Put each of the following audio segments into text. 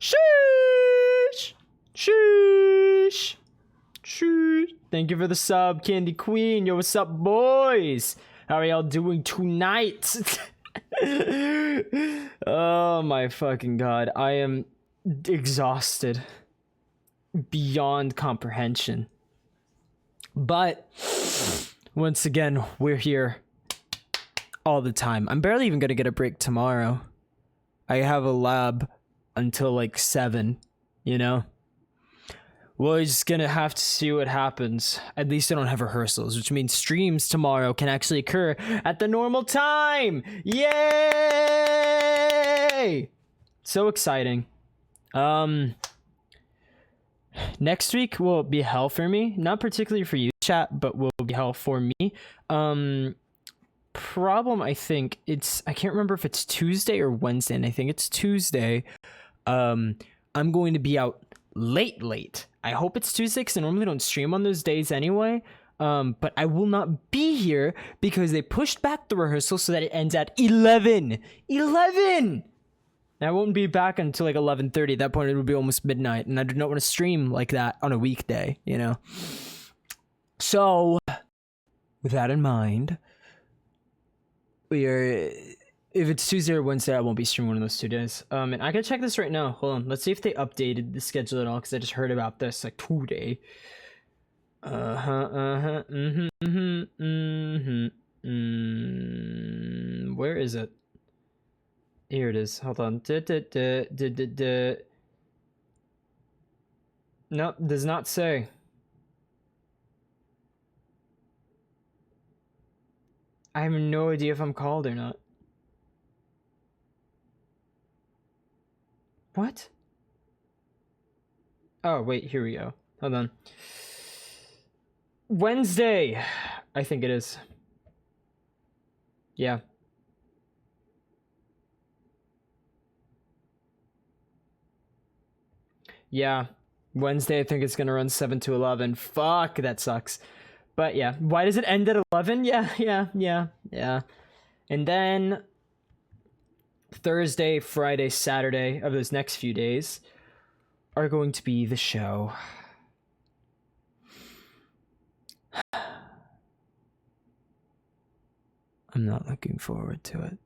Sheesh. Sheesh. Sheesh. Thank you for the sub, Candy Queen. Yo, what's up, boys? How are y'all doing tonight? Oh my fucking god. I am exhausted beyond comprehension. But once again, we're here all the time. I'm barely even gonna get a break tomorrow. I have a lab until like 7, you know? We're just gonna have to see what happens. At least I don't have rehearsals, which means streams tomorrow can actually occur at the normal time. Yay! So exciting. Next week will be hell for me. Not particularly for you, chat, but will be hell for me. Problem, I think I can't remember if it's Tuesday or Wednesday, and I think it's Tuesday. I'm going to be out late. I hope it's Tuesday because I normally don't stream on those days anyway. But I will not be here because they pushed back the rehearsal so that it ends at 11. 11! And I won't be back until like 11:30. At that point, it will be almost midnight, and I do not want to stream like that on a weekday, you know? So, with that in mind, if it's Tuesday or Wednesday, I won't be streaming one of those 2 days. And I can check this right now. Hold on. Let's see if they updated the schedule at all, because I just heard about this like today. Where is it? Here it is. Hold on. Nope, does not say. I have no idea if I'm called or not. What? Oh, wait, here we go. Hold on. Wednesday, I think it is. Yeah. Yeah. Wednesday, I think it's gonna run 7 to 11. Fuck, that sucks. But yeah, why does it end at 11? Yeah. And then Thursday, Friday, Saturday of those next few days are going to be the show. I'm not looking forward to it.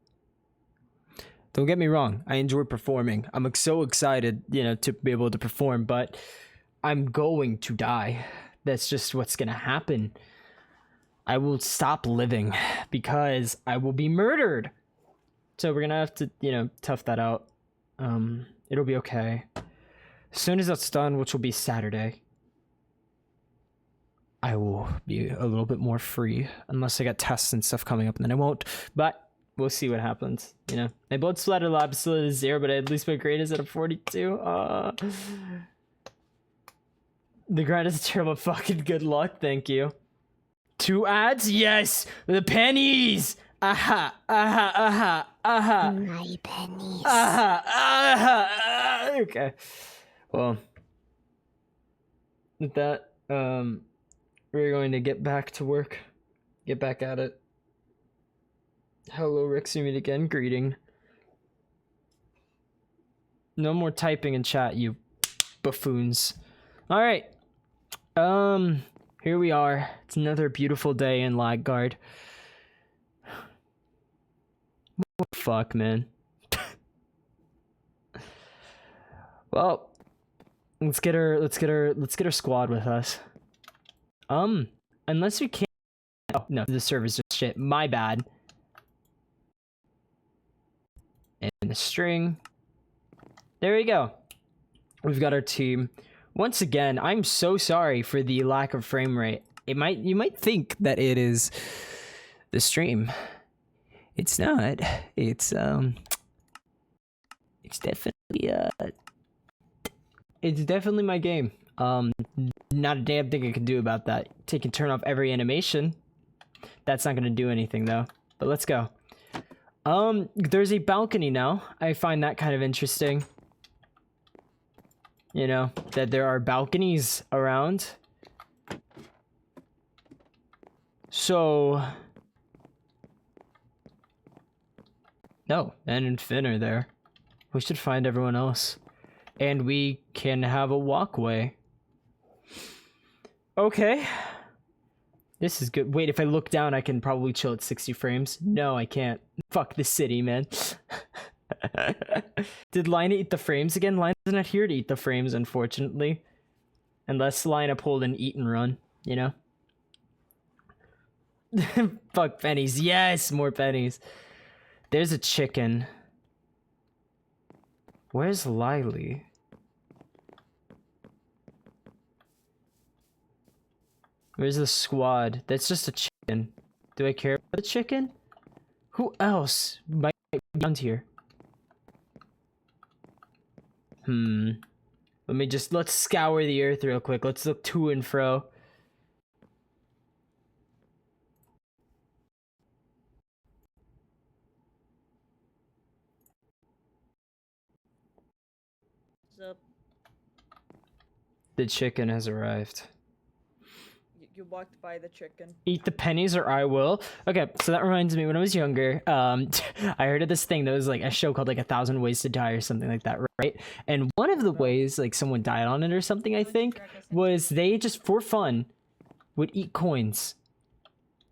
Don't get me wrong, I enjoy performing. I'm so excited, you know, to be able to perform, but I'm going to die. That's just what's gonna happen. I will stop living because I will be murdered. So we're gonna have to, you know, tough that out. It'll be okay. As soon as that's done, which will be Saturday, I will be a little bit more free, unless I got tests and stuff coming up, and then I won't. But we'll see what happens. You know, my blood splatter lab is still at 0, but at least my grade is at a 42. The grind is terrible. Fucking good luck. Thank you. 2 ads? Yes! The pennies! Aha! My pennies. Okay. Well, with that, we're going to get back to work. Get back at it. Hello, Rick. We meet again. Greeting. No more typing in chat, you buffoons. Alright. Here we are. It's another beautiful day in Lagguard. What the fuck, man? Well, let's get our squad with us. Unless we can't. Oh, no, the server's just shit. My bad. And the string. There we go. We've got our team. Once again, I'm so sorry for the lack of frame rate. You might think that it is the stream. It's not. It's definitely my game. Not a damn thing I can do about that. Take and turn off every animation. That's not gonna do anything though. But let's go. There's a balcony now. I find that kind of interesting. You know, that there are balconies around. So... No, and Finn are there. We should find everyone else. and we can have a walkway. Okay. This is good. Wait, if I look down, I can probably chill at 60 frames. No, I can't. Fuck the city, man. Did Lina eat the frames again? Lina's not here to eat the frames, unfortunately. Unless Lina pulled an eat and run, you know? Fuck pennies. Yes, more pennies. There's a chicken. Where's Lily? Where's the squad? That's just a chicken. Do I care about the chicken? Who else might be around here? Let's scour the earth real quick. Let's look to and fro. What's up? The chicken has arrived. You walked by the chicken. Eat the pennies or I will. Okay, so that reminds me, when I was younger, I heard of this thing that was like a show called like 1,000 Ways to Die or something like that, right? And one of the ways like someone died on it or something, I think, was they just for fun would eat coins.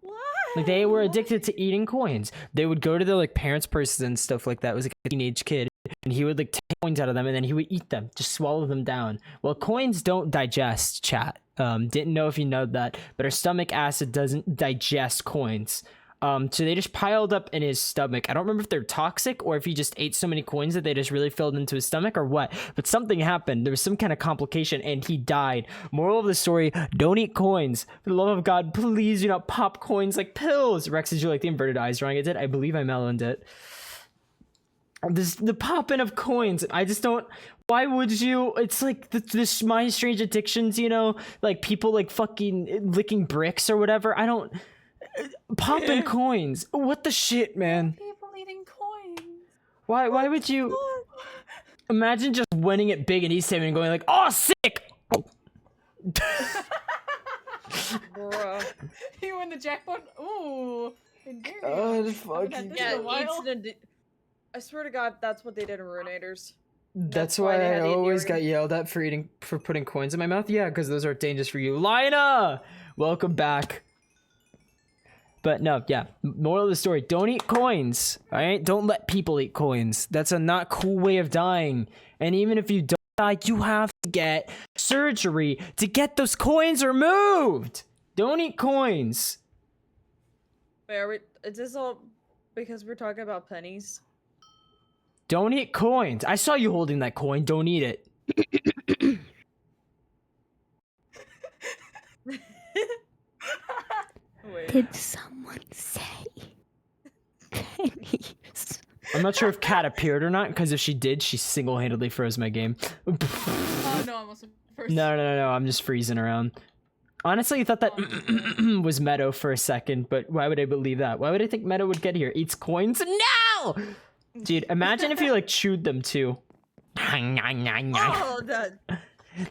What? Like they were addicted to eating coins. They would go to their like parents' purses and stuff like that. It was like a teenage kid, and he would like take coins out of them and then he would eat them, just swallow them down. Well, coins don't digest, chat. Didn't know if you know that, but our stomach acid doesn't digest coins. So they just piled up in his stomach. I don't remember if they're toxic or if he just ate so many coins that they just really filled into his stomach or what, but something happened. There was some kind of complication and he died. Moral of the story, don't eat coins. For the love of God, please do not pop coins like pills. Rex, did you like the inverted eyes drawing I did? I believe I meloned it. The popping of coins, I just don't. Why would you? It's like this My Strange Addictions, you know, like people like fucking licking bricks or whatever. I don't popping coins. What the shit, man? People eating coins. Why would you? Imagine just winning it big in East Haven and going like, oh, sick. Bruh. You win the jackpot. Ooh. God, fucking. Yeah, I swear to God, that's what they did in Ruinators. That's why I always got yelled at for putting coins in my mouth. Yeah, because those are dangerous for you. Lina! Welcome back. But no, yeah. Moral of the story, don't eat coins. Alright? Don't let people eat coins. That's a not cool way of dying. And even if you don't die, you have to get surgery to get those coins removed. Don't eat coins. Wait, is this all because we're talking about pennies? Don't eat coins. I saw you holding that coin. Don't eat it. Did someone say pennies? I'm not sure if Kat appeared or not, because if she did, she single-handedly froze my game. Oh no, I wasn't first. No, I'm just freezing around. Honestly, I thought that was Meadow for a second, but why would I believe that? Why would I think Meadow would get here? Eats coins? No! Dude, imagine if you like chewed them too. Oh, that.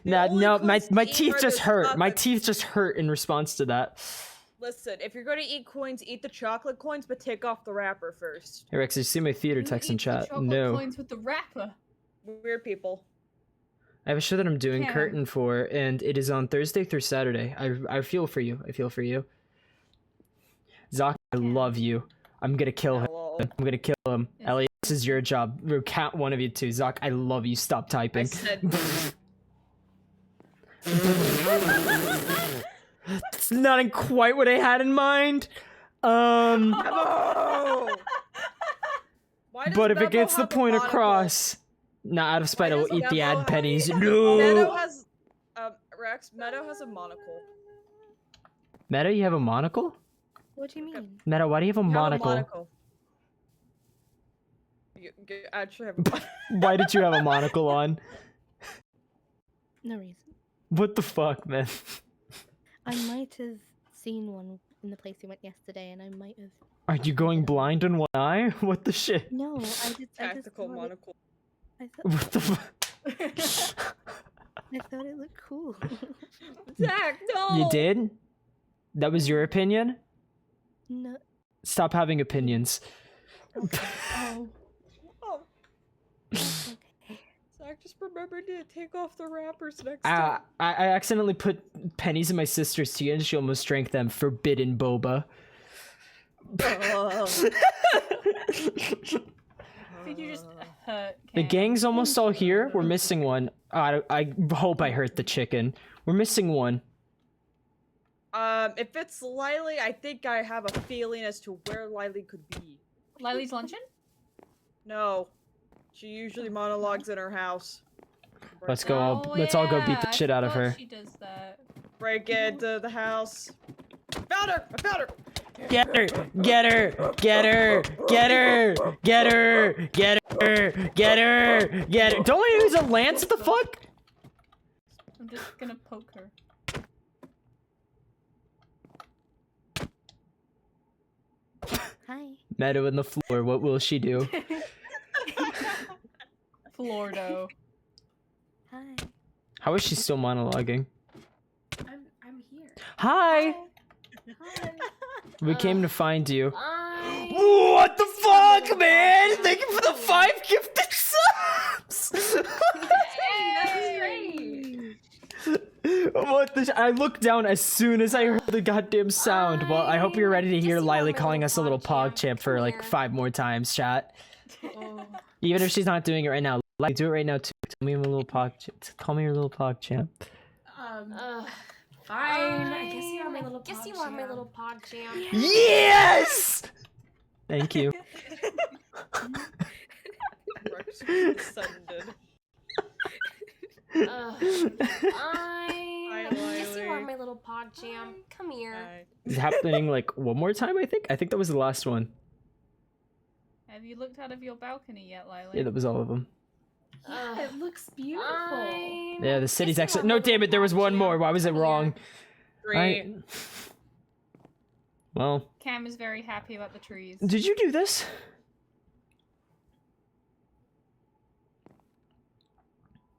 No, my teeth just hurt. My teeth just hurt in response to that. Listen, if you're gonna eat coins, eat the chocolate coins, but take off the wrapper first. Hey Rex, did you see my theater Who text in eats the chat? chocolate No. coins with the wrapper. Weird people. I have a show that I'm doing Yeah. curtain for, and it is on Thursday through Saturday. I feel for you. I feel for you. Zoc, I love you. I'm gonna kill him. Hello. I'm gonna kill him. Yes. Elliot, this is your job. Count one of you two. Zoc, I love you. Stop I typing. said. It's not quite what I had in mind. Memo! Why does But if it Memo gets the have a point monocle? across, not out of spite, I Why will does eat the Memo ad have- pennies. Meadow No. has. Rex, Meadow has a monocle. Meadow, you have a monocle? What do you mean? Meadow, why do you have a You have a monocle? monocle. You actually have a monocle. Why did you have a monocle on? No reason. What the fuck, man? I might have seen one in the place we went yesterday, and I might have. Are you going blind in one eye? What the shit? No, I just Tactical thought monocle. What the fuck? I thought it looked cool. Zach, no! You did? That was your opinion? No. Stop having opinions. Oh. Oh, Okay. Zach, I just remembered to take off the wrappers next time. I accidentally put pennies in my sister's tea and she almost drank them. Forbidden boba. Oh. I think you just hurt The Cam. gang's almost all here. We're missing one. I hope I hurt the chicken. We're missing one. If it's Lily, I think I have a feeling as to where Lily could be. Lily's luncheon? No. She usually monologues in her house. Let's go. Let's all go beat the I shit out of forgot her. She does that. Break into the house. Found her! I found her! Get her! Get her! Get her! Get her! Get her! Get her! Get her! Get her! Don't I use a lance? What the fuck? I'm just gonna poke her. Hi. Meadow in the floor. What will she do? Flordo. Hi. How is she still monologuing? I'm here. Hi! Hi. We came to find you. I... What the fuck, man? Thank you for the 5 gifted subs! That's great. What the I looked down as soon as I heard the goddamn sound. Well, I hope you're ready to hear Just want Lily my calling us a little pog pog champ. champ for Come like here. 5 more times, chat. Oh. Even if she's not doing it right now. Like, do it right now too. Tell me I'm a little pog champ. Call me your little pog champ. Fine. I guess you are my little Guess pog you are my champ. little pog champ. Yes! Thank you. Rex descended. Guess you are my little pog champ. Come here. Alright. It's happening like one more time, I think? I think that was the last one. Have you looked out of your balcony yet, Lily? Yeah, that was all of them. Yeah, it looks beautiful. Yeah, the city's Guess you excellent. are No, my damn it, there was little one pog more. champ. Why was it Come here. wrong? 3. I... Well, Cam is very happy about the trees. did you do this?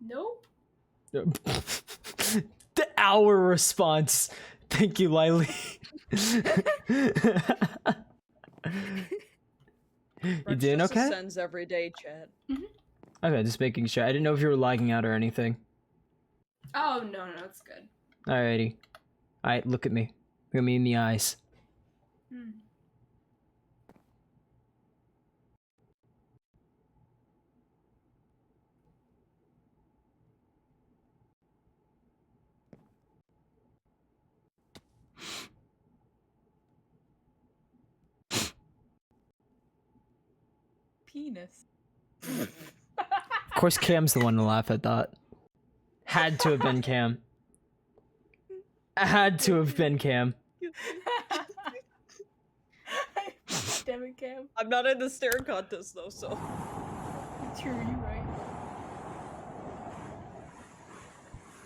Nope. The hour response. Thank you, Lily. You Rex doing just okay? Sends every day, chat. Okay, just making sure. I didn't know if you were lagging out or anything. Oh, no, it's good. Alrighty. Alright, look at me. Look at me in the eyes. Hmm. Penis. Of course, Cam's the one to laugh at that. Had to have been Cam. Had to have been Cam. Damn it, Cam. I'm not in the stare contest though, so. True, you're right.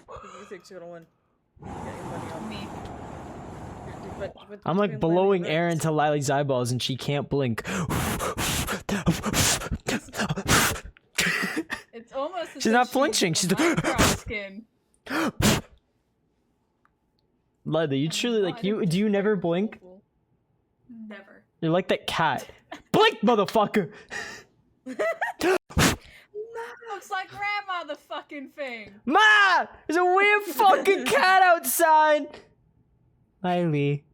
Who do you think's gonna win? Get anybody on. Me. I'm like blowing air into Lily's eyeballs and she can't blink. It's almost as She's if not flinching, a she's- Minecraft skin. Lily, you truly Why like do you? Do you never blink? Never. You're like that cat. Blink, motherfucker! Looks like grandma, the fucking thing. Ma! There's a weird fucking cat outside! Lily.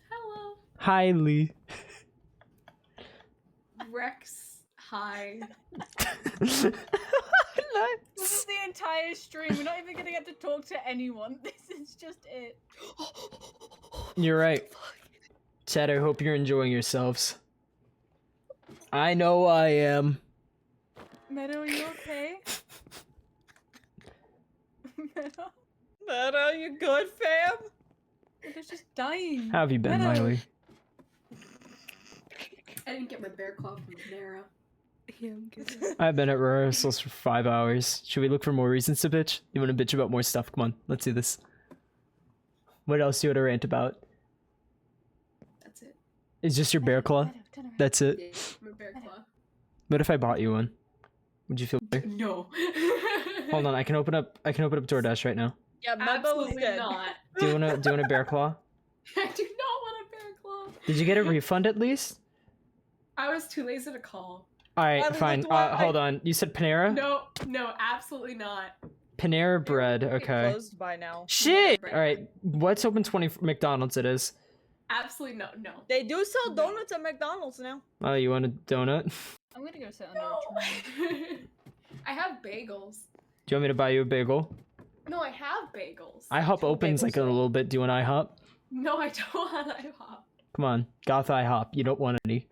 Hello. Hi, Lee. Rex, hi. This is the entire stream. We're not even gonna get to talk to anyone. This is just it. You're right. Chad, I hope you're enjoying yourselves. I know I am. Meadow, are you okay? Meadow? Meadow, you good, fam? Meadow's just dying. How have you been, Meadow. Miley? I didn't get my bear claw from Nara. Yeah, I'm good. I've been at rehearsals for 5 hours. Should we look for more reasons to bitch? You want to bitch about more stuff? Come on, let's do this. What else do you want to rant about? That's it. Is just your bear claw? Meadow, turn around. That's it? Yeah, my bear claw. What if I bought you one? Would you feel better? No. Hold on, I can open up DoorDash right now. Yeah, Mebo's Absolutely dead. not. Do you want a bear claw? I do not want a bear claw. Did you get a refund at least? I was too lazy to call. All right, Riley, fine. what do I- Hold on. You said Panera? No, no, absolutely not. Panera bread. They're Okay. closed by now. Shit. bread. All right. What's open 20? McDonald's. It is. Absolutely no. They do sell donuts at McDonald's now. Oh, you want a donut? I'm gonna go sit under No. a tree. I have bagels. Do you want me to buy you a bagel? No, I have bagels. IHOP Two opens bagels, like in a though. little bit. Do you want IHOP? No, I don't want IHOP. Come on, Goth IHOP. You don't want any.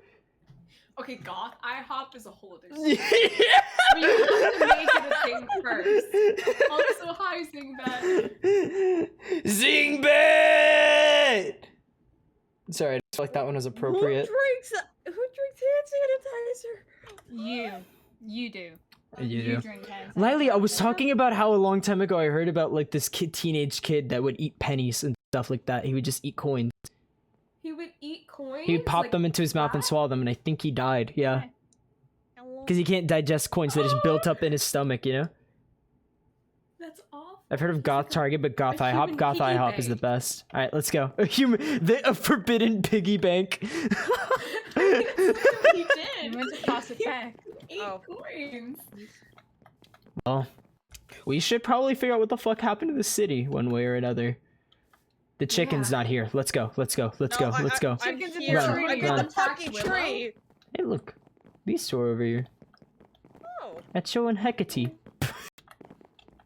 Okay, goth IHOP is a whole other story. But you have to make it a thing first. Also, hi, Zingbad. Zingbad! Sorry, I just feel like that one was appropriate. Who drinks hand sanitizer? You do. You do. drink hand Lily, I was sanitizer. talking about how a long time ago I heard about like this teenage kid that would eat pennies and stuff like that. He would just eat coins. He would eat coins. He would pop like them into his mouth and that? swallow them, and I think he died. Yeah, Hello? because he can't digest coins. They just built up in his stomach. You know. That's awful. I've heard of He's Goth like a- Target, but Goth IHOP. human Goth piggy IHOP is the bank. best. All right, let's go. A forbidden piggy bank. That's what he You did. went to pass it back. Ate Oh. coins. Well, we should probably figure out what the fuck happened to the city one way or another. The chicken's Yeah. not here. Let's go. Let's go. Let's No, go. Let's go. I'm Chickens in the here. tree. I got Run. the fucking Willow. tree. Hey, look. These two are over here. Oh. Echo and Hecate.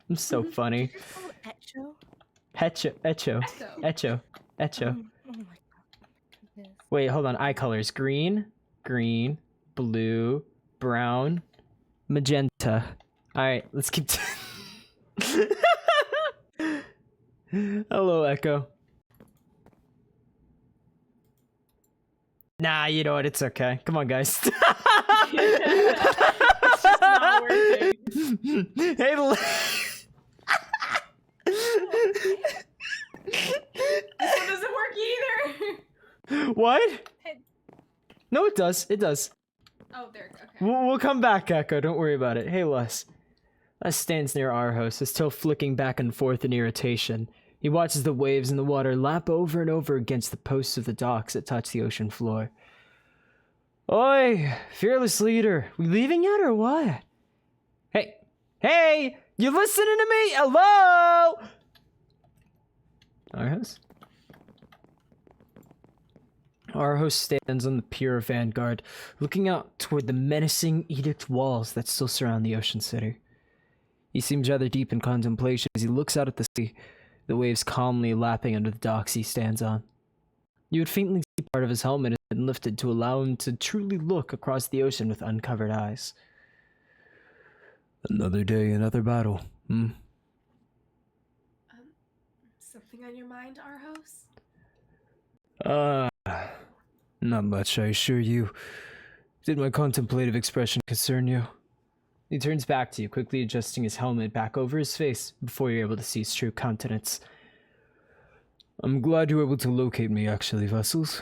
I'm so funny. Is this called Echo? Echo. Echo. Echo. Echo. Oh my goodness. Wait, hold on. Eye colors. Green, blue, brown, magenta. Alright, let's keep... Hello, Echo. Nah, you know what? It's okay. Come on, guys. It's just not working. Hey, This one doesn't work either. what? Hey. No, it does. It does. Oh, there. Okay. We'll come back, Echo. Don't worry about it. Hey, Les. Les stands near our host, his tail flicking back and forth in irritation. He watches the waves in the water lap over and over against the posts of the docks that touch the ocean floor. Oi, fearless leader. We leaving yet or what? Hey, you listening to me? Hello? Our host? Our host stands on the pier of Vanguard, looking out toward the menacing edict walls that still surround the ocean city. He seems rather deep in contemplation as he looks out at the sea, the waves calmly lapping under the docks he stands on. You would faintly see part of his helmet has been lifted to allow him to truly look across the ocean with uncovered eyes. Another day, another battle. Something on your mind, our host? Not much, I assure you. Did my contemplative expression concern you? He turns back to you, quickly adjusting his helmet back over his face before you're able to see his true countenance. I'm glad you were able to locate me, actually, Vessels.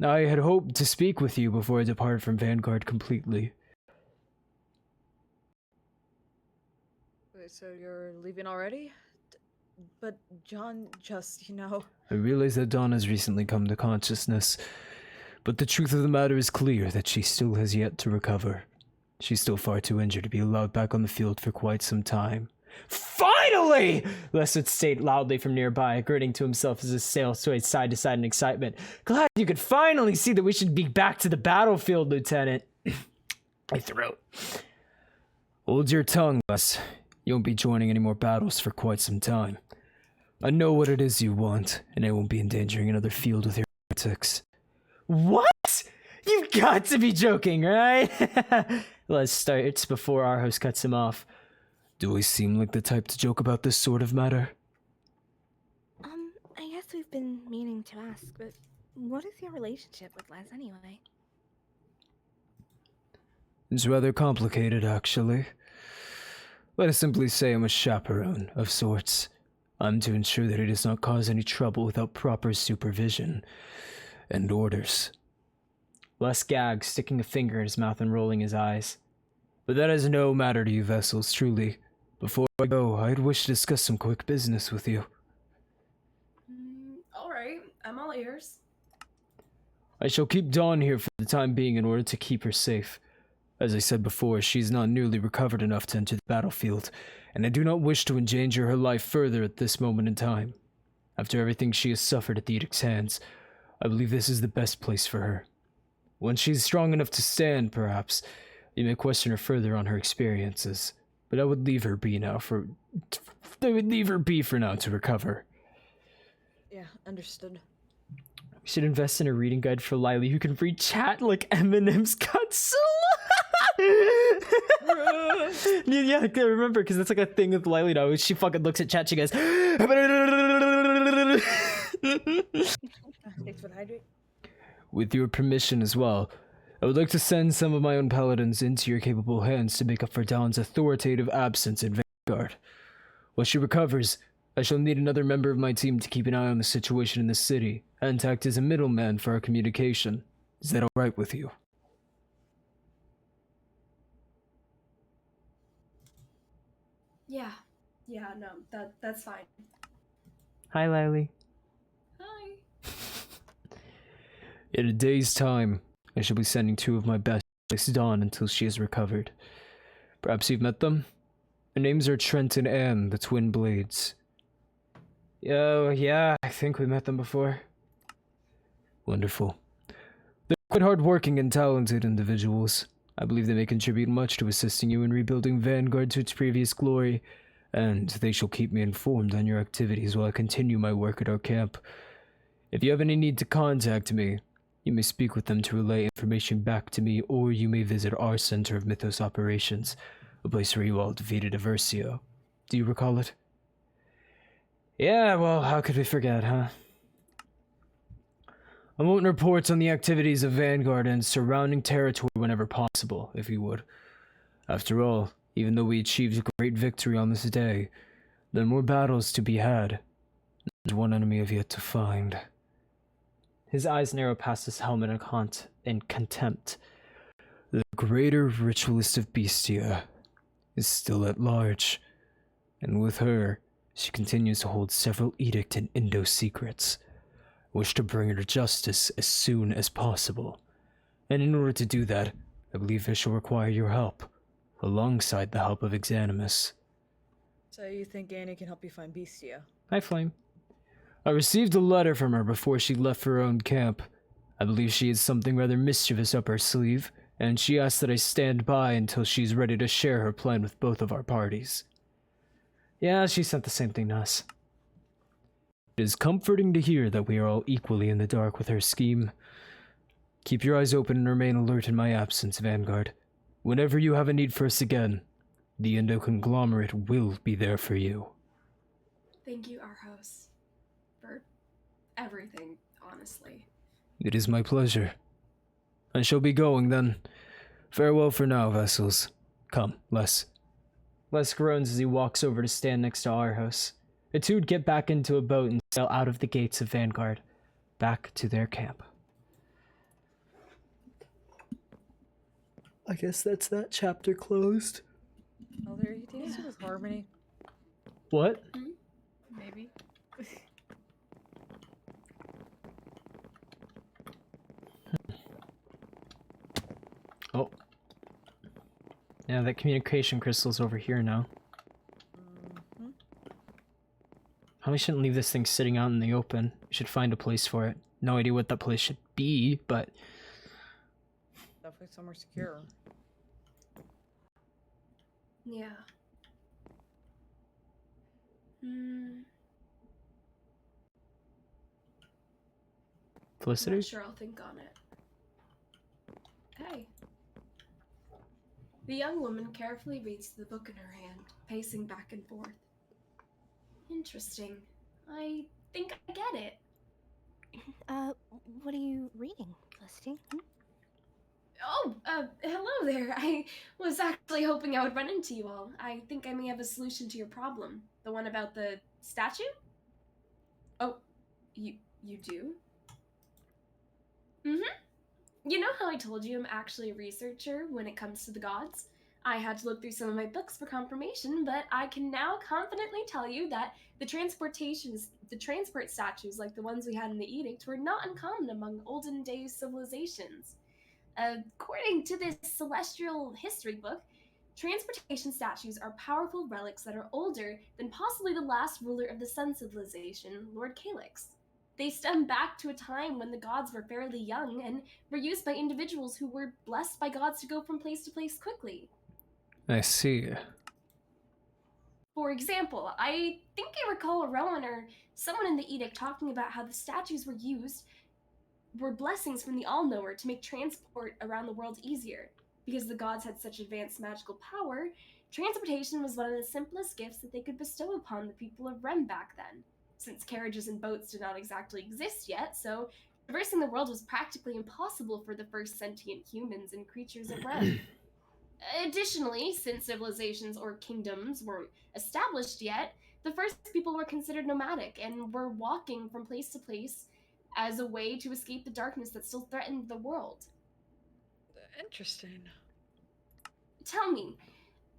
I had hoped to speak with you before I depart from Vanguard completely. Wait, so you're leaving already? But John just, I realize that Dawn has recently come to consciousness, but the truth of the matter is clear that she still has yet to recover. She's still far too injured to be allowed back on the field for quite some time. Finally! Les would state loudly from nearby, grinning to himself as his sail swayed side to side in excitement. Glad you could finally see that we should be back to the battlefield, Lieutenant. My throat. Hold your tongue, Les. You won't be joining any more battles for quite some time. I know what it is you want, and I won't be endangering another field with your antics. What? You've got to be joking, right? Les starts before our host cuts him off. Do I seem like the type to joke about this sort of matter? I guess we've been meaning to ask, but what is your relationship with Les anyway? It's rather complicated, actually. Let us simply say I'm a chaperone of sorts. I'm to ensure that he does not cause any trouble without proper supervision and orders. Les gags, sticking a finger in his mouth and rolling his eyes. But that is no matter to you, Vessels, truly. Before I go, I'd wish to discuss some quick business with you. Alright, I'm all ears. I shall keep Dawn here for the time being in order to keep her safe. As I said before, she is not nearly recovered enough to enter the battlefield, and I do not wish to endanger her life further at this moment in time. After everything she has suffered at the Edict's hands, I believe this is the best place for her. When she is strong enough to stand, perhaps, you may question her further on her experiences, but I would leave her be for now to recover. Yeah, understood. We should invest in a reading guide for Lily who can read chat like Eminem's Godzilla. Yeah, I remember, because that's like a thing with Lily now. She fucking looks at chat, she goes... Thanks for the hydrate. With your permission as well, I would like to send some of my own paladins into your capable hands to make up for Dawn's authoritative absence in Vanguard. Once she recovers, I shall need another member of my team to keep an eye on the situation in the city and to act as a middleman for our communication. Is that alright with you? Yeah. Yeah, no, that's fine. Hi, Lily. Hi. In a day's time, I shall be sending 2 of my best to Dawn until she is recovered. Perhaps you've met them? Their names are Trent and Anne, the twin blades. Oh, yeah, I think we met them before. Wonderful. They're quite hardworking and talented individuals. I believe they may contribute much to assisting you in rebuilding Vanguard to its previous glory, and they shall keep me informed on your activities while I continue my work at our camp. If you have any need to contact me, you may speak with them to relay information back to me, or you may visit our center of Mythos operations, a place where you all defeated Aversio. Do you recall it? Yeah, well, how could we forget, huh? I want reports on the activities of Vanguard and surrounding territory whenever possible, if you would. After all, even though we achieved a great victory on this day, there are more battles to be had, and one enemy I've yet to find. His eyes narrow past his helmet in contempt. The greater ritualist of Bestia is still at large, and with her, she continues to hold several edict and Indo secrets. I wish to bring her to justice as soon as possible, and in order to do that, I believe I shall require your help, alongside the help of Exanimus. So you think Annie can help you find Bestia? Hi, Flame. I received a letter from her before she left for her own camp. I believe she has something rather mischievous up her sleeve, and she asked that I stand by until she's ready to share her plan with both of our parties. Yeah, she sent the same thing to us. It is comforting to hear that we are all equally in the dark with her scheme. Keep your eyes open and remain alert in my absence, Vanguard. Whenever you have a need for us again, the Indo conglomerate will be there for you. Thank you, our host, for everything, honestly. It is my pleasure. I shall be going then. Farewell for now, vessels. Come, Les. Les groans as he walks over to stand next to our house. The two would get back into a boat and sail out of the gates of Vanguard, back to their camp. I guess that's that chapter closed. Oh, there you dancing with Harmony. What? Maybe. Oh. Yeah, that communication crystal's over here now. Probably shouldn't leave this thing sitting out in the open. We should find a place for it. No idea what that place should be, but... Definitely somewhere secure. Yeah. Felicity? Not sure I'll think on it. Hey. The young woman carefully reads the book in her hand, pacing back and forth. Interesting. I think I get it. What are you reading, Felicity? Oh, hello there. I was actually hoping I would run into you all. I think I may have a solution to your problem. The one about the statue? Oh, you do? You know how I told you I'm actually a researcher when it comes to the gods? I had to look through some of my books for confirmation, but I can now confidently tell you that the transport statues like the ones we had in the edict were not uncommon among olden days civilizations. According to this celestial history book, transportation statues are powerful relics that are older than possibly the last ruler of the Sun civilization, Lord Calyx. They stem back to a time when the gods were fairly young and were used by individuals who were blessed by gods to go from place to place quickly. I see. For example, I think I recall Rowan or someone in the edict talking about how the statues were blessings from the All-Knower to make transport around the world easier. Because the gods had such advanced magical power, transportation was one of the simplest gifts that they could bestow upon the people of Rem back then. Since carriages and boats did not exactly exist yet, so traversing the world was practically impossible for the first sentient humans and creatures of Rem. Additionally, since civilizations or kingdoms weren't established yet, the first people were considered nomadic and were walking from place to place as a way to escape the darkness that still threatened the world. Interesting. Tell me,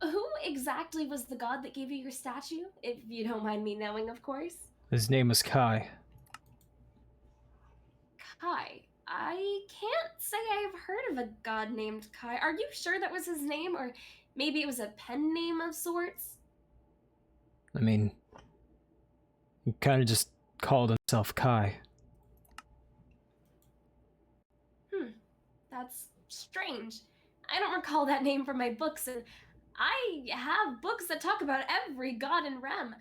who exactly was the god that gave you your statue? If you don't mind me knowing, of course. His name was Kai. Kai. I can't say I've heard of a god named Kai. Are you sure that was his name? Or maybe it was a pen name of sorts? I mean, he kind of just called himself Kai. That's strange. I don't recall that name from my books, and I have books that talk about every god in Rem.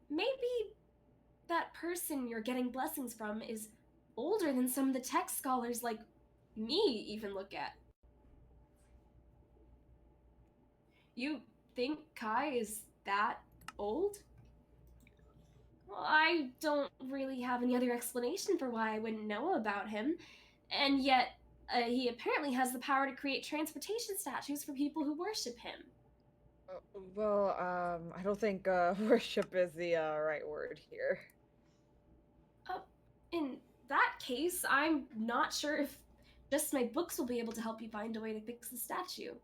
Maybe that person you're getting blessings from is older than some of the tech scholars like me even look at. You think Kai is that old? Well, I don't really have any other explanation for why I wouldn't know about him, and yet he apparently has the power to create transportation statues for people who worship him. I don't think worship is the right word here. In that case, I'm not sure if just my books will be able to help you find a way to fix the statue.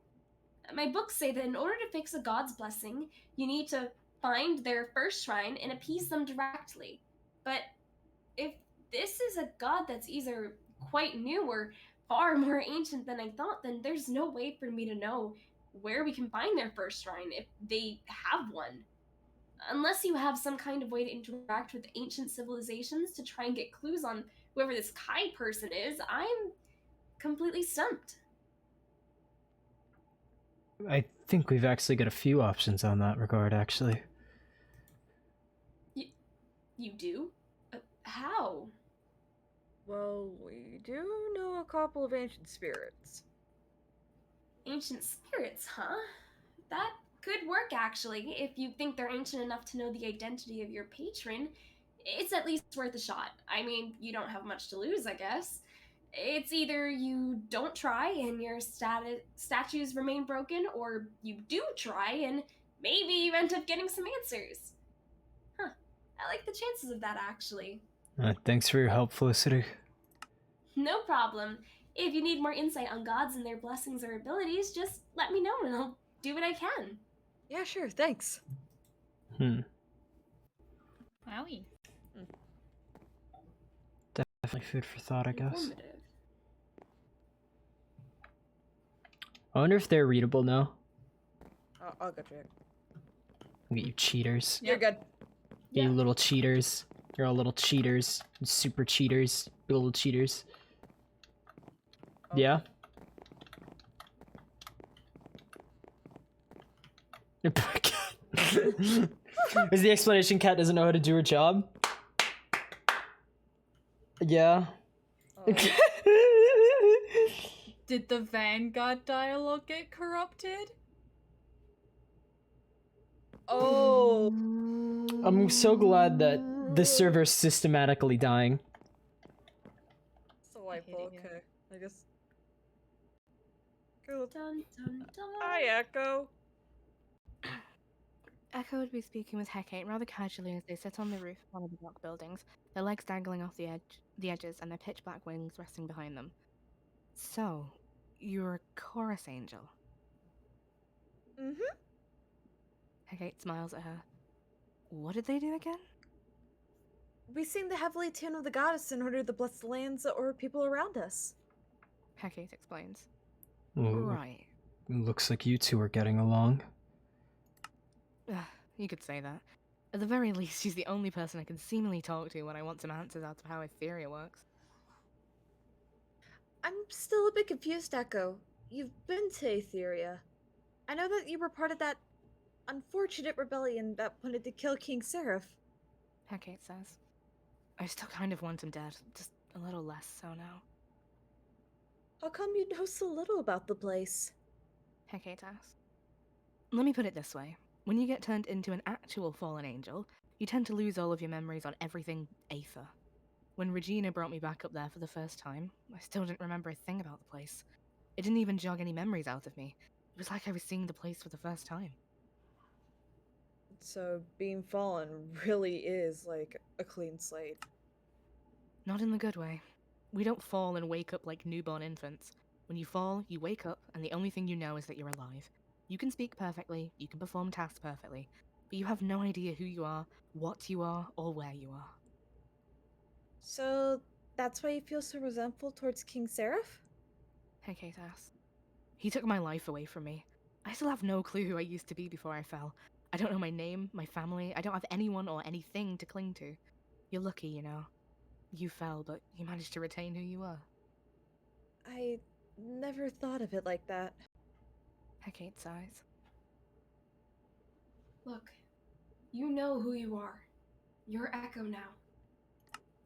My books say that in order to fix a god's blessing, you need to find their first shrine and appease them directly. But if this is a god that's either quite new or far more ancient than I thought, then there's no way for me to know where we can find their first shrine, if they have one. Unless you have some kind of way to interact with ancient civilizations to try and get clues on whoever this Kai person is, I'm completely stumped. I think we've actually got a few options on that regard, actually. You do? How? Well, we do know a couple of ancient spirits. Ancient spirits, huh? That could work, actually. If you think they're ancient enough to know the identity of your patron, it's at least worth a shot. I mean, you don't have much to lose, I guess. It's either you don't try and your statues remain broken, or you do try and maybe you end up getting some answers. Huh. I like the chances of that, actually. Thanks for your help, Felicity. No problem. If you need more insight on gods and their blessings or abilities, just let me know and I'll do what I can. Yeah, sure, thanks. Wowie. Definitely food for thought, I guess. Informative. I wonder if they're readable now. I'll go check. Look at you cheaters. You're good. You little cheaters. You're all little cheaters. You super cheaters. You little cheaters. Oh. Yeah? Is the explanation Cat doesn't know how to do her job? Yeah. Did the Vanguard dialogue get corrupted? Oh. I'm so glad that the server's systematically dying. Delightful. it, yeah. Okay, I guess. Cool. Dun, dun, dun. Hi, Echo. Echo would be speaking with Hecate rather casually as they sit on the roof of one of the block buildings, their legs dangling off the edges and their pitch black wings resting behind them. So, you're a chorus angel. Mm-hmm. Hecate smiles at her. What did they do again? We sing the heavenly tune of the goddess in order to bless the lands or people around us. Hecate explains. Well, Right. looks like you two are getting along. You could say that. At the very least, she's the only person I can seemingly talk to when I want some answers out of how Etheria works. I'm still a bit confused, Echo. You've been to Etheria. I know that you were part of that unfortunate rebellion that wanted to kill King Seraph. Hecate says. I still kind of want him dead, just a little less so now. How come you know so little about the place? Hecate asks. Let me put it this way. When you get turned into an actual fallen angel, you tend to lose all of your memories on everything Aether. When Regina brought me back up there for the first time, I still didn't remember a thing about the place. It didn't even jog any memories out of me. It was like I was seeing the place for the first time. So, being fallen really is like a clean slate. Not in the good way. We don't fall and wake up like newborn infants. When you fall, you wake up, and the only thing you know is that you're alive. You can speak perfectly, you can perform tasks perfectly, but you have no idea who you are, what you are, or where you are. So, that's why you feel so resentful towards King Seraph? Hecate asks. He took my life away from me. I still have no clue who I used to be before I fell. I don't know my name, my family, I don't have anyone or anything to cling to. You're lucky, you know. You fell, but you managed to retain who you were. I never thought of it like that. Hecate sighs. Look, you know who you are. You're Echo now.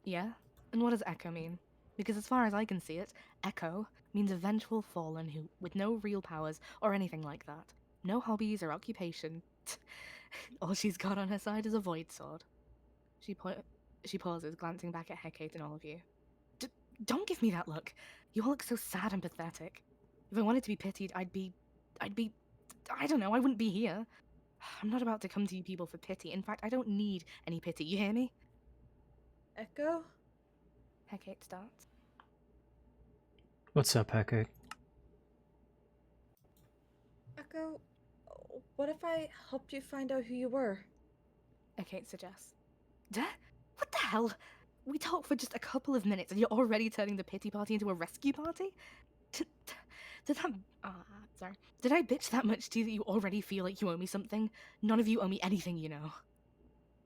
Yeah? And what does echo mean? Because as far as I can see it, echo means a vengeful fallen who, with no real powers or anything like that, no hobbies or occupation, all she's got on her side is a void sword. She pauses, glancing back at Hecate and all of you. Don't give me that look. You all look so sad and pathetic. If I wanted to be pitied, I'd be, I don't know, I wouldn't be here. I'm not about to come to you people for pity. In fact, I don't need any pity. You hear me? Echo? Hecate starts. What's up, Hecate? Echo, what if I helped you find out who you were? Hecate suggests. Duh? What the hell? We talked for just a couple of minutes and you're already turning the pity party into a rescue party? Did that... sorry. Did I bitch that much to you that you already feel like you owe me something? None of you owe me anything, you know.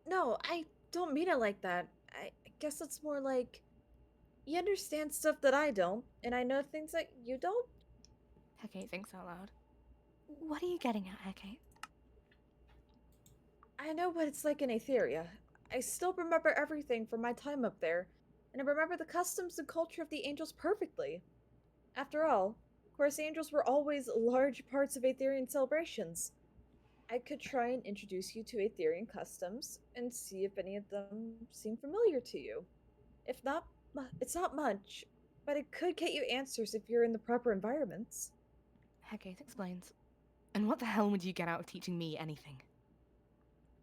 No, I don't mean it like that. I guess it's more like you understand stuff that I don't, and I know things that you don't. Hecate thinks out loud. What are you getting at, Hecate? I know what it's like in Etheria. I still remember everything from my time up there, and I remember the customs and culture of the angels perfectly. After all, of course, angels were always large parts of Aetherian celebrations. I could try and introduce you to Aetherian customs and see if any of them seem familiar to you. If not, it's not much, but it could get you answers if you're in the proper environments. Hecate explains. And what the hell would you get out of teaching me anything?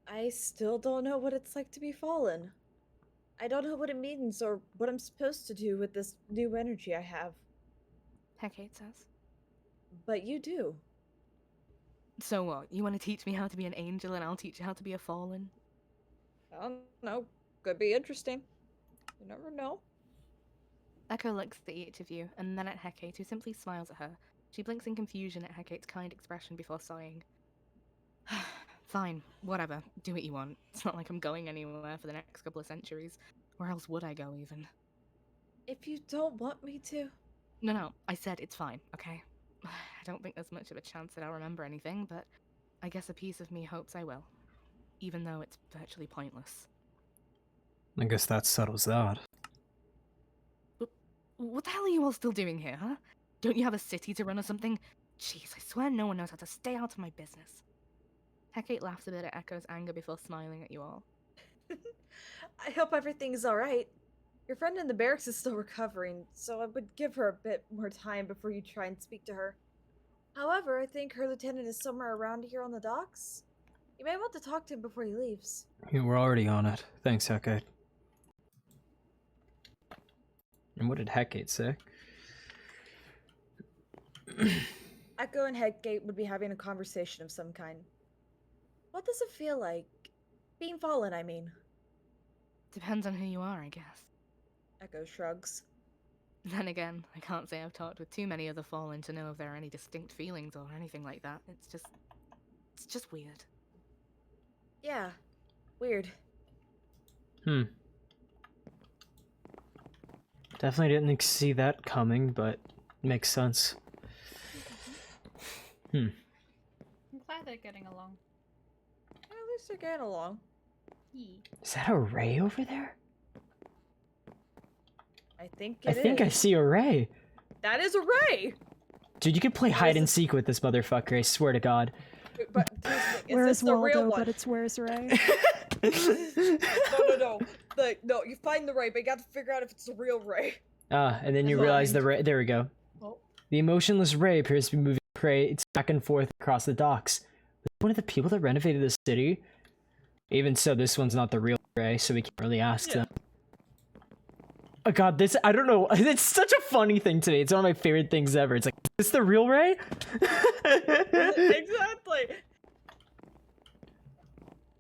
I still don't know what it's like to be fallen. I don't know what it means or what I'm supposed to do with this new energy I have. Hecate says. But you do. So what? You want to teach me how to be an angel and I'll teach you how to be a fallen? I don't know. Could be interesting. You never know. Echo looks at each of you, and then at Hecate, who simply smiles at her. She blinks in confusion at Hecate's kind expression before sighing. Fine, whatever. Do what you want. It's not like I'm going anywhere for the next couple of centuries. Where else would I go, even? If you don't want me to. No, I said it's fine, okay? I don't think there's much of a chance that I'll remember anything, but I guess a piece of me hopes I will. Even though it's virtually pointless. I guess that settles that. What the hell are you all still doing here, huh? Don't you have a city to run or something? Jeez, I swear no one knows how to stay out of my business. Hecate laughs a bit at Echo's anger before smiling at you all. I hope everything's alright. Your friend in the barracks is still recovering, so I would give her a bit more time before you try and speak to her. However, I think her lieutenant is somewhere around here on the docks. You may want to talk to him before he leaves. Yeah, we're already on it. Thanks, Hecate. And what did Hecate say? Echo and Headgate would be having a conversation of some kind. What does it feel like? Being fallen, I mean. Depends on who you are, I guess. Echo shrugs. Then again, I can't say I've talked with too many of the Fallen to know if there are any distinct feelings or anything like that. It's just weird. Yeah, weird. Definitely didn't see that coming, but makes sense. I'm glad they're getting along. At least they're getting along. Is that a ray over there? I think I think I see a ray. That is a ray! Dude, you could play hide and seek with this motherfucker, I swear to God. But is Where's this the real Waldo, one? but it's where's Ray? No. No, you find the ray, but you gotta figure out if it's the real ray. And then you realize the ray. There we go. Oh. The emotionless ray appears to be moving prey. It's back and forth across the docks. Was it one of the people that renovated the city? Even so, this one's not the real ray, so we can't really ask them. Oh god, this, I don't know, it's such a funny thing to me. It's one of my favorite things ever. It's like, is this the real ray? Exactly.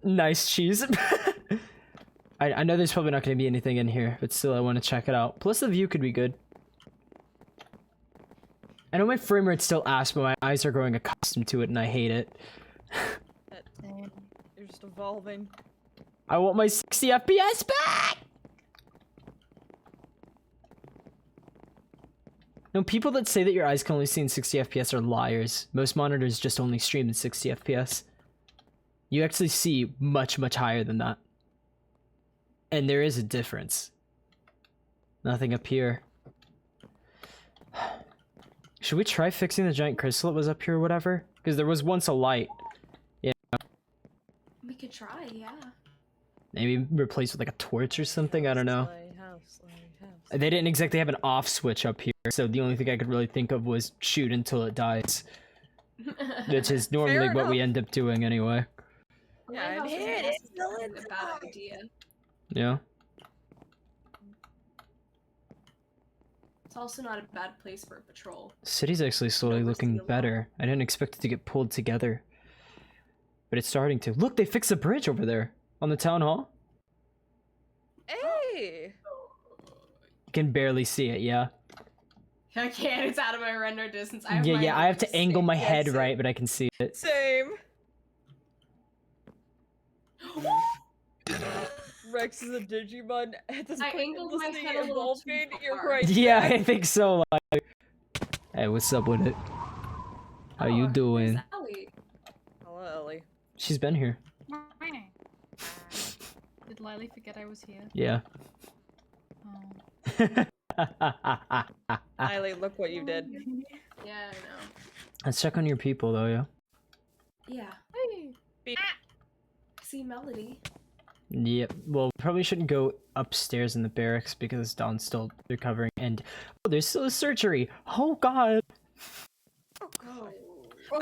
Nice cheese. I know there's probably not going to be anything in here, but still I want to check it out. Plus the view could be good. I know my frame rate's still ass, but my eyes are growing accustomed to it and I hate it. You're just evolving. I want my 60 FPS back! No, people that say that your eyes can only see in 60 FPS are liars. Most monitors just only stream in 60 FPS. You actually see much, much higher than that. And there is a difference. Nothing up here. Should we try fixing the giant crystal that was up here or whatever? Because there was once a light. Yeah. We could try, yeah. Maybe replace with like a torch or something? I don't know. Lighthouse. They didn't exactly have an off switch up here, so the only thing I could really think of was shoot until it dies. Which is normally what we end up doing anyway. Yeah, Lighthouse it isn't is necessarily still a bad idea. Yeah. It's also not a bad place for a patrol. City's actually slowly Never looking see a lot. better. I didn't expect it to get pulled together. But it's starting to. Look, they fixed the bridge over there on the town hall. Hey! You can barely see it, yeah. I can't, it's out of my render distance. I I have to angle my head same. right, but I can see it. Same. Rex is a Digimon at this I point. angled my endlessly head a little evolving. too You're far. right. Yeah, I think so. Hey, what's up with it? How you doing? Where's Ellie? Hello, Ellie. She's been here. Did Lily forget I was here? Yeah. Oh. Ellie, look what you did. Yeah, I know. Let's check on your people, though, yeah. Yeah. Beep. See Melody. Yep. Well, we probably shouldn't go upstairs in the barracks because Dawn's still recovering, and oh, there's still a surgery. Oh God. Oh god.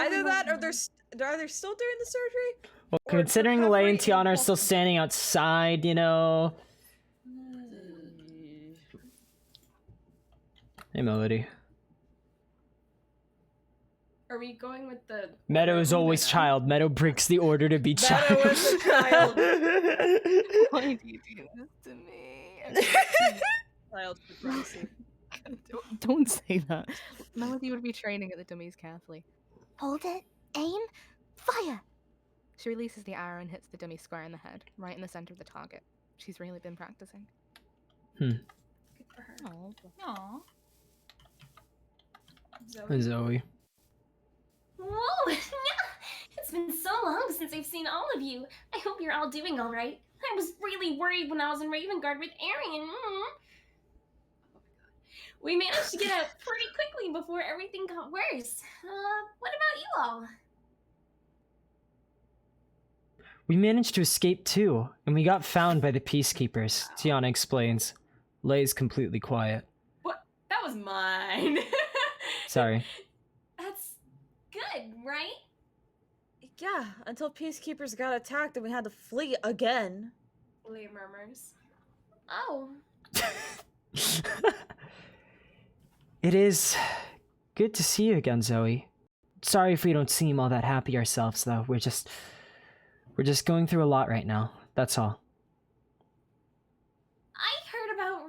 Either that, or are they still doing the surgery? Well, Or considering Lei recovery and Tiana are in still standing outside, you know. Hey, Melody. Are we going with the Meadow is always child. Meadow breaks the order to be child. Meadow is a child. Why do you do this to me? Child supremacy. Don't say that. Melody would be training at the dummies carefully. Hold it, aim, fire! She releases the arrow and hits the dummy square in the head, right in the center of the target. She's really been practicing. Good for her. Oh, Aww. Zoe. Zoe. Whoa! It's been so long since I've seen all of you. I hope you're all doing all right. I was really worried when I was in Raven Guard with Arian. We managed to get out pretty quickly before everything got worse. What about you all? We managed to escape too, and we got found by the peacekeepers. Tiana explains. Lei's completely quiet. What? That was mine. Sorry. That's good, right? Yeah, until peacekeepers got attacked and we had to flee again. Leah murmurs. Oh, It is good to see you again, Zoe. Sorry if we don't seem all that happy ourselves, though. We're just going through a lot right now. That's all. I heard about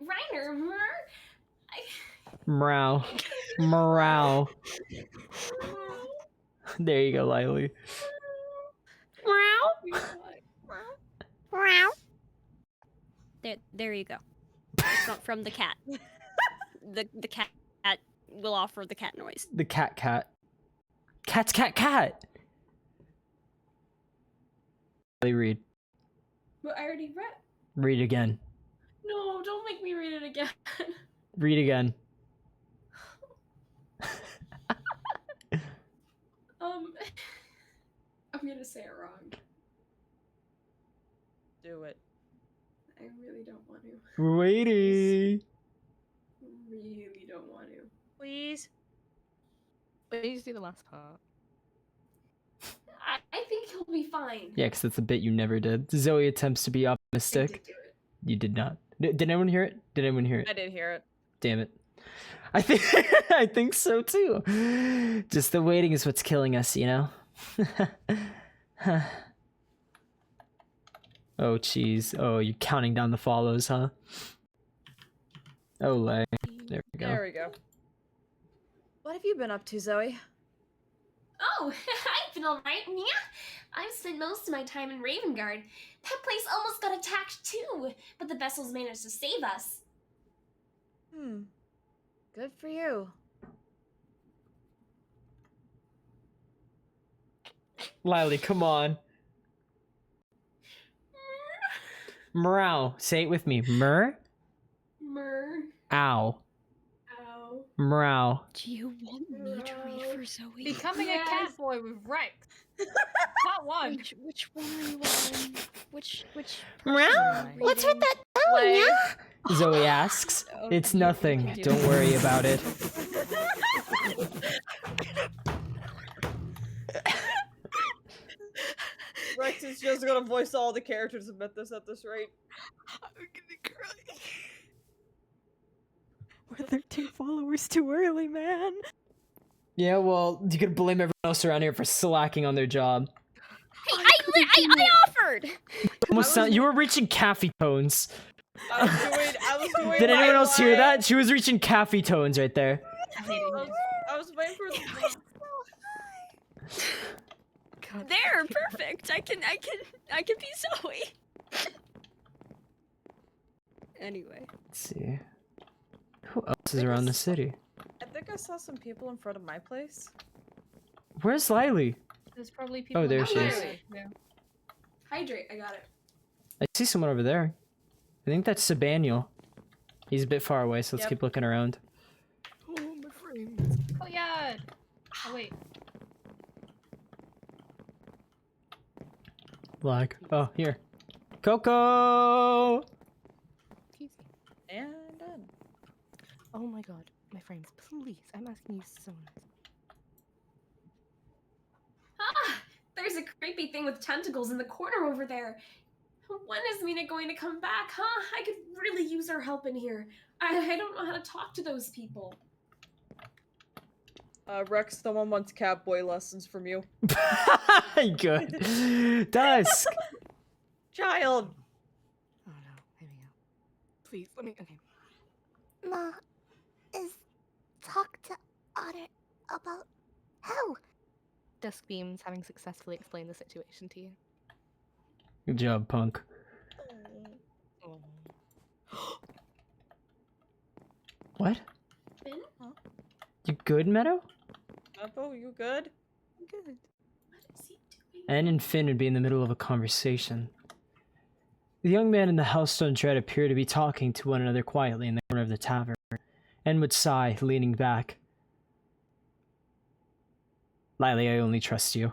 Reiner. Morale. Morale. There you go, Lily. There you go. From the cat. The cat will offer the cat noise. The cat. Cat. Lily, read. But I already read. Read again. No, don't make me read it again. Read again. I'm gonna say it wrong. Do it. I really don't want to. We're waiting. Really don't want to. Please. Please do the last part. I think he'll be fine. Yeah, because that's a bit you never did. Zoe attempts to be I optimistic. did do it. You did not. Did anyone hear it? Did anyone hear it? I did hear it. Damn it. I think I think so too. Just the waiting is what's killing us, you know? Oh jeez. Oh, you're counting down the follows, huh? Oh, lay. There we go. There we go. What have you been up to, Zoe? Oh, I've been alright, yeah. I've spent most of my time in Ravengard. That place almost got attacked too, but the vessels managed to save us. Good for you. Lily, come on. Morale. Say it with me. Mer? Mer. Ow. Ow. Morale. Do you want me to read for Zoe? Becoming a Yes. cat boy with Rex. Part 1. Which one are you on? Which Morale? What's with that? Play. Zoe asks. It's nothing. Don't worry about it. Rex is just gonna voice all the characters of Mythos at this rate. I'm gonna cry. We're 13 followers too early, man. Yeah, well, you could blame everyone else around here for slacking on their job. Hey, I offered. Almost you were reaching caffey tones. I was doing Did anyone my else hear line. that? She was reaching caffey tones right there. I was waiting for the There, perfect. I can be Zoe. Anyway. Let's see. Who else is around the city? I think I saw some people in front of my place. Where's Lily? There's probably people. Oh, there in she the is. library. Yeah. Hydrate, I got it. I see someone over there. I think that's Sabaniel. He's a bit far away, so let's Yep. keep looking around. Oh, my friends. Oh yeah. Oh wait. Lag. Oh, here. Coco! Easy. And done. Oh my god, my friends, please, I'm asking you so much. Ah! There's a creepy thing with tentacles in the corner over there. When is Mina going to come back, huh? I could really use her help in here. I don't know how to talk to those people. Rex, someone wants catboy lessons from you. Good. Dusk. Child! Oh no, here we go. Please, let me, okay. Ma, is talk to Otter about how? Dusk beams, having successfully explained the situation to you. Good job, punk. Oh. What? Finn? You good, Meadow? Apple, you good? Good. What is he doing? Anne and Finn would be in the middle of a conversation. The young man and the Hellstone Dread appear to be talking to one another quietly in the corner of the tavern. Anne would sigh, leaning back. Lily, I only trust you.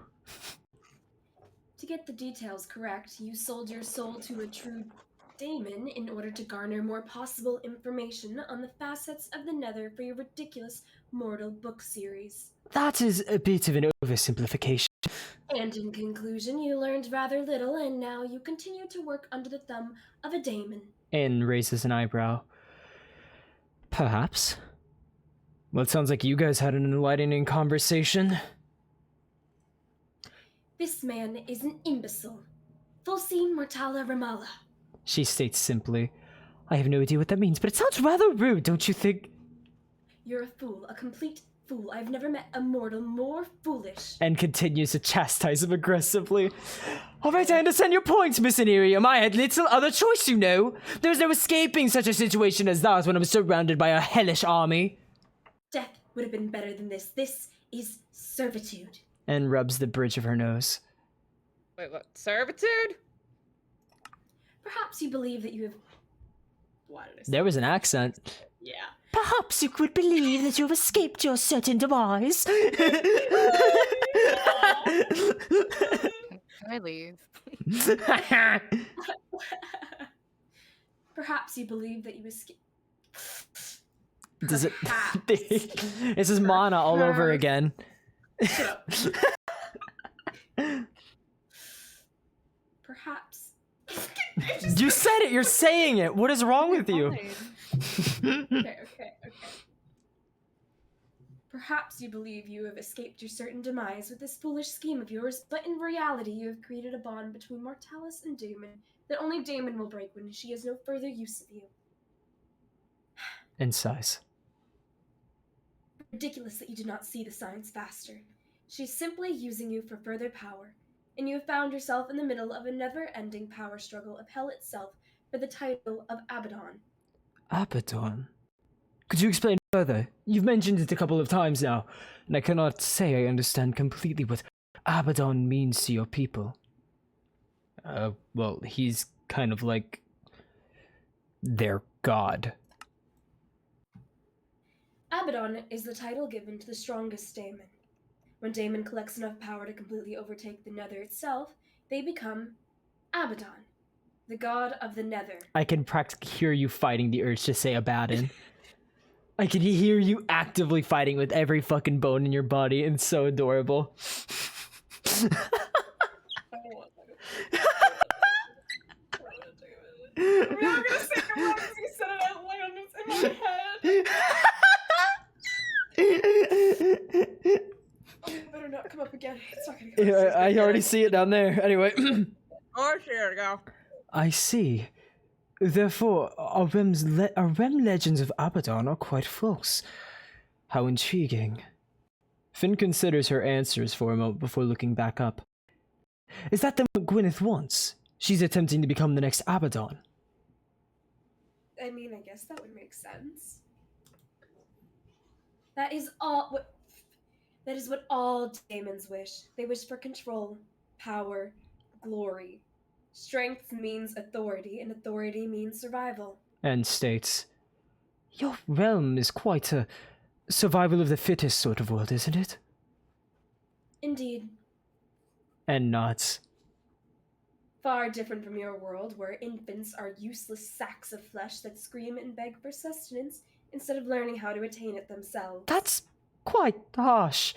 To get the details correct, you sold your soul to a true daemon in order to garner more possible information on the facets of the Nether for your ridiculous mortal book series. That is a bit of an oversimplification. And in conclusion, you learned rather little, and now you continue to work under the thumb of a daemon. Anne raises an eyebrow. Perhaps. Well, it sounds like you guys had an enlightening conversation. This man is an imbecile. Fulci mortala remala. She states simply. I have no idea what that means, but it sounds rather rude, don't you think? You're a fool, a complete fool. I've never met a mortal more foolish. And continues to chastise him aggressively. Alright, I understand your point, Miss Anirium. I had little other choice, you know. There was no escaping such a situation as that when I was surrounded by a hellish army. Death would have been better than this. This is servitude. And rubs the bridge of her nose. Wait, what? Servitude? Perhaps you believe that you have... Why did I say There was an accent. Yeah. Perhaps you could believe that you have escaped your certain demise. Can I leave? Perhaps you believe that you escaped... Does it? Perhaps. This is mana all over again. Shut up. Perhaps... You said it. You're saying it. What is wrong with you? Okay. Perhaps you believe you have escaped your certain demise with this foolish scheme of yours, but in reality you have created a bond between Mortalis and Damon that only Damon will break when she has no further use of you. And sighs. Ridiculous that you do not see the signs faster. She's simply using you for further power, and you have found yourself in the middle of a never-ending power struggle of hell itself for the title of Abaddon. Abaddon? Could you explain further? You've mentioned it a couple of times now, and I cannot say I understand completely what Abaddon means to your people. Well, he's kind of like their god. Abaddon is the title given to the strongest daemon. When Daemon collects enough power to completely overtake the Nether itself, they become Abaddon, the god of the Nether. I can practically hear you fighting the urge to say Abaddon. I can hear you actively fighting with every fucking bone in your body. It's so adorable. I'm not gonna say it wrong because you said it out loud and it's in my head. Oh, you better not come up again. It's not gonna go. Yeah, I already see it down there. Anyway. Oh, here we go. I see. Therefore, our Rem legends of Abaddon are quite false. How intriguing. Finn considers her answers for a moment before looking back up. Is that then what Gwyneth wants? She's attempting to become the next Abaddon. I mean, I guess that would make sense. That is what all daemons wish. They wish for control, power, glory. Strength means authority, and authority means survival. And states, your realm is quite a survival of the fittest sort of world, isn't it? Indeed. And nods. Far different from your world, where infants are useless sacks of flesh that scream and beg for sustenance instead of learning how to attain it themselves. That's quite harsh.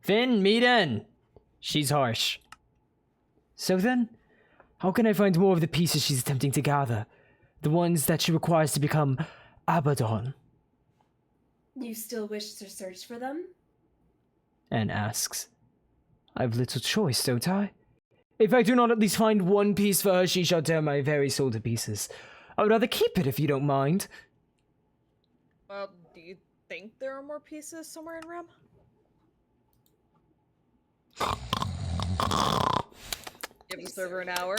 Finn, meet in. She's harsh. So then, how can I find more of the pieces she's attempting to gather? The ones that she requires to become Abaddon? You still wish to search for them? Anne asks. I've little choice, don't I? If I do not at least find one piece for her, she shall tear my very soul to pieces. I would rather keep it if you don't mind. Well, do you think there are more pieces somewhere in Rem? Give the server an hour.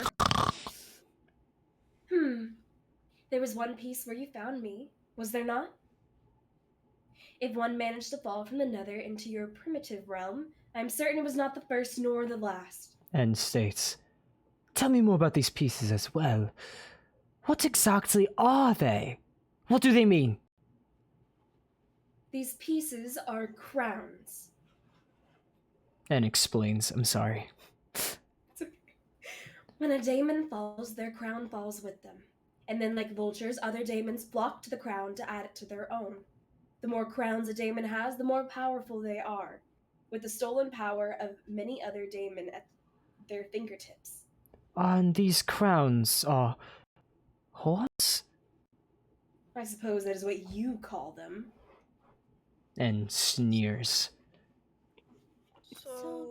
There was one piece where you found me, was there not? If one managed to fall from the Nether into your primitive realm, I'm certain it was not the first nor the last. And states, tell me more about these pieces as well. What exactly are they? What do they mean? These pieces are crowns. Anne explains, I'm sorry. When a daemon falls, their crown falls with them. And then, like vultures, other daemons flock to the crown to add it to their own. The more crowns a daemon has, the more powerful they are, with the stolen power of many other daemon at their fingertips. And these crowns are horns? I suppose that is what you call them. And sneers. So,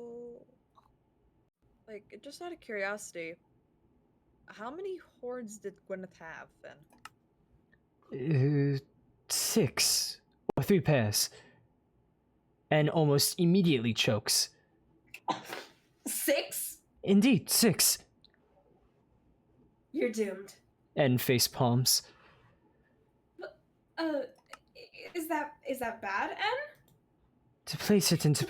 like, just out of curiosity, how many horns did Gwyneth have then? 6. or 3 pairs. And almost immediately chokes. 6? Indeed, 6. You're doomed. And face palms. Is that bad, N? To place it into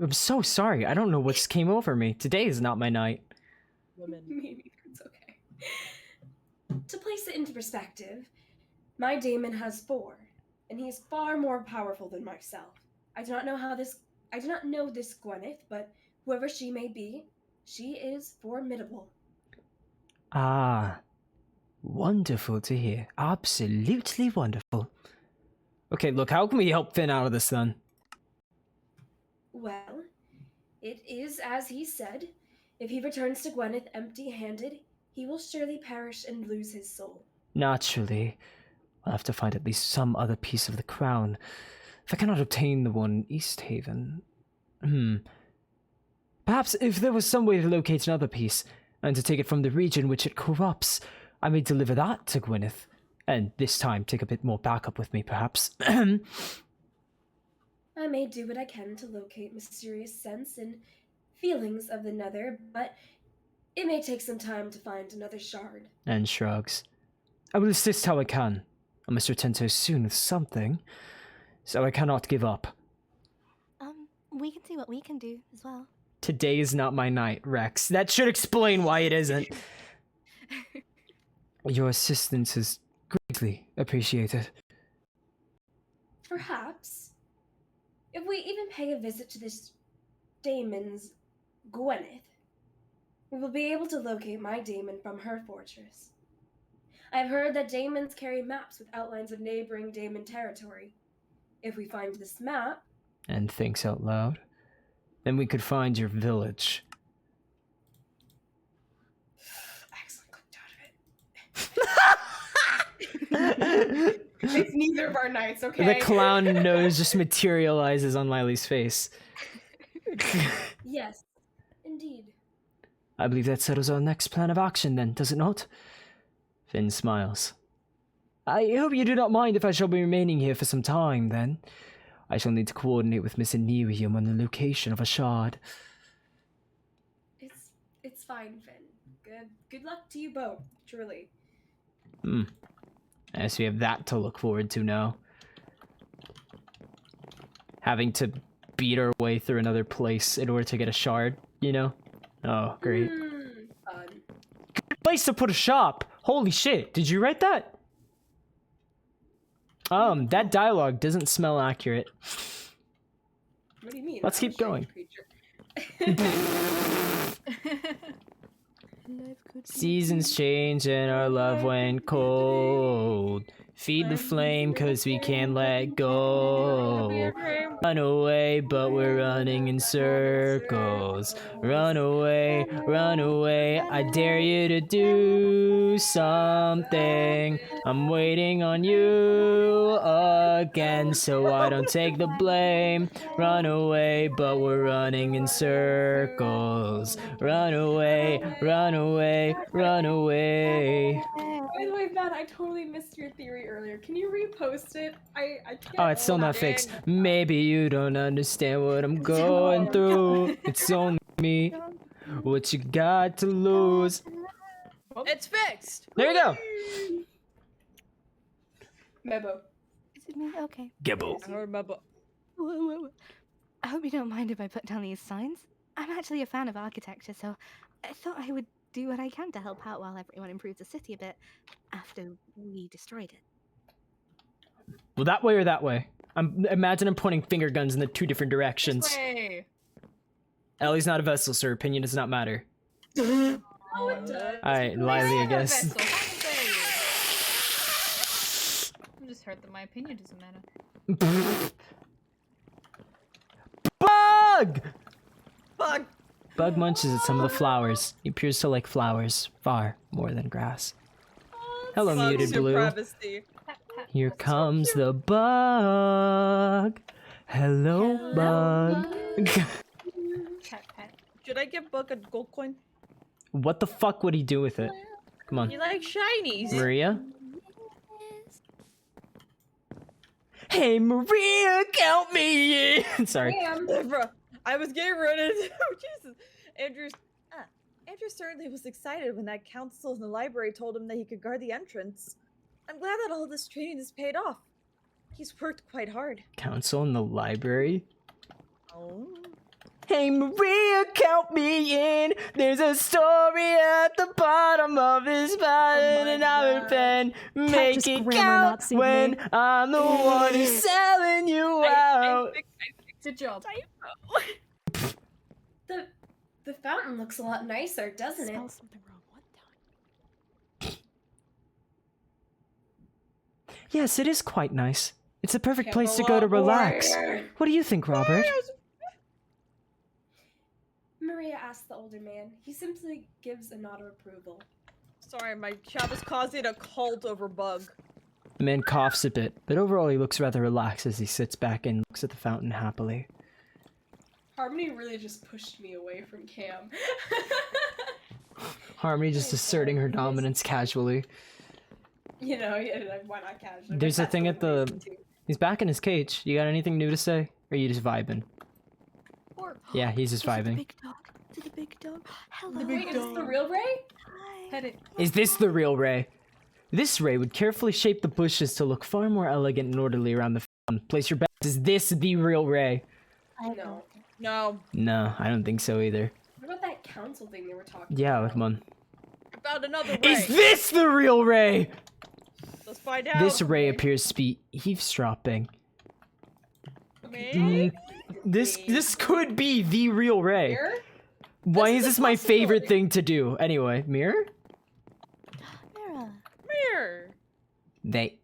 I'm so sorry. I don't know what just came over me. Today is not my night. Maybe it's okay. To place it into perspective, my daemon has 4, and he is far more powerful than myself. I do not know this Gwyneth, but whoever she may be, she is formidable. Ah. Wonderful to hear. Absolutely wonderful. Okay, look, how can we help Finn out of this then? Well, it is as he said. If he returns to Gwyneth empty-handed, he will surely perish and lose his soul. Naturally. I'll have to find at least some other piece of the crown. If I cannot obtain the one in East Haven... Perhaps if there was some way to locate another piece, and to take it from the region which it corrupts, I may deliver that to Gwyneth. And this time take a bit more backup with me, perhaps. I may do what I can to locate mysterious sense and feelings of the nether, but it may take some time to find another shard. And shrugs. I will assist how I can. I must return so soon with something, so I cannot give up. We can see what we can do as well. Today is not my night, Rex. That should explain why it isn't. Your assistance is greatly appreciated. Perhaps, if we even pay a visit to this daemon's Gwyneth, we will be able to locate my daemon from her fortress. I've heard that daemons carry maps with outlines of neighboring daemon territory. If we find this map... And thinks out loud. Then we could find your village. Excellent, clicked out of it. It's neither of our nights, okay? The clown nose just materializes on Lily's face. Yes, indeed. I believe that settles our next plan of action then, does it not? Finn smiles. I hope you do not mind if I shall be remaining here for some time, then. I shall need to coordinate with Miss Anirium on the location of a shard. It's fine, Finn. Good luck to you both, truly. I guess we have that to look forward to now. Having to beat our way through another place in order to get a shard, you know? Oh, great. Fun. Good place to put a shop! Holy shit, did you write that? That dialogue doesn't smell accurate. What do you mean? Let's keep going. Seasons change and our love went cold. Feed the flame cause we can't let go. Run away, but we're running in circles. Run away, I dare you to do something. I'm waiting on you again, so I don't take the blame. Run away, but we're running in circles. Run away. By the way, Matt, I totally missed your theory earlier. Can you repost it? I can't. Oh, it's still not fixed. Maybe you don't understand what I'm going through. It's only me. What you got to lose? It's fixed. There you go. Mebo. Is it me? Okay. Gibbo. I remember. I hope you don't mind if I put down these signs. I'm actually a fan of architecture, so I thought I would do what I can to help out while everyone improves the city a bit after we destroyed it. Well, that way or that way? Imagine I'm pointing finger guns in the 2 different directions. This way. Ellie's not a vessel, so her opinion does not matter. Oh, it does. Alright, Lily, I guess. I'm just hurt that my opinion doesn't matter. Bug! Bug. Bug munches at some of the flowers. He appears to like flowers far more than grass. Hello, Bug muted blue. supremacy. Here comes the bug. Hello, bug. Pet, pet. Should I give Bug a gold coin? What the fuck would he do with it? Come on, You like shinies. Maria. Hey Maria, count me in. Sorry. Bro, I was getting ready to Jesus. Andrew certainly was excited when that council in the library told him that he could guard the entrance. I'm glad that all this training has paid off. He's worked quite hard. Council in the library? Oh. Hey Maria, count me in. There's a story at the bottom of this button, and I'm a pen. Make just it grammar count Nazi when me. I'm the one who's selling you out. Good job. The fountain looks a lot nicer, doesn't it? Smells something wrong. What the? Yes, it is quite nice. It's the perfect Yeah, place to a go to lot more. relax. What do you think, Robert? Maria asked the older man. He simply gives a nod of approval. Sorry, my chat was causing a cult over bug. The man coughs a bit, but overall he looks rather relaxed as he sits back and looks at the fountain happily. Harmony really just pushed me away from Cam. Harmony just asserting her dominance casually. You know, yeah, why not casually? There's a That's thing the at the... reason too. He's back in his cage. You got anything new to say? Or are you just vibing? Yeah, he's just Is it the vibing. big dog? Is it the big dog? Hello. Wait, is this the real Ray? Hi. Pet it. Is this the real Ray? This Ray would carefully shape the bushes to look far more elegant and orderly around the fountain. Place your bets. Is this the real Ray? No. No. No, I don't think so either. What about that council thing they were talking Yeah, about? come on. Found another Ray. Is this the real Ray? Let's find out. This Ray appears to be eavesdropping. This could be the real Ray. Here? Why This is is this a my favorite possibility. thing to do? Anyway, mirror? Mira. Here. They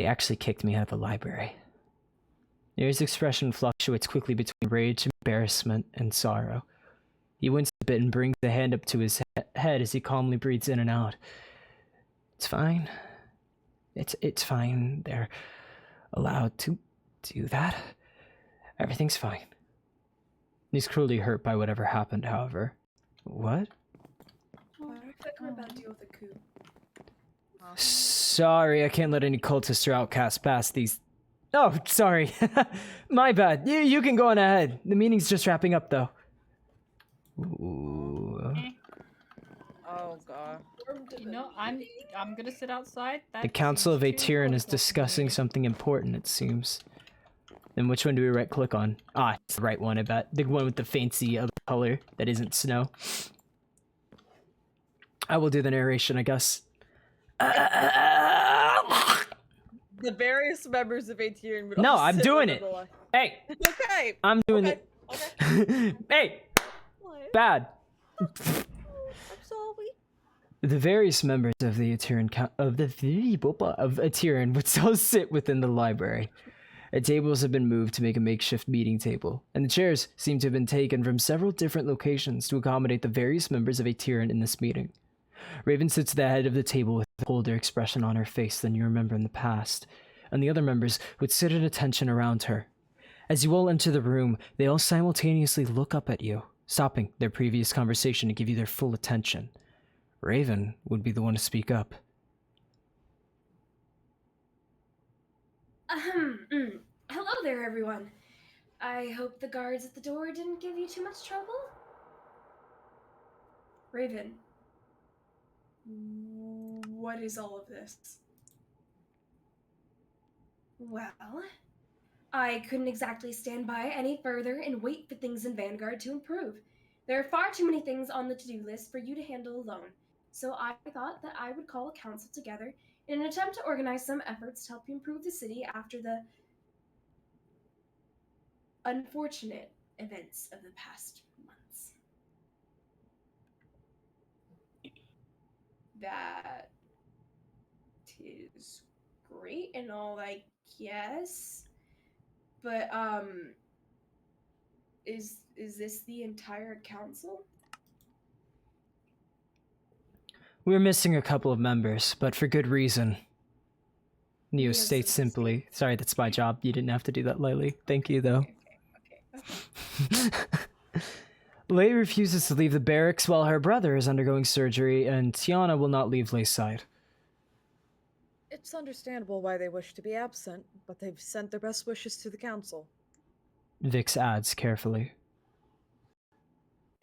actually kicked me out of the library. Mirror's expression fluctuates quickly between rage, embarrassment, and sorrow. He winces a bit and brings the hand up to his head as he calmly breathes in and out. It's fine. It's fine. They're allowed to do that. Everything's fine. He's cruelly hurt by whatever happened, however. What? I feel like I'm about to deal with a coup. Sorry, I can't let any cultists or outcasts pass these... Oh, sorry. My bad. You can go on ahead. The meeting's just wrapping up, though. Ooh. Oh god. You know, I'm gonna sit outside. The That Council of seems too Aetiran is political for discussing me. something important, it seems. Then which one do we right-click on? Ah, it's the right one, I bet. The one with the fancy other color that isn't snow. I will do the narration, I guess. The various members of Aetiran would No, all I'm sit doing within it. the li- Hey, Okay. I'm doing Okay. it. Hey, What? bad. I'm sorry. The various members of the Aetiran of Aetiran would still sit within the library. Tables have been moved to make a makeshift meeting table, and the chairs seem to have been taken from several different locations to accommodate the various members of Aetiran in this meeting. Raven sits at the head of the table with a colder expression on her face than you remember in the past, and the other members would sit at attention around her. As you all enter the room, they all simultaneously look up at you, stopping their previous conversation to give you their full attention. Raven would be the one to speak up. Hello there, everyone. I hope the guards at the door didn't give you too much trouble. Raven, what is all of this? Well, I couldn't exactly stand by any further and wait for things in Vanguard to improve. There are far too many things on the to-do list for you to handle alone, so I thought that I would call a council together in an attempt to organize some efforts to help you improve the city after the unfortunate events of the past months. That is great and all, I guess. But is this the entire council? We're missing a couple of members, but for good reason. Neo Yes, states yes, simply. Sorry, that's my job. You didn't have to do that lightly. Thank you, though. Okay. Lei refuses to leave the barracks while her brother is undergoing surgery, and Tiana will not leave Lei's side. It's understandable why they wish to be absent, but they've sent their best wishes to the council. Vix adds carefully.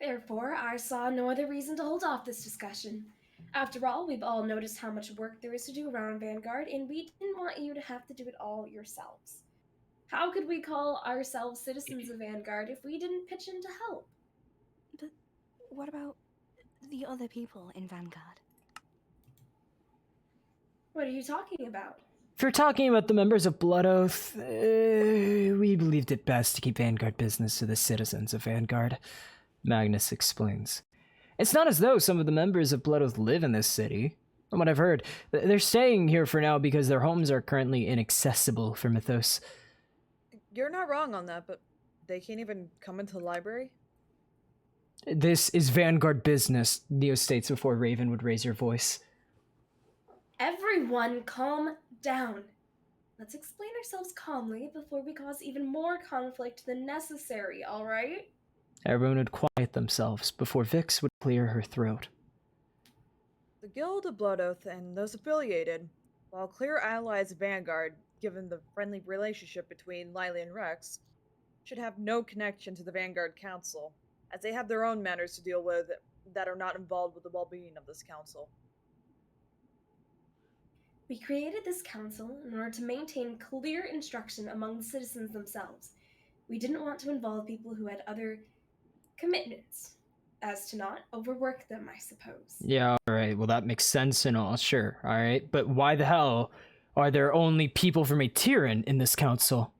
Therefore, I saw no other reason to hold off this discussion. After all, we've all noticed how much work there is to do around Vanguard, and we didn't want you to have to do it all yourselves. How could we call ourselves citizens of Vanguard if we didn't pitch in to help? But what about the other people in Vanguard? What are you talking about? If you're talking about the members of Blood Oath, we believed it best to keep Vanguard business to the citizens of Vanguard, Magnus explains. It's not as though some of the members of Blood Oath live in this city. From what I've heard, they're staying here for now because their homes are currently inaccessible for Mythos. You're not wrong on that, but they can't even come into the library? This is Vanguard business, Neo states before Raven would raise her voice. Everyone, calm down. Let's explain ourselves calmly before we cause even more conflict than necessary, alright? Everyone would quiet themselves before Vix would clear her throat. The Guild of Blood Oath and those affiliated, while clear allies of Vanguard, given the friendly relationship between Lily and Rex, should have no connection to the Vanguard Council, as they have their own matters to deal with that are not involved with the well-being of this council. We created this council in order to maintain clear instruction among the citizens themselves. We didn't want to involve people who had other commitments, as to not overwork them, I suppose. Yeah, alright, well that makes sense and all, sure, alright, but why the hell are there only people from a Tyran in this council?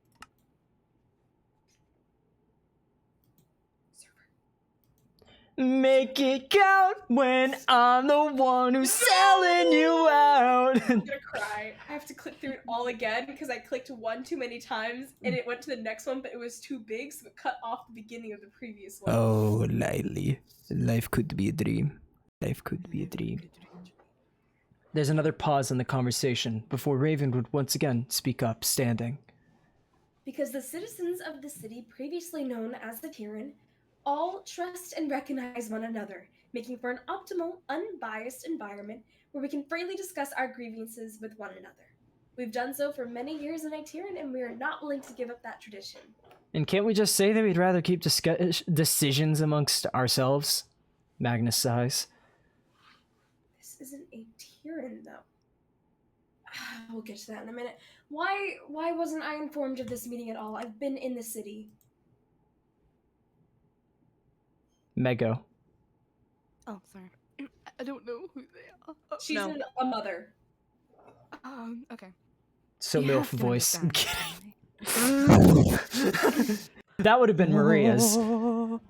Make it count when I'm the one who's selling you out. I'm gonna cry. I have to click through it all again because I clicked one too many times and it went to the next one, but it was too big, so it cut off the beginning of the previous one. Oh, Lily. Life could be a dream. Life could be a dream. There's another pause in the conversation before Raven would once again speak up, standing. Because the citizens of the city previously known as the Tyran all trust and recognize one another, making for an optimal, unbiased environment where we can freely discuss our grievances with one another. We've done so for many years in Tyran, and we are not willing to give up that tradition. And can't we just say that we'd rather keep decisions amongst ourselves? Magnus sighs. This isn't a Tyran, though. We'll get to that in a minute. Why wasn't I informed of this meeting at all? I've been in the city. Mego. Oh, sorry. I don't know who they are. She's No. a mother. Okay. So You MILF have to voice. I'm understand, kidding. That would have been Maria's. Oh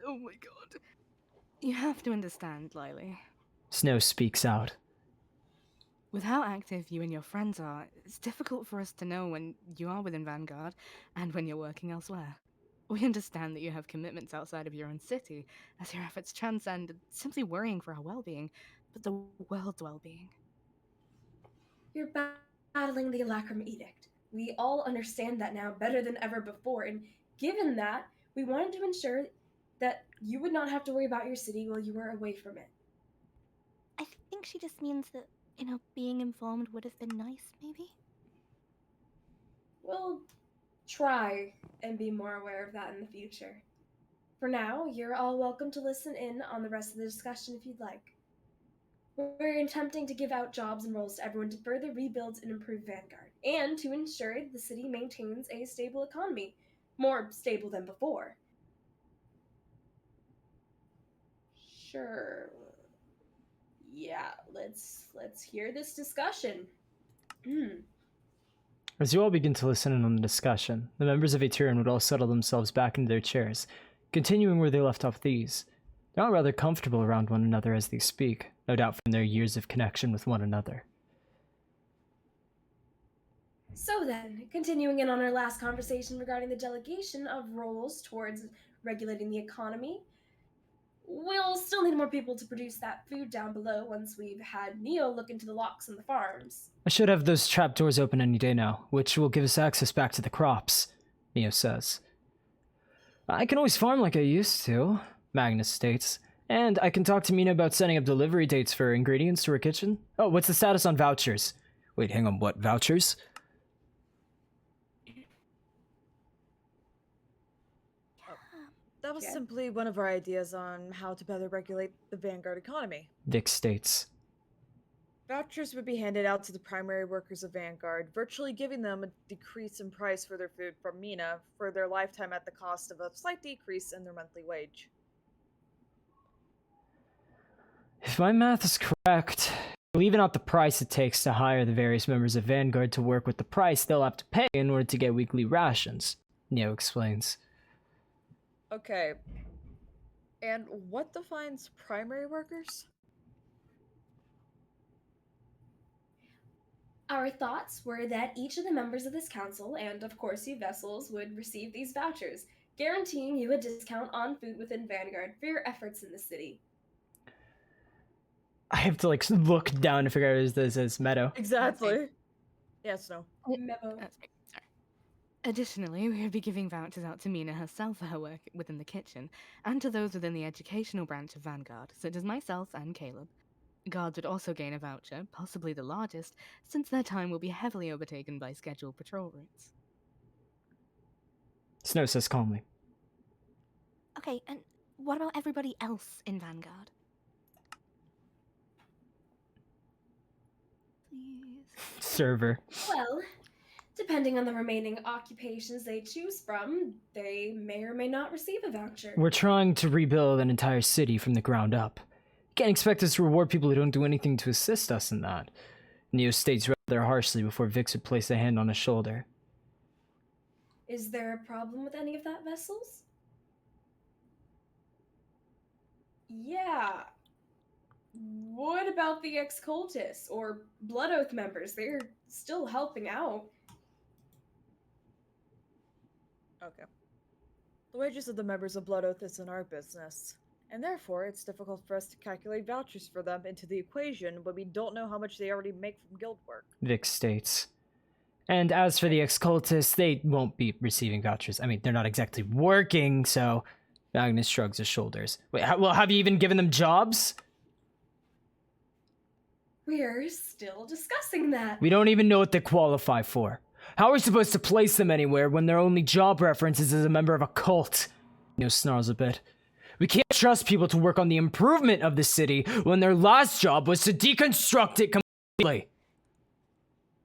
my god. You have to understand, Lily. Snow speaks out. With how active you and your friends are, it's difficult for us to know when you are within Vanguard and when you're working elsewhere. We understand that you have commitments outside of your own city, as your efforts transcend simply worrying for our well-being, but the world's well-being. You're battling the Alacrum Edict. We all understand that now better than ever before, and given that, we wanted to ensure that you would not have to worry about your city while you were away from it. I think she just means that, being informed would have been nice, maybe? We'll try and be more aware of that in the future. For now, you're all welcome to listen in on the rest of the discussion if you'd like. We're attempting to give out jobs and roles to everyone to further rebuild and improve Vanguard, and to ensure the city maintains a stable economy, more stable than before. Sure. Yeah, let's hear this discussion. As you all begin to listen in on the discussion, the members of Tyran would all settle themselves back into their chairs, continuing where they left off with ease. They're all rather comfortable around one another as they speak, no doubt from their years of connection with one another. So then, continuing in on our last conversation regarding the delegation of roles towards regulating the economy, we'll still need more people to produce that food down below once we've had Neo look into the locks on the farms. I should have those trapdoors open any day now, which will give us access back to the crops, Neo says. I can always farm like I used to, Magnus states, And I can talk to Mina about setting up delivery dates for ingredients to her kitchen. Oh, what's the status on vouchers? Wait, hang on, what? Vouchers? That was simply one of our ideas on how to better regulate the Vanguard economy. Vic states. Vouchers would be handed out to the primary workers of Vanguard, virtually giving them a decrease in price for their food from Mina for their lifetime at the cost of a slight decrease in their monthly wage. If my math is correct, leaving out the price it takes to hire the various members of Vanguard to work with the price they'll have to pay in order to get weekly rations, Neo explains. Okay. And what defines primary workers? Our thoughts were that each of the members of this council, and of course you vessels, would receive these vouchers, guaranteeing you a discount on food within Vanguard for your efforts in the city. I have to look down to figure out if this is Meadow. Exactly. Yes, no. Memo. That's great. Sorry. Additionally, we would be giving vouchers out to Mina herself for her work within the kitchen, and to those within the educational branch of Vanguard, such as myself and Caleb. Guards would also gain a voucher, possibly the largest, since their time will be heavily overtaken by scheduled patrol routes. Snow says calmly. Okay, and what about everybody else in Vanguard? Please. Server. Well, depending on the remaining occupations they choose from, they may or may not receive a voucher. We're trying to rebuild an entire city from the ground up. You can't expect us to reward people who don't do anything to assist us in that. Neo states rather harshly before Victus would place a hand on his shoulder. Is there a problem with any of that, vessels? Yeah. What about the ex-cultists or Blood Oath members? They're still helping out. Okay. The wages of the members of Blood Oath isn't our business, and therefore it's difficult for us to calculate vouchers for them into the equation when we don't know how much they already make from guild work. Vic states. And as for the ex-cultists, they won't be receiving vouchers. I mean, they're not exactly working, so... Magnus shrugs his shoulders. Wait, well, have you even given them jobs? We're still discussing that. We don't even know what they qualify for. How are we supposed to place them anywhere when their only job reference is as a member of a cult? Neo snarls a bit. We can't trust people to work on the improvement of the city when their last job was to deconstruct it completely.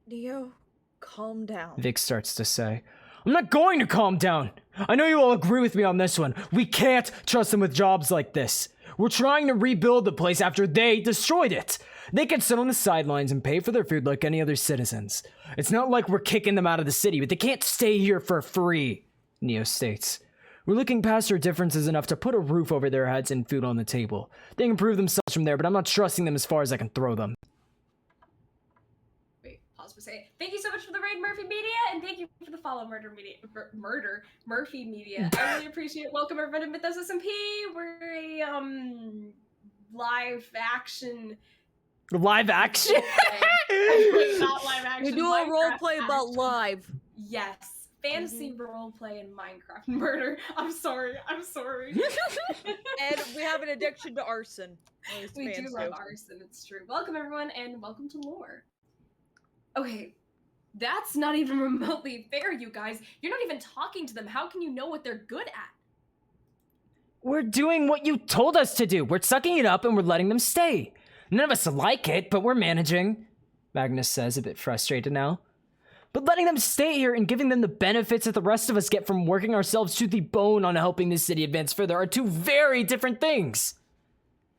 Neo, calm down. Vic starts to say. I'm not going to calm down. I know you all agree with me on this one. We can't trust them with jobs like this. We're trying to rebuild the place after they destroyed it. They can sit on the sidelines and pay for their food like any other citizens. It's not like we're kicking them out of the city, but they can't stay here for free, Neo states. We're looking past our differences enough to put a roof over their heads and food on the table. They can improve themselves from there, but I'm not trusting them as far as I can throw them. Wait, pause for a second. Thank you so much for the raid, Murphy Media, and thank you for the follow, Murphy Media. I really appreciate it. Welcome everyone to Mythos SMP. We're a live action. Live action? Not live action. We do a roleplay about live. Yes. Fantasy roleplay in Minecraft murder. I'm sorry. And we have an addiction to arson. We do love arson, it's true. Welcome everyone, and welcome to Lore. Okay, that's not even remotely fair, you guys. You're not even talking to them. How can you know what they're good at? We're doing what you told us to do. We're sucking it up and we're letting them stay. None of us like it, but we're managing, Magnus says, a bit frustrated now. But letting them stay here and giving them the benefits that the rest of us get from working ourselves to the bone on helping this city advance further are two very different things.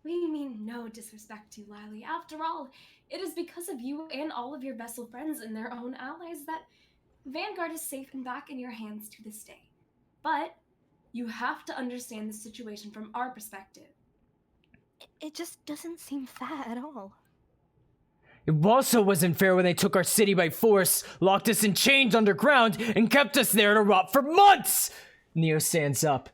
We mean no disrespect to you, Lily. After all, it is because of you and all of your vessel friends and their own allies that Vanguard is safe and back in your hands to this day. But you have to understand the situation from our perspective. It just doesn't seem fair at all. It also wasn't fair when they took our city by force, locked us in chains underground, and kept us there to rot for months! Neo stands up.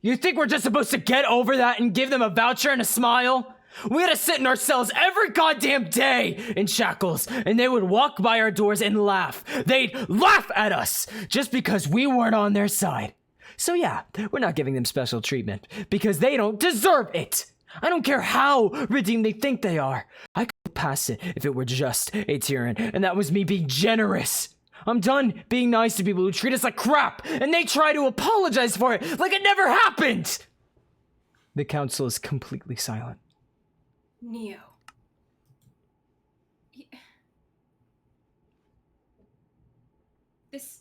You think we're just supposed to get over that and give them a voucher and a smile? We had to sit in our cells every goddamn day in shackles, and they would walk by our doors and laugh. They'd laugh at us just because we weren't on their side. So yeah, we're not giving them special treatment because they don't deserve it. I don't care how redeemed they think they are. I could look past it if it were just a tyrant, and that was me being generous. I'm done being nice to people who treat us like crap, and they try to apologize for it like it never happened. The council is completely silent. Neo. This...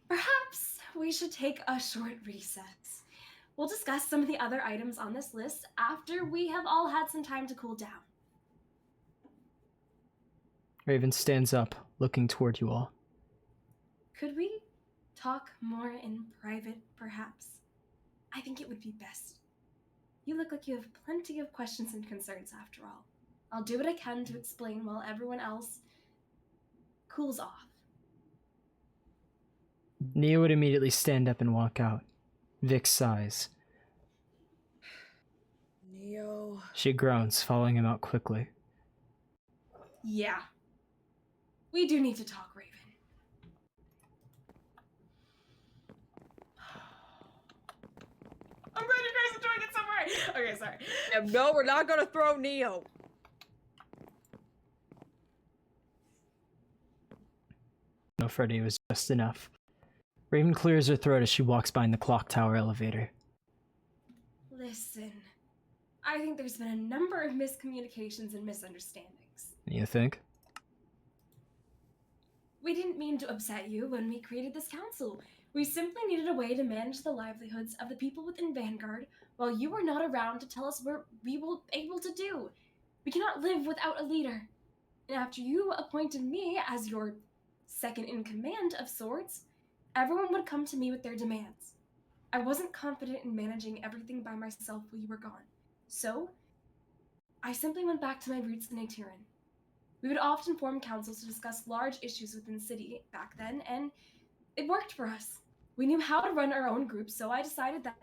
Perhaps we should take a short recess. We'll discuss some of the other items on this list after we have all had some time to cool down. Raven stands up, looking toward you all. Could we talk more in private, perhaps? I think it would be best. You look like you have plenty of questions and concerns after all. I'll do what I can to explain while everyone else cools off. Neo would immediately stand up and walk out. Vic sighs. Neo. She groans, following him out quickly. Yeah. We do need to talk, Raven. I'm glad you guys are doing it so right. Okay, sorry. No, we're not gonna throw Neo. No, Freddy, it was just enough. Raven clears her throat as she walks behind the clock tower elevator. Listen, I think there's been a number of miscommunications and misunderstandings. You think? We didn't mean to upset you when we created this council. We simply needed a way to manage the livelihoods of the people within Vanguard while you were not around to tell us what we were able to do. We cannot live without a leader. And after you appointed me as your second in command of sorts, everyone would come to me with their demands. I wasn't confident in managing everything by myself while you were gone. So, I simply went back to my roots in Atiran. We would often form councils to discuss large issues within the city back then, and it worked for us. We knew how to run our own groups, so I decided that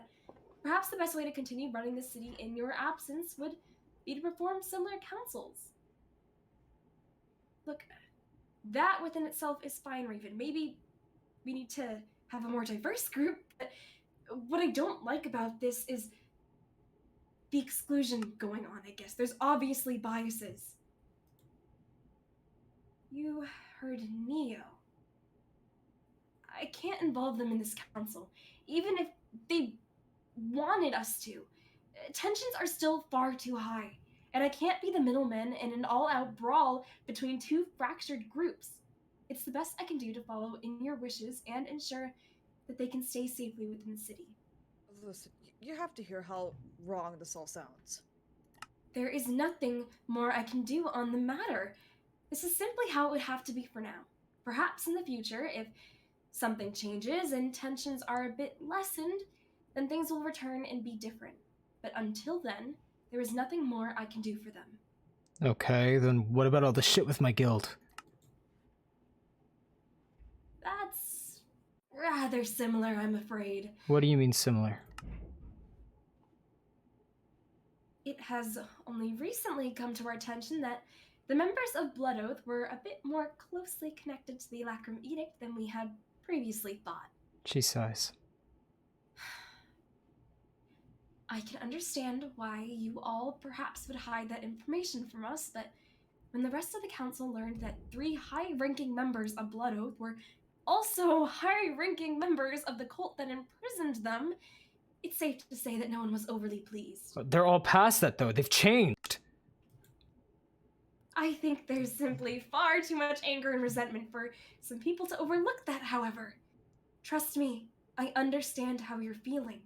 perhaps the best way to continue running the city in your absence would be to perform similar councils. Look, that within itself is fine, Raven. Maybe we need to have a more diverse group, but what I don't like about this is the exclusion going on, I guess. There's obviously biases. You heard Neo. I can't involve them in this council, even if they wanted us to. Tensions are still far too high, and I can't be the middleman in an all-out brawl between two fractured groups. It's the best I can do to follow in your wishes and ensure that they can stay safely within the city. Listen, you have to hear how wrong this all sounds. There is nothing more I can do on the matter. This is simply how it would have to be for now. Perhaps in the future, if something changes and tensions are a bit lessened, then things will return and be different. But until then, there is nothing more I can do for them. Okay, then what about all the shit with my guild? That's rather similar, I'm afraid. What do you mean similar? It has only recently come to our attention that the members of Blood Oath were a bit more closely connected to the Lacrim Edict than we had previously thought. She sighs. I can understand why you all perhaps would hide that information from us, but when the rest of the council learned that 3 high-ranking members of Blood Oath were also high-ranking members of the cult that imprisoned them, it's safe to say that no one was overly pleased. They're all past that, though. They've changed. I think there's simply far too much anger and resentment for some people to overlook that, however. Trust me, I understand how you're feeling.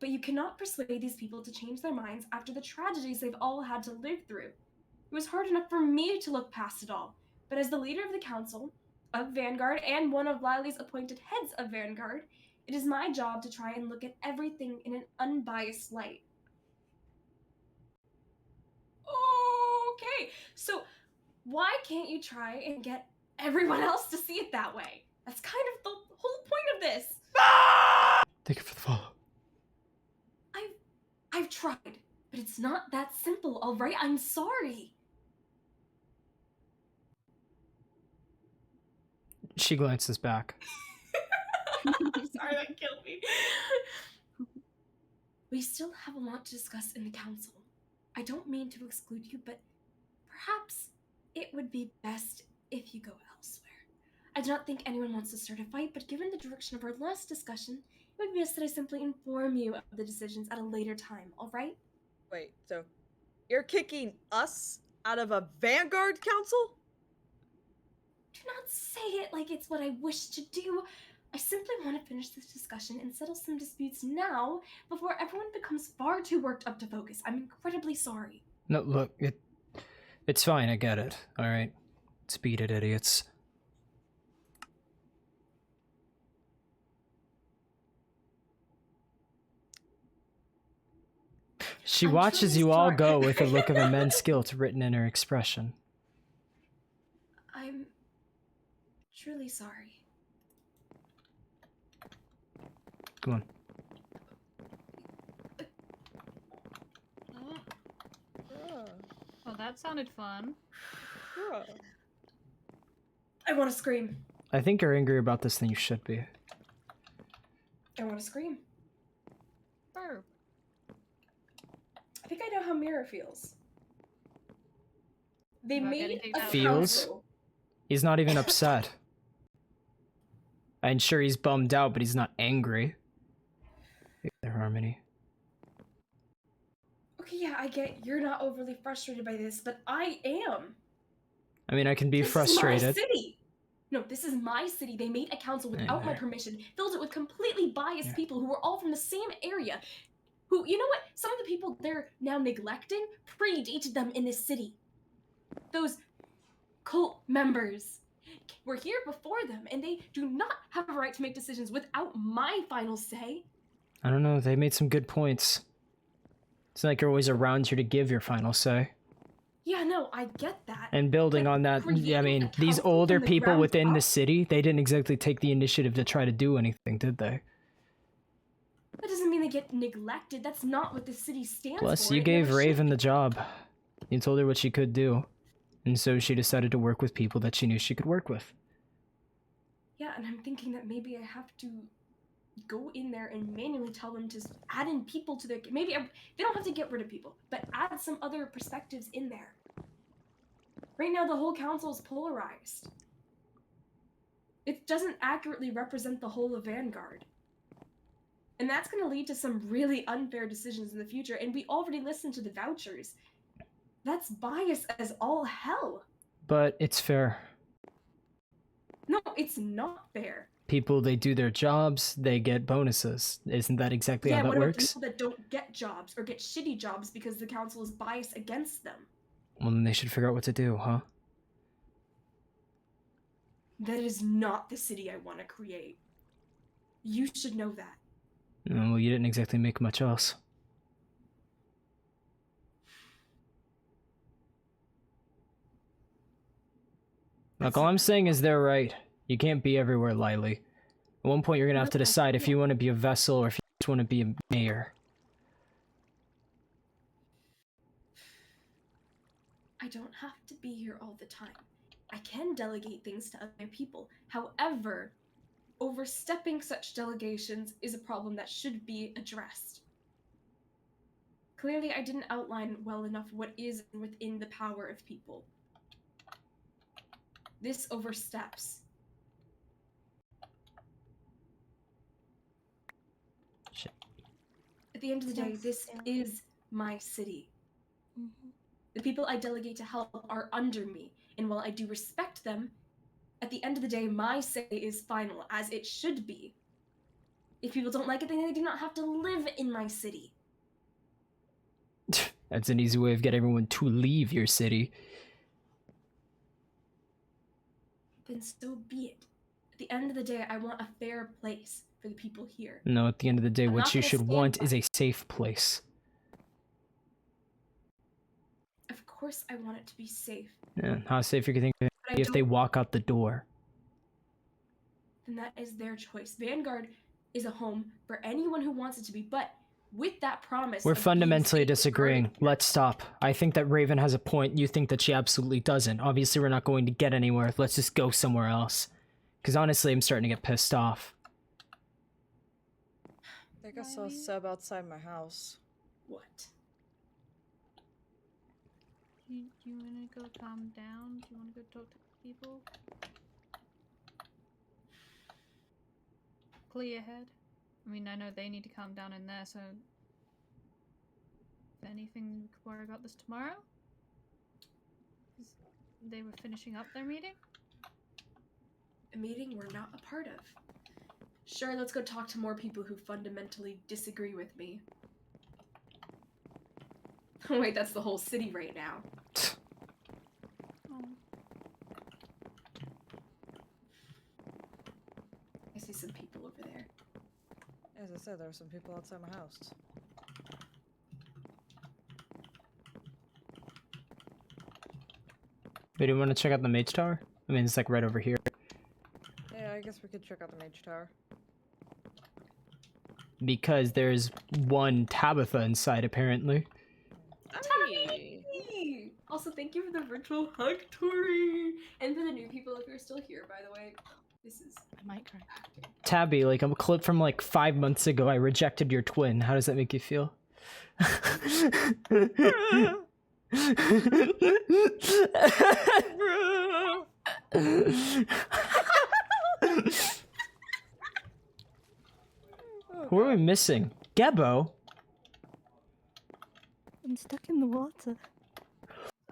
But you cannot persuade these people to change their minds after the tragedies they've all had to live through. It was hard enough for me to look past it all, but as the leader of the council, of Vanguard, and one of Lily's appointed heads of Vanguard, it is my job to try and look at everything in an unbiased light. Okay, so why can't you try and get everyone else to see it that way? That's kind of the whole point of this. Thank you for the follow. I've tried, but it's not that simple, alright? I'm sorry. She glances back. I'm sorry, that killed me. We still have a lot to discuss in the council. I don't mean to exclude you, but perhaps it would be best if you go elsewhere. I do not think anyone wants to start a fight, but given the direction of our last discussion, it would be best that I simply inform you of the decisions at a later time, alright? Wait, so you're kicking us out of a Vanguard Council? Do not say it like it's what I wish to do. I simply want to finish this discussion and settle some disputes now before everyone becomes far too worked up to focus. I'm incredibly sorry. No, look, it's fine. I get it. All right, speed it, idiots. She I'm watches truly you all sorry. go with a look of immense guilt written in her expression. I'm truly sorry. Come on. Oh, that sounded fun. I want to scream. I think you're angrier about this than you should be. I want to scream. Burp. I think I know how Mira feels. They About made getting a kicked out? Feels? council. He's not even upset. I'm sure he's bummed out, but he's not angry. Their harmony. Okay, yeah, I get you're not overly frustrated by this, but I am. I mean, I can be This frustrated. is my city. No, this is my city. They made a council without my there. permission, filled it with completely biased Yeah. people who were all from the same area. Who, you know what? Some of the people they're now neglecting predated them in this city. Those cult members were here before them, and they do not have a right to make decisions without my final say. I don't know, they made some good points. It's not like you're always around here to give your final say. Yeah, no, I get that. And building But on that, yeah, I creating mean, a these council older from the people ground within the up? city, they didn't exactly take the initiative to try to do anything, did they? That doesn't mean they get neglected. That's not what the city stands for. Plus, you It gave never should Raven be. the job. You told her what she could do. And so she decided to work with people that she knew she could work with. Yeah, and I'm thinking that maybe I have to go in there and manually tell them to add in people to their. Maybe they don't have to get rid of people, but add some other perspectives in there. Right now, the whole council is polarized. It doesn't accurately represent the whole of Vanguard. And that's going to lead to some really unfair decisions in the future, and we already listened to the vouchers. That's bias as all hell. But it's fair. No, it's not fair. People, they do their jobs, they get bonuses. Isn't that exactly how that what about the works? people that don't get jobs or get shitty jobs because the council is biased against them? Well, then they should figure out what to do, huh? That is not the city I want to create. You should know that. Well, you didn't exactly make much else. Look, all I'm saying is they're right. You can't be everywhere, Lily. At one point, you're gonna have to decide if you want to be a vessel or if you just want to be a mayor. I don't have to be here all the time. I can delegate things to other people. However, overstepping such delegations is a problem that should be addressed. Clearly, I didn't outline well enough what is within the power of people. This oversteps. Shit. At the end of the day, Yes, this yeah. is my city. Mhm. The people I delegate to help are under me, and while I do respect them, at the end of the day, my say is final, as it should be. If people don't like it, then they do not have to live in my city. That's an easy way of getting everyone to leave your city. Then so be it. At the end of the day, I want a fair place for the people here. No, at the end of the day, I'm what not you gonna should stand want by is a safe place. Of course, I want it to be safe. Yeah, how safe you think But I if they don't- walk out the door? then that is their choice. Vanguard is a home for anyone who wants it to be, but with that promise. We're of being fundamentally safe and disagreeing. guarded. Let's stop. I think that Raven has a point. You think that she absolutely doesn't. Obviously, we're not going to get anywhere. Let's just go somewhere else. Because honestly, I'm starting to get pissed off. think I saw Riley? Seb outside my house. What? Do you want to go calm down? Do you want to go talk to people? Clear your head. I mean, I know they need to calm down in there, so... If anything, we could worry about this tomorrow? 'Cause they were finishing up their meeting? A meeting we're not a part of. Sure, let's go talk to more people who fundamentally disagree with me. Oh wait, that's the whole city right now. Oh. I see some people over there. As I said, there were some people outside my house. Wait, do you want to check out the mage tower? I mean, it's like right over here. Yeah, I guess we could check out the mage tower. Because there's one Tabitha inside, apparently. Tabby! Hey! Also, thank you for the virtual hug, Tori! And for the new people, if you're still here, by the way. This is... I might cry. Tabby, like a clip from like 5 months ago, I rejected your twin. How does that make you feel? Who are we missing? Gebo? I'm stuck in the water.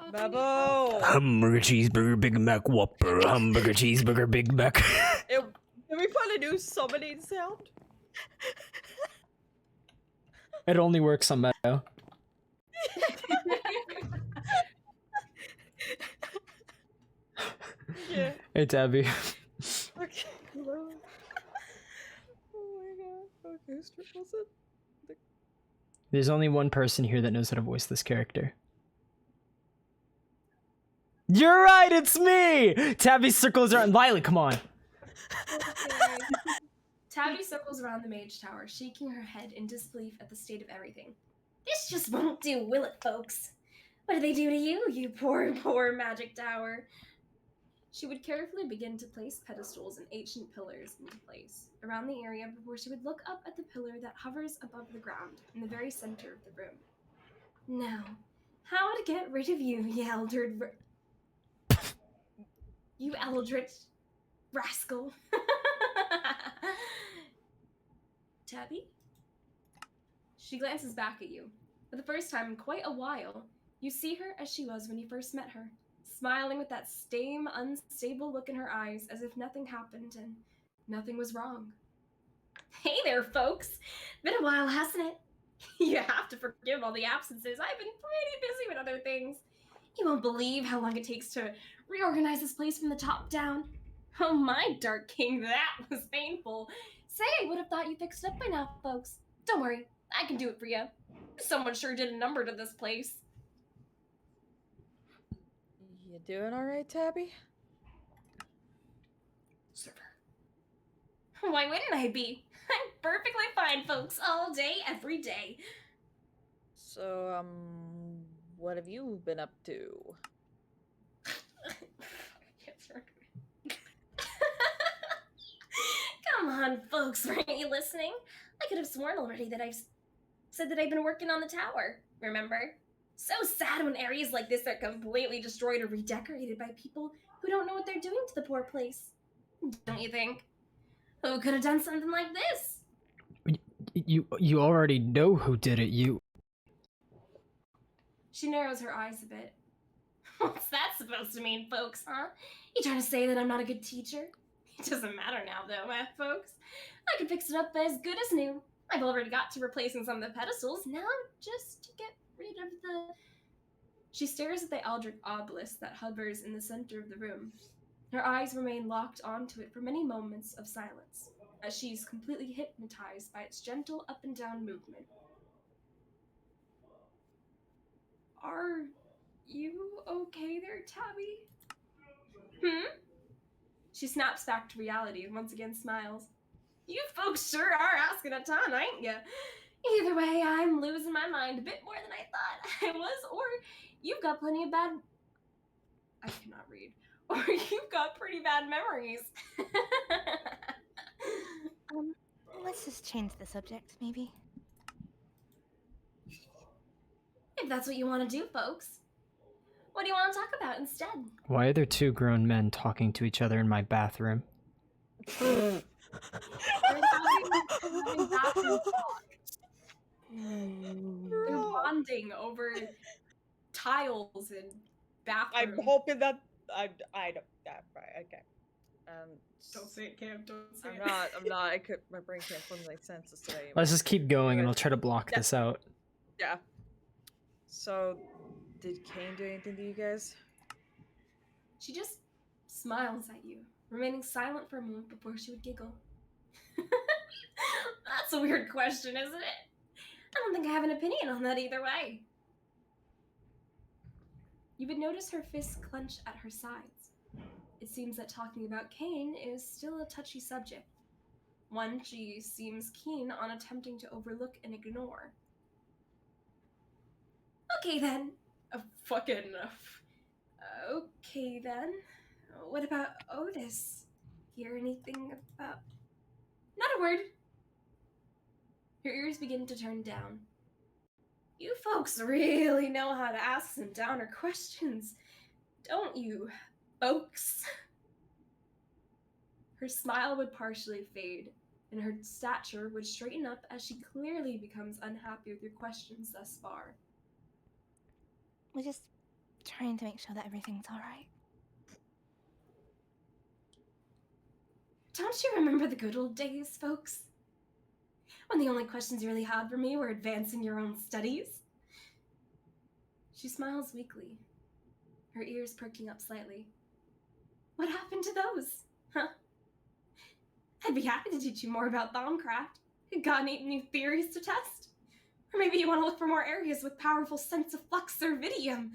Oh, Babo! Hamburger, cheeseburger, Big Mac, Whopper. Hamburger, cheeseburger, Big Mac. Did we find a new summoning sound? It only works on Meadow. Yeah. Hey, Tabby. Okay. Oh my god. Okay, whose turn was it? There's only one person here that knows how to voice this character. You're right, it's me! Tabby circles around. Violet, come on. Okay. Tabby circles around the mage tower, shaking her head in disbelief at the state of everything. This just won't do, will it, folks? What do they do to you, you poor, poor magic tower? She would carefully begin to place pedestals and ancient pillars into place around the area before she would look up at the pillar that hovers above the ground in the very center of the room. Now, how to get rid of you, you eldritch rascal. Tabby? She glances back at you. For the first time in quite a while, you see her as she was when you first met her, smiling with that same unstable look in her eyes as if nothing happened and nothing was wrong. Hey there, folks. Been a while, hasn't it? You have to forgive all the absences. I've been pretty busy with other things. You won't believe how long it takes to reorganize this place from the top down. Oh my, Dark King, that was painful. Say, I would have thought you fixed it up by now, folks. Don't worry, I can do it for you. Someone sure did a number to this place. You doing alright, Tabby? Server. Why wouldn't I be? I'm perfectly fine, folks, all day, every day. So, what have you been up to? Come on, folks, weren't you listening? I could have sworn already that I've said that I've been working on the tower, remember? So sad when areas like this are completely destroyed or redecorated by people who don't know what they're doing to the poor place. Don't you think? Who could have done something like this? You already know who did it. You. She narrows her eyes a bit. What's that supposed to mean, folks, huh? You trying to say that I'm not a good teacher? It doesn't matter now, though, folks. I can fix it up as good as new. I've already got to replacing some of the pedestals. Now, just to get rid of the... She stares at the eldritch obelisk that hovers in the center of the room. Her eyes remain locked onto it for many moments of silence, as she's completely hypnotized by its gentle up and down movement. Are you okay there, Tabby? She snaps back to reality and once again smiles. You folks sure are asking a ton, ain't ya? Either way, I'm losing my mind a bit more than I thought I was, or you've got plenty of bad... I cannot read. Or you've got pretty bad memories. Let's just change the subject, maybe. If that's what you want to do, folks. What do you want to talk about instead? Why are there two grown men talking to each other in my bathroom? They're having bathroom talk. They're bonding over tiles and I'm bathrooms. hoping that I don't. Yeah, right. Okay. Don't say it, Cam. Don't say it. I'm not. My brain can't formulate sentences today. Let's just keep going and I'll try to block Yeah. this out. Yeah. So, did Kane do anything to you guys? She just smiles at you, remaining silent for a moment before she would giggle. That's a weird question, isn't it? I don't think I have an opinion on that either way. You would notice her fists clench at her sides. It seems that talking about Kane is still a touchy subject, one she seems keen on attempting to overlook and ignore. Okay then. Fucking. Okay then. What about Otis? Hear anything about... Not a word. Her ears begin to turn down. You folks really know how to ask some downer questions, don't you, folks? Her smile would partially fade, and her stature would straighten up as she clearly becomes unhappy with your questions thus far. We're just trying to make sure that everything's alright. Don't you remember the good old days, folks? When the only questions you really had for me were advancing your own studies? She smiles weakly, her ears perking up slightly. What happened to those? Huh? I'd be happy to teach you more about Thaumcraft. Got any new theories to test? Or maybe you want to look for more areas with powerful sense of flux or vidium.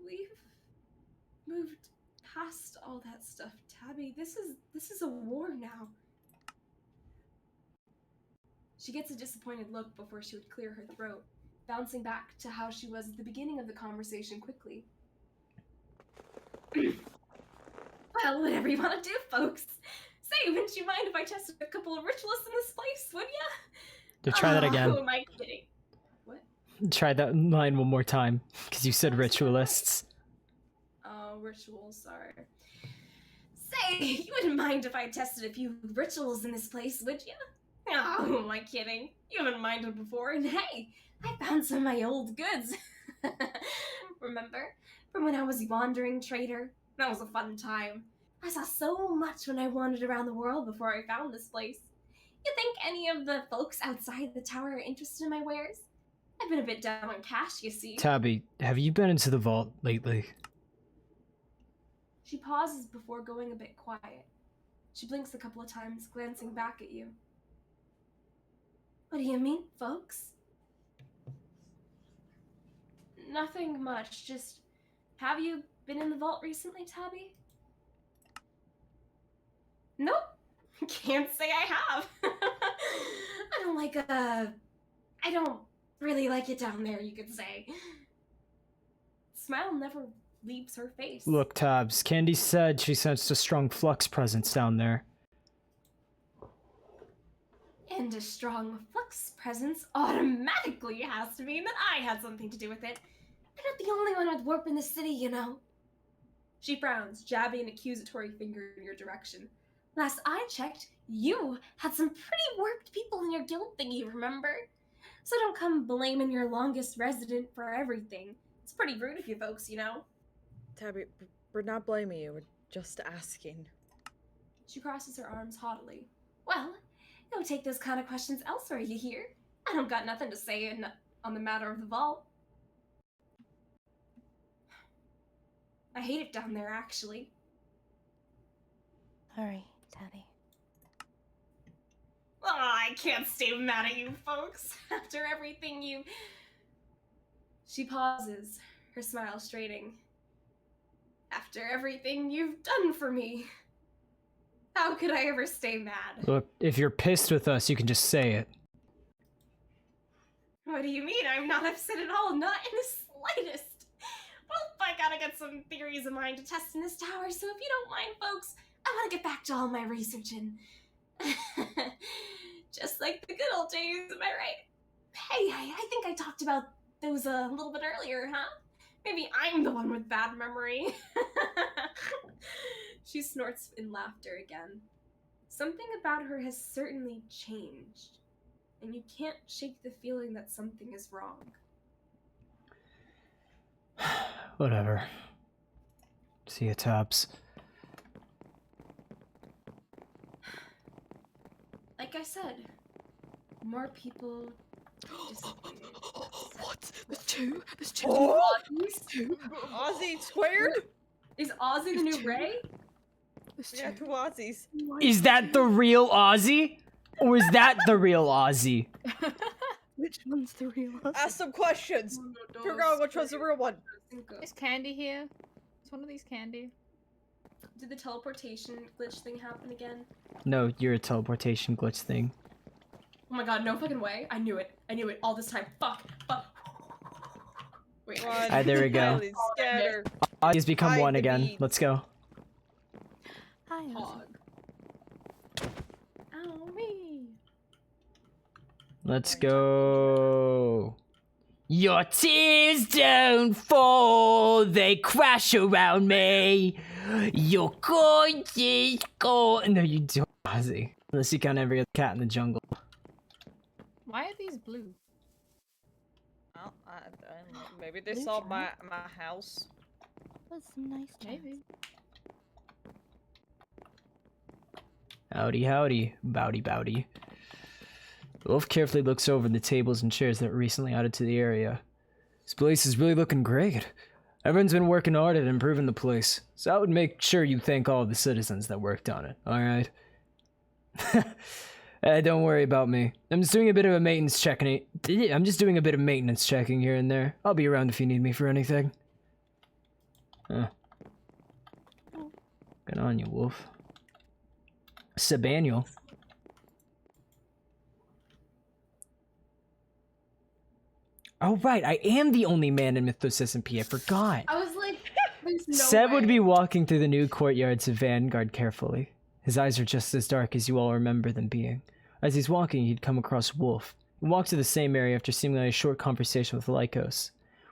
We've moved past all that stuff, Tabby. This is a war now. She gets a disappointed look before she would clear her throat, bouncing back to how she was at the beginning of the conversation quickly. Well, whatever you want to do, folks. Say, wouldn't you mind if I tested a couple of ritualists in this place, would ya? Try that again. Who am I kidding? What? Try that line one more time, because you said ritualists. Oh, rituals, sorry. Say, you wouldn't mind if I tested a few rituals in this place, would ya? Oh, who am I kidding? You haven't minded before, and hey, I found some of my old goods. Remember? From when I was a wandering trader? That was a fun time. I saw so much when I wandered around the world before I found this place. You think any of the folks outside the tower are interested in my wares? I've been a bit down on cash, you see. Tabby, have you been into the vault lately? She pauses before going a bit quiet. She blinks a couple of times, glancing back at you. What do you mean, folks? Nothing much, just... Have you been in the vault recently, Tabby? Nope. Can't say I have. I don't really like it down there, you could say. Smile never leaves her face. Look, Tabs, Candy said she sensed a strong flux presence down there. And a strong flux presence automatically has to mean that I had something to do with it. I'm not the only one with warp in the city, you know. She frowns, jabbing an accusatory finger in your direction. Last I checked, you had some pretty warped people in your guild thingy, remember? So don't come blaming your longest resident for everything. It's pretty rude of you folks, you know. Tabby, we're not blaming you. We're just asking. She crosses her arms haughtily. Well, don't take those kind of questions elsewhere, you hear? I don't got nothing to say on the matter of the vault. I hate it down there, actually. Alright, Tabby. Oh, I can't stay mad at you folks after everything you... She pauses, her smile straining. After everything you've done for me, how could I ever stay mad? Look, if you're pissed with us, you can just say it. What do you mean? I'm not upset at all, not in the slightest. Well, I gotta get some theories of mine to test in this tower, so if you don't mind, folks, I want to get back to all my research and just like the good old days, am I right? Hey, I think I talked about those a little bit earlier, huh? Maybe I'm the one with bad memory. She snorts in laughter again. Something about her has certainly changed, and you can't shake the feeling that something is wrong. Whatever. See ya, Tabs. Like I said, more people disappeared. What? There's two? There's two? Oh! Aussies? Two? Aussie squared? Is Ozzy the new Ray? There's Yeah, two. two Aussies. Is that the real Aussie? Or is that the real Aussie? Which one's the real one? Ask some questions. Figure out which one's the real one. Is Candy here? Is one of these Candy? Did the teleportation glitch thing happen again? No, you're a teleportation glitch thing. Oh my god, no fucking way. I knew it. I knew it all this time. Fuck. Wait. Alright, there we go. Highly scattered. Audie's become Hide one the again. bead. Let's go. Hi, Ozzy. Hog. Ow, me. Let's go. Your tears don't fall, they crash around me. You're gorgeous, No, you don't, Ozzy. Unless you count every other cat in the jungle. Why are these blue? Oh, I don't know. Maybe they Blue saw giant. my house. Was some nice Maybe. Howdy, howdy, bowdy, bowdy. Wolf carefully looks over the tables and chairs that were recently added to the area. This place is really looking great. Everyone's been working hard at improving the place, so I would make sure you thank all of the citizens that worked on it, alright? Don't worry about me. I'm just doing a bit of maintenance checking here and there. I'll be around if you need me for anything. Huh. Good on you, Wolf. Sabaniel. Oh, right, I am the only man in Mythos SMP, I forgot. I was like, there's no Seb way. would be walking through the new courtyards of Vanguard carefully. His eyes are just as dark as you all remember them being. As he's walking, he'd come across Wolf. He walked to the same area after seemingly a short conversation with Lycos.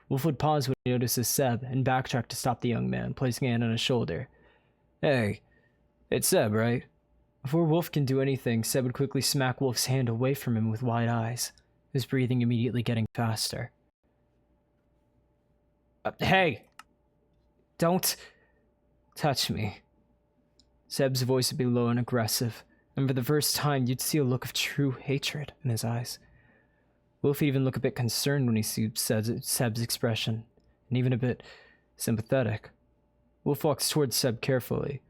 Wolf would pause when he notices Seb and backtrack to stop the young man, placing a hand on his shoulder. Hey, it's Seb, right? Before Wolf can do anything, Seb would quickly smack Wolf's hand away from him with wide eyes, his breathing immediately getting faster. Hey! Don't touch me. Seb's voice would be low and aggressive, and for the first time, you'd see a look of true hatred in his eyes. Wolf would even look a bit concerned when he sees Seb's expression, and even a bit sympathetic. Wolf walks towards Seb carefully.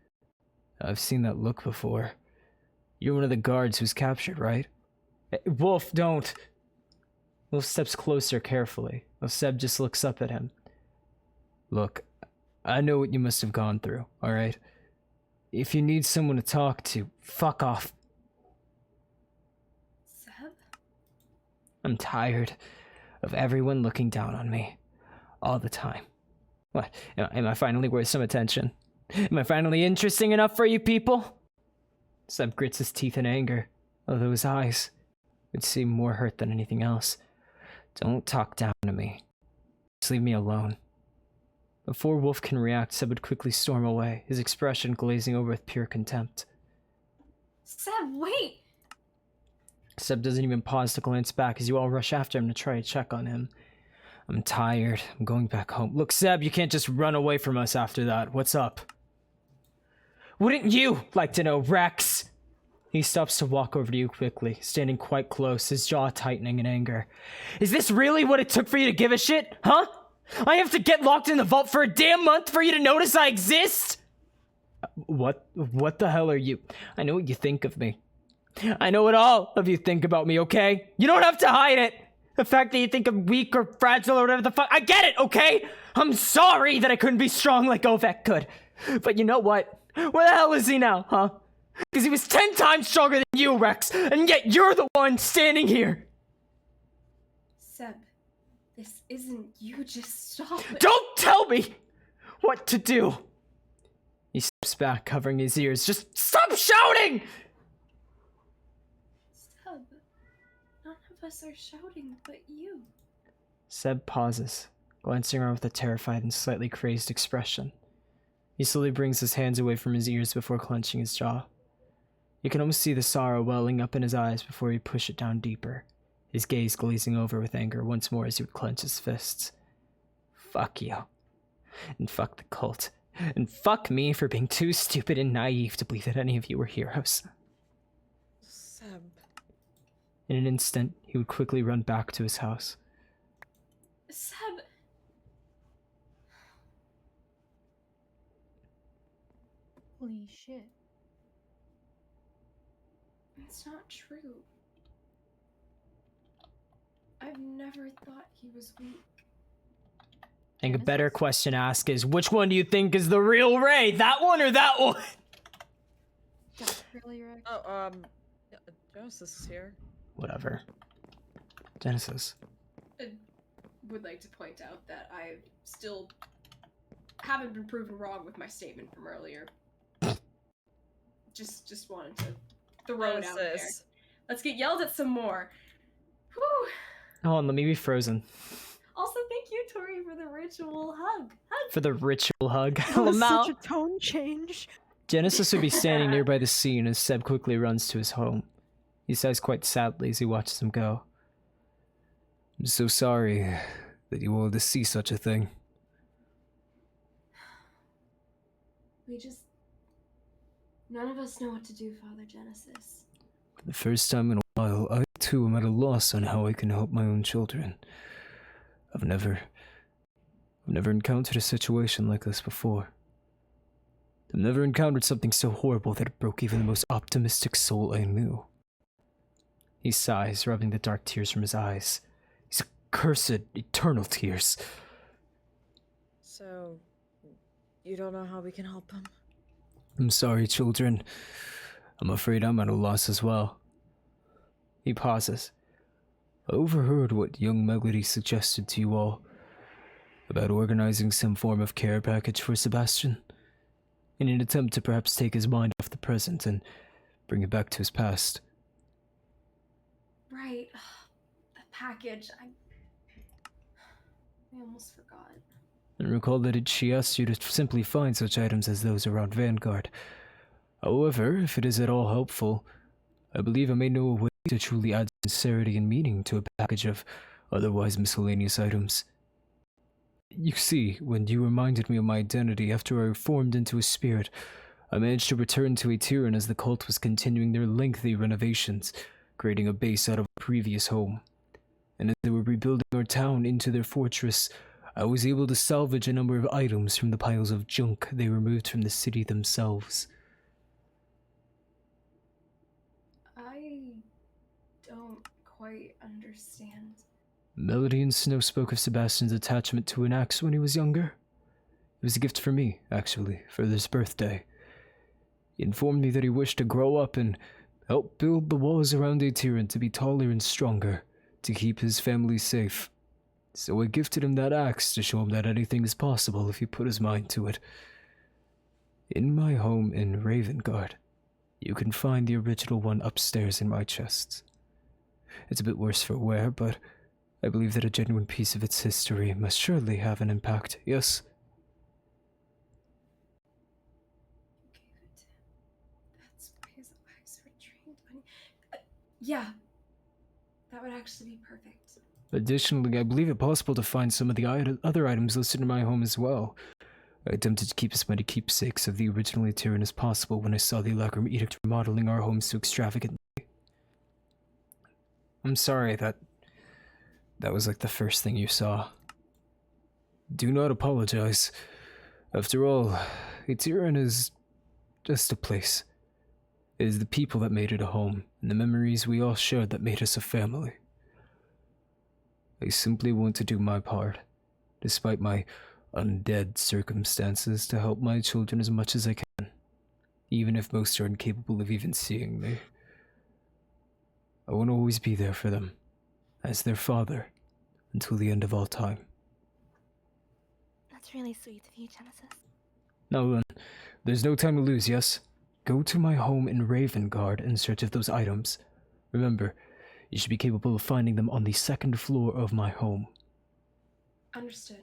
I've seen that look before. You're one of the guards who's captured, right? Wolf, don't! Wolf steps closer carefully, while Seb just looks up at him. Look, I know what you must have gone through, alright? If you need someone to talk to, fuck off. Seb? I'm tired of everyone looking down on me. All the time. What? Am I finally worth some attention? Am I finally interesting enough for you people? Seb grits his teeth in anger, although his eyes would seem more hurt than anything else. Don't talk down to me. Just leave me alone. Before Wolf can react, Seb would quickly storm away, his expression glazing over with pure contempt. Seb, wait! Seb doesn't even pause to glance back as you all rush after him to try to check on him. I'm tired. I'm going back home. Look, Seb, you can't just run away from us after that. What's up? Wouldn't you like to know, Rex? He stops to walk over to you quickly, standing quite close, his jaw tightening in anger. Is this really what it took for you to give a shit, huh? I have to get locked in the vault for a damn month for you to notice I exist? What the hell are you? I know what you think of me. I know what all of you think about me, okay? You don't have to hide it. The fact that you think I'm weak or fragile or whatever the fuck, I get it, okay? I'm sorry that I couldn't be strong like Ovek could. But you know what? Where the hell is he now, huh? Because he was 10 times stronger than you, Rex, and yet you're the one standing here. Seb, this isn't you. Just stop it. Don't tell me what to do. He steps back, covering his ears. Just stop shouting! Seb, none of us are shouting but you. Seb pauses, glancing around with a terrified and slightly crazed expression. He slowly brings his hands away from his ears before clenching his jaw. You can almost see the sorrow welling up in his eyes before he pushes it down deeper, his gaze glazing over with anger once more as he would clench his fists. Fuck you. And fuck the cult. And fuck me for being too stupid and naive to believe that any of you were heroes. Seb. In an instant, he would quickly run back to his house. Seb. Holy shit. It's not true. I've never thought he was weak. I think a better question to ask is, which one do you think is the real Ray? That one or that one? That's really right. Oh, Genesis is here. Whatever. Genesis. I would like to point out that I still haven't been proven wrong with my statement from earlier. Just wanted to throw it out there. Let's get yelled at some more. Whew. Hold on, let me be frozen. Also, thank you, Tori, for the ritual hug. For the ritual hug. That was Lamau. such a tone change. Genesis would be standing nearby the scene as Seb quickly runs to his home. He sighs quite sadly as he watches him go. I'm so sorry that you all had to see such a thing. None of us know what to do, Father Genesis. For the first time in a while, I too am at a loss on how I can help my own children. I've never encountered a situation like this before. I've never encountered something so horrible that it broke even the most optimistic soul I knew. He sighs, rubbing the dark tears from his eyes. These accursed, eternal tears. So, you don't know how we can help him? I'm sorry, children. I'm afraid I'm at a loss as well. He pauses. I overheard what young Melody suggested to you all about organizing some form of care package for Sebastian, in an attempt to perhaps take his mind off the present and bring it back to his past. Right. The package. I almost forgot. And recall that she asked you to simply find such items as those around Vanguard. However, if it is at all helpful, I believe I may know a way to truly add sincerity and meaning to a package of otherwise miscellaneous items. You see, when you reminded me of my identity after I reformed into a spirit, I managed to return to a Tyran as the cult was continuing their lengthy renovations, creating a base out of a previous home. And as they were rebuilding our town into their fortress, I was able to salvage a number of items from the piles of junk they removed from the city themselves. I don't quite understand. Melody and Snow spoke of Sebastian's attachment to an axe when he was younger. It was a gift for me, actually, for this birthday. He informed me that he wished to grow up and help build the walls around a Tyran to be taller and stronger, to keep his family safe. So I gifted him that axe to show him that anything is possible if he put his mind to it. In my home in Ravengard, you can find the original one upstairs in my chests. It's a bit worse for wear, but I believe that a genuine piece of its history must surely have an impact, yes? That's why his eyes were trained on you. Yeah. That would actually be perfect. Additionally, I believe it possible to find some of the other items listed in my home as well. I attempted to keep as many keepsakes of the original Tyran as possible when I saw the Lacrum Edict remodeling our homes so extravagantly. I'm sorry that was like the first thing you saw. Do not apologize. After all, a Tyran is just a place. It is the people that made it a home, and the memories we all shared that made us a family. I simply want to do my part, despite my undead circumstances, to help my children as much as I can, even if most are incapable of even seeing me. I want to always be there for them, as their father, until the end of all time. That's really sweet of you, Genesis. Now then, there's no time to lose, yes? Go to my home in Ravengard in search of those items. Remember, you should be capable of finding them on the 2nd floor of my home. Understood.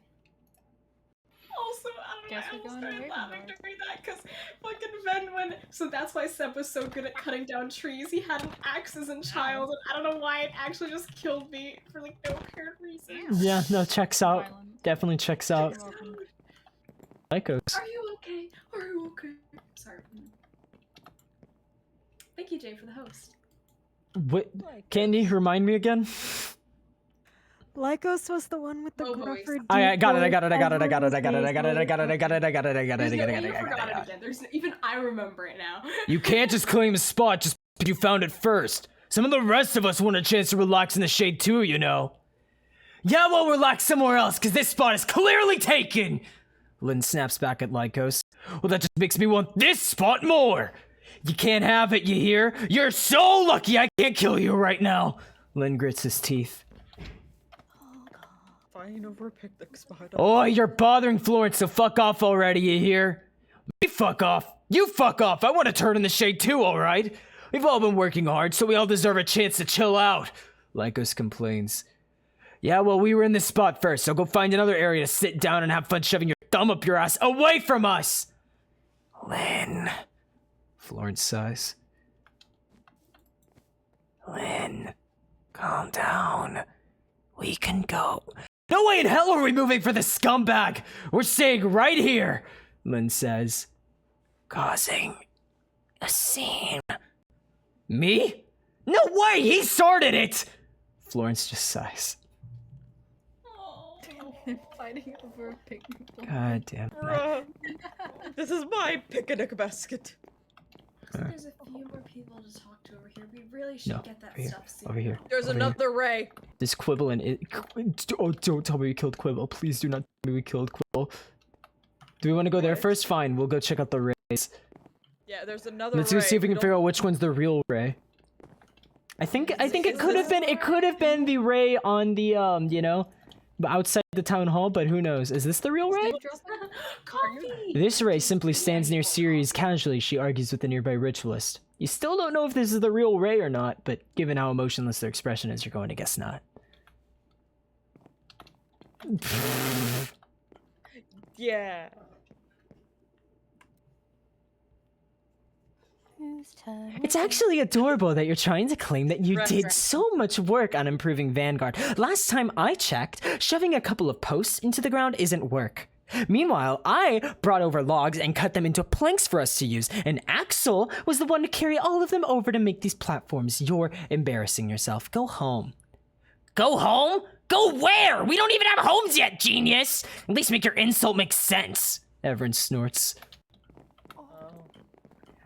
Also, I Guess don't we're know, I going to started laughing Ravenloft. during that because fucking Ven so that's why Seb was so good at cutting down trees. He had an axe as a child, and I don't know why it actually just killed me for like no apparent reason. Yeah, no, checks out. Violent. Definitely checks out. You're welcome. Lycos. Are you okay? Are you okay? Sorry. Thank you, Jay, for the host. What? Candy, remind me again? Lycos was the one with the Oh, voice. gruffer. I got it, I deep got it, I got it, I got it, I voice, got it, I got it, I got it, I got it, I got it, I got it, I There's got it, no I way got you it, I forgot got it it. again. Even I remember it now. You can't just claim a spot just because you found it first. Some of the rest of us want a chance to relax in the shade too, you know. Yeah, we'll relax somewhere else, because this spot is clearly taken! Lynn snaps back at Lycos. Well, that just makes me want this spot more! You can't have it, you hear? You're so lucky I can't kill you right now! Lynn grits his teeth. Fine over a picnic spot. Oh, you're bothering Florence, so fuck off already, you hear? Me fuck off! You fuck off! I want to turn in the shade too, alright? We've all been working hard, so we all deserve a chance to chill out. Lycos complains. Yeah, well, we were in this spot first, so go find another area to sit down and have fun shoving your thumb up your ass away from us! Lynn. Florence sighs. Lynn, calm down. We can go. No way in hell are we moving for the scumbag! We're staying right here, Lynn says. Causing a scene. Me? No way! He started it! Florence just sighs. Fighting over a picnic. God damn it. Bruh. This is my picnic basket. There's a few more people to talk to over here. We really should No, get that over here, stuff soon. over here. There's over here. another Ray. This Quibble and oh, don't tell me we killed Quibble. Please do not tell me we killed Quibble. Do we want to go there What? first? Fine, we'll go check out the Rays. Yeah, there's another Let's Ray. see if we can don't- figure out which one's the real Ray. I think it Is could have this been the Ray on the you know, outside the town hall, but who knows? Is this the real Ray? Coffee! This Ray simply stands near Ceres casually, she argues with the nearby ritualist. You still don't know if this is the real Ray or not, but given how emotionless their expression is, you're going to guess not. Yeah. Whose turn? It's actually adorable that you're trying to claim that you did Reference. so much work on improving Vanguard. Last time I checked, shoving a couple of posts into the ground isn't work. Meanwhile, I brought over logs and cut them into planks for us to use, and Axel was the one to carry all of them over to make these platforms. You're embarrassing yourself. Go home. Go home? Go where? We don't even have homes yet, genius! At least make your insult make sense. Everin snorts.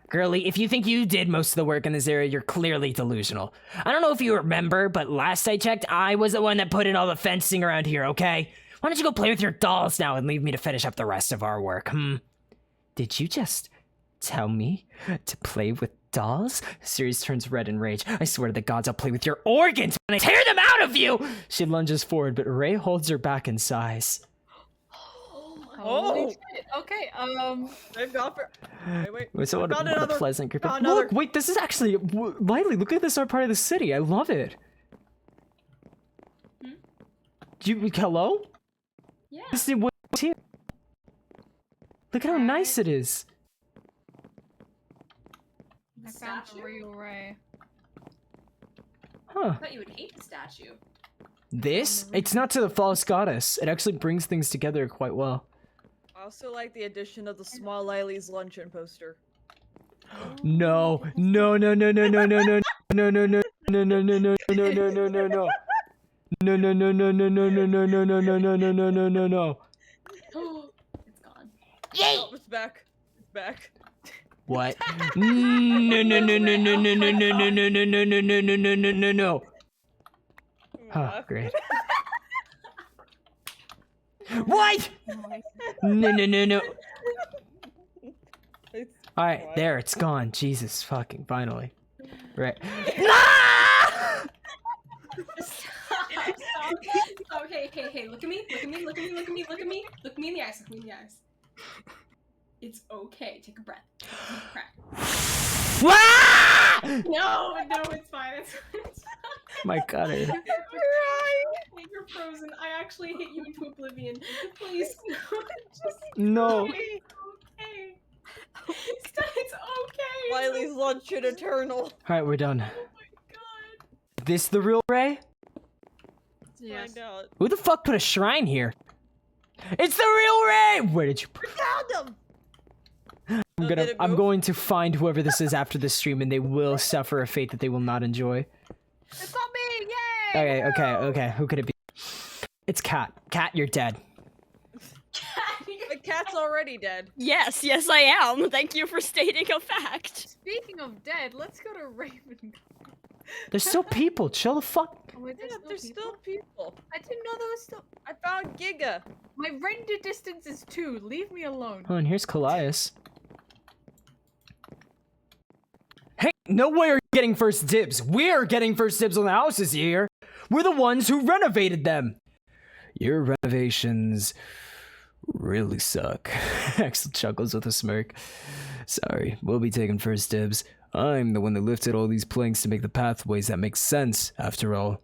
Girlie, if you think you did most of the work in this area, you're clearly delusional. I don't know if you remember, but last I checked, I was the one that put in all the fencing around here, okay? Why don't you go play with your dolls now and leave me to finish up the rest of our work, Did you just tell me to play with dolls? Ceres turns red in rage. I swear to the gods, I'll play with your organs when I tear them out of you! She lunges forward, but Ray holds her back and sighs. Oh. Shit. Okay, They've got for... Wait. So what, Found what a another- pleasant group of... found another- Look, wait, this is actually... Wiley, look at this art part of the city. I love it. Hello? Yeah. This is what's here. Look at how nice it is. I found Statue? a real Ray. Huh. I thought you would hate the statue. This? It's not to the false goddess. It actually brings things together quite well. I also like the addition of the small Lily's luncheon poster. No. No, no, no, no, no, no, no, no, no, no, no, no, no, no, no, no, no, no, no. No, no, no, no, no, no, no, no, no, no, no, no, no, no, no, no, no. It's gone. Oh, it's back. It's back. What? No, no, no, no, no, no, no, no, no, no, no, no, no, no, no, no, no, no, no, no. Oh, great. What? No, no, no, no. It's All right, what? there, it's gone. Jesus fucking, finally. Right. Stop. Hey, look at me, look at me, look at me, look at me, look at me, look me in the eyes, look me in the eyes. It's okay. Take a breath. Take a deep breath. Ah! No, it's fine. It's fine. My God. You're frozen. I actually hit you into oblivion. Please, no. Just No. okay. It's okay. Wiley's lunch and eternal. All right, we're done. Oh my god. This the real Ray? Find out. Who the fuck put a shrine here? It's the real Ray! Where did you put it? Found him! I'm going to find whoever this is after this stream, and they will suffer a fate that they will not enjoy. It's not me! Yay! Okay. Who could it be? It's Cat. Cat, you're dead. The cat's already dead. Yes, I am. Thank you for stating a fact. Speaking of dead, let's go to Raven. There's still people. Chill the fuck. Oh, wait, There's still people. I didn't know there was still. I found Giga. My render distance is 2. Leave me alone. Oh, and here's Callias. Hey, no way are you getting first dibs. We're getting first dibs on the houses here. We're the ones who renovated them. Your renovations really suck. Axel chuckles with a smirk. Sorry, we'll be taking first dibs. I'm the one that lifted all these planks to make the pathways that make sense, after all.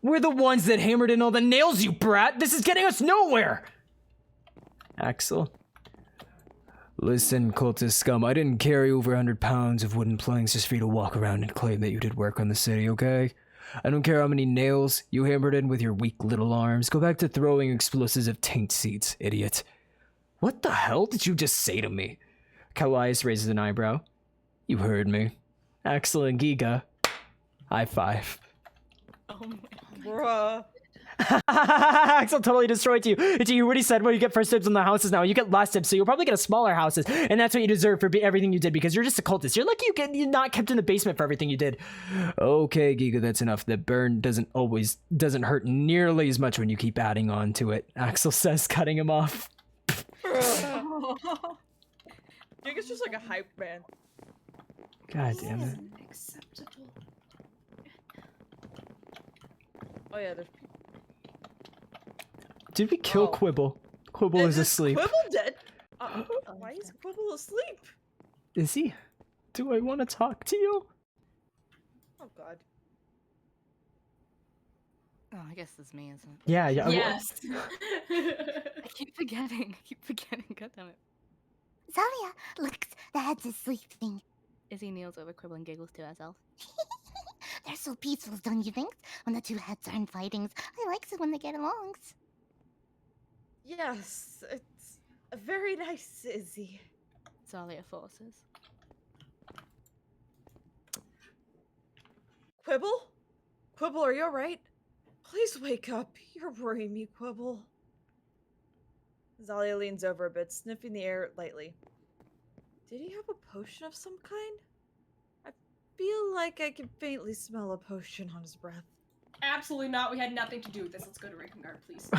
We're the ones that hammered in all the nails, you brat! This is getting us nowhere! Axel? Listen, cultist scum, I didn't carry over 100 pounds of wooden planks just for you to walk around and claim that you did work on the city, okay? I don't care how many nails you hammered in with your weak little arms. Go back to throwing explosives of taint seeds, idiot. What the hell did you just say to me? Callias raises an eyebrow. You heard me. Axel and Giga. High five. Oh my Bruh. Axel totally destroyed you. You already said, well, you get first dibs on the houses now. You get last dibs, so you'll probably get a smaller houses. And that's what you deserve for everything you did, because you're just a cultist. You're lucky you're not kept in the basement for everything you did. Okay, Giga, that's enough. The burn doesn't hurt nearly as much when you keep adding on to it. Axel says, cutting him off. Giga's just like a hype man. God damn it. Acceptable. Oh yeah, there's people. Did we kill Quibble? Quibble is asleep. Quibble dead? Why is Quibble asleep? Is he? Do I want to talk to you? Oh god. Oh, I guess it's me, isn't it? Yeah. Yes. I keep forgetting. God damn it. Zalia, look, the head's asleep thing. Izzy kneels over, Quibble, and giggles to herself. They're so peaceful, don't you think? When the two heads aren't fighting. I like it when they get along. Yes, it's very nice, Izzy. Zalia forces. Quibble? Quibble, are you alright? Please wake up. You're worrying me, Quibble. Zalia leans over a bit, sniffing the air lightly. Did he have a potion of some kind? I feel like I can faintly smell a potion on his breath. Absolutely not. We had nothing to do with this. Let's go to Raven Guard, please.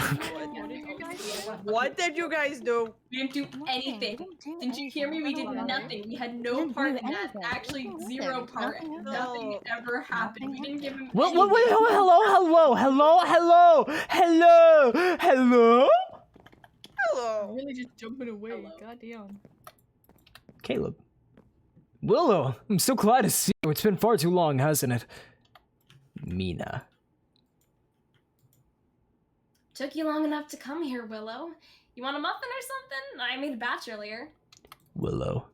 What did you guys do? We didn't do anything. Didn't you hear me? We did nothing. We had no part in that. Actually, zero part. Nothing ever happened. We didn't give him. Wait, anything. hello? Hello. Really just jumping away. Hello. Goddamn. Caleb. Willow, I'm so glad to see you. It's been far too long, hasn't it? Mina. Took you long enough to come here, Willow. You want a muffin or something? I made a batch earlier. Willow.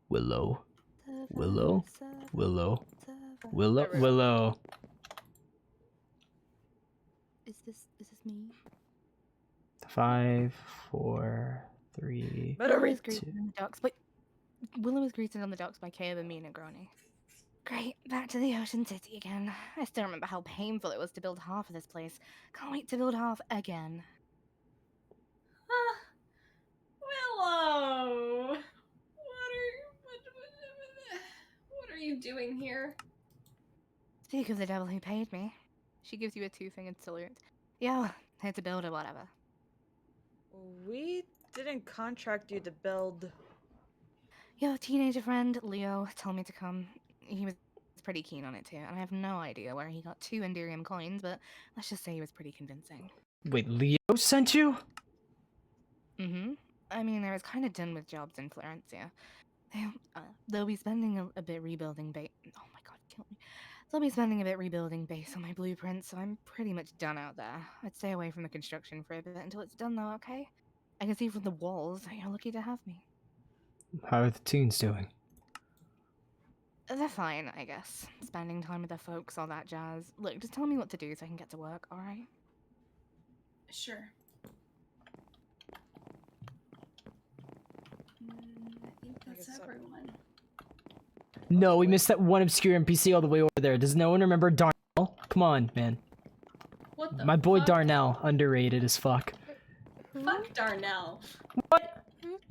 Willow. Is this me? 5, 4, 3. Better read. Greeted on the docks. Wait, Willow was greeted on the docks by Caleb and Mina Grony. Great, back to the Ocean City again. I still remember how painful it was to build half of this place. Can't wait to build half again. Willow! What are you doing here? Speak of the devil who paid me. She gives you a two-fingered salute. Yo, here to build or whatever. We didn't contract you to build. Your teenager friend, Leo, told me to come. He was pretty keen on it too, and I have no idea where he got 2 Enderium coins, but let's just say he was pretty convincing. Wait, Leo sent you? Mm-hmm. I mean, I was kind of done with jobs in Florencia. They'll be spending a bit rebuilding base. Oh my god, kill me. They'll be spending a bit rebuilding base on my blueprint, so I'm pretty much done out there. I'd stay away from the construction for a bit until it's done, though. Okay? I can see from the walls that you're lucky to have me. How are the teens doing? They're fine, I guess. Spending time with their folks, all that jazz. Look, just tell me what to do so I can get to work, alright? Sure. I think that's everyone. No, we missed that one obscure NPC all the way over there. Does no one remember Darnell? Come on, man. What the My boy fuck? Darnell, underrated as fuck. Fuck Darnell.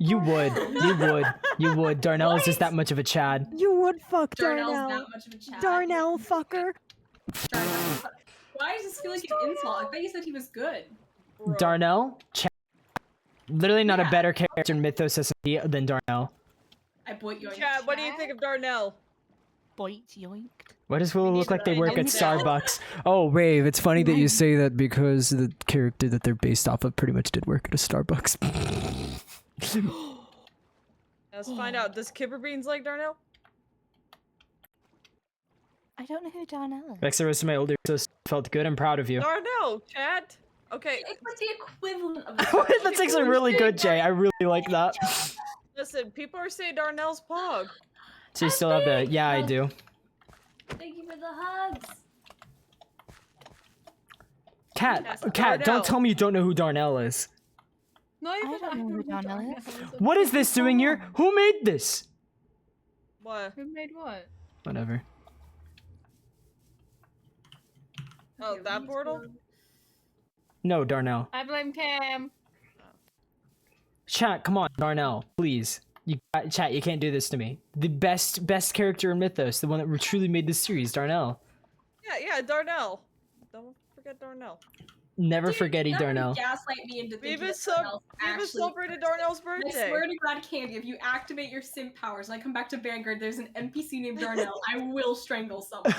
You would. You would. You would. Darnell is just that much of a Chad. You would fuck Darnell's Darnell. that much of a chat. Darnell fucker. Darnell. Why does this feel like an insult? I thought you said he was good. Darnell? Chad. Literally not a Yeah. better character in Mythos SMP than Darnell. I bought you. Chad, what do you think of Darnell? Boit yoinked. Why does Willow look like they work at Intel. Starbucks? Oh, Rave, it's funny that you say that because the character that they're based off of pretty much did work at a Starbucks. Let's find out. Does Kibberbeans like Darnell? I don't know who Darnell is. Vexer was my older sister. Felt good. I'm proud of you. Darnell, Chad. Okay, It's the equivalent of. That's actually really good, Jay. I really like that. listen. People are saying Darnell's pog. So you still have the... Yeah, I do. Thank you for the hugs. Cat, Yes, Cat, Darnell. don't tell me you don't know who Darnell is. No, I don't know who Darnell is. What is this doing here? Who made this? What? Who made what? Whatever. Oh, that portal? No, Darnell. I blame Cam. Chat, come on, Darnell, please. Chat, you can't do this to me. The best character in Mythos, the one that truly made this series, Darnell. Yeah, Darnell. Don't forget Darnell. Never forgetty Never Darnell. Gaslight me into thinking We've that Darnell's actually celebrated person. Darnell's I birthday. swear to God, Candy, if you activate your simp powers and I come back to Vanguard, there's an NPC named Darnell, I will strangle someone.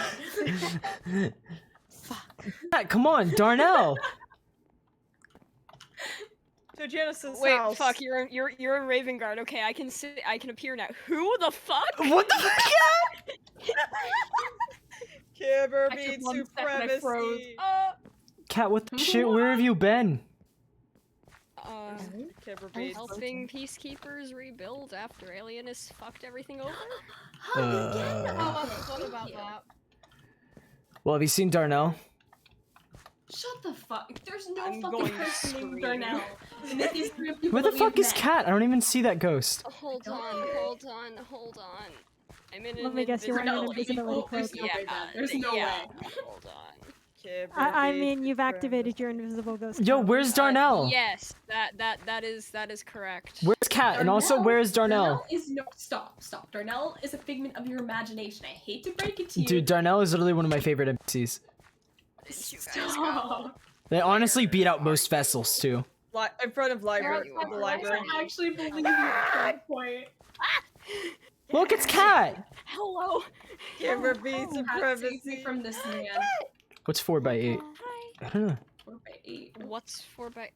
Chat, come on, Darnell. To Genesis Wait, house. fuck! You're in Raven Guard. Okay, I can sit. I can appear now. Who the fuck? What the fuck? Kibberbean supremacy. Cat, what the shit? Where have you been? Kibberbean. Helping peacekeepers rebuild after Alienists fucked everything over. Oh, I forgot about that. Well, have you seen Darnell? Shut the fuck. There's no I'm fucking going to person named scream. Darnell. And this is three people Where the that we have fuck is met. Cat? I don't even see that ghost. Hold on. I'm in Let me guess, you're wearing an No, invisibility there's cloak. no way, man. There's no way. Hold on. I mean, you've activated your invisible ghost. Yo, cloak. where's Darnell? Yes, that is correct. Where's Cat? And also, where's Darnell? Darnell is no. Stop. Darnell is a figment of your imagination. I hate to break it to you. Dude, Darnell is literally one of my favorite NPCs. Stop. They honestly beat out most vessels, too. In front of library. I The library. actually believe you at that point. Look, it's Cat! Hello. Kibberbean Save me supremacy. from this man. What's 4x8? I don't know. 4x8. What's 4x?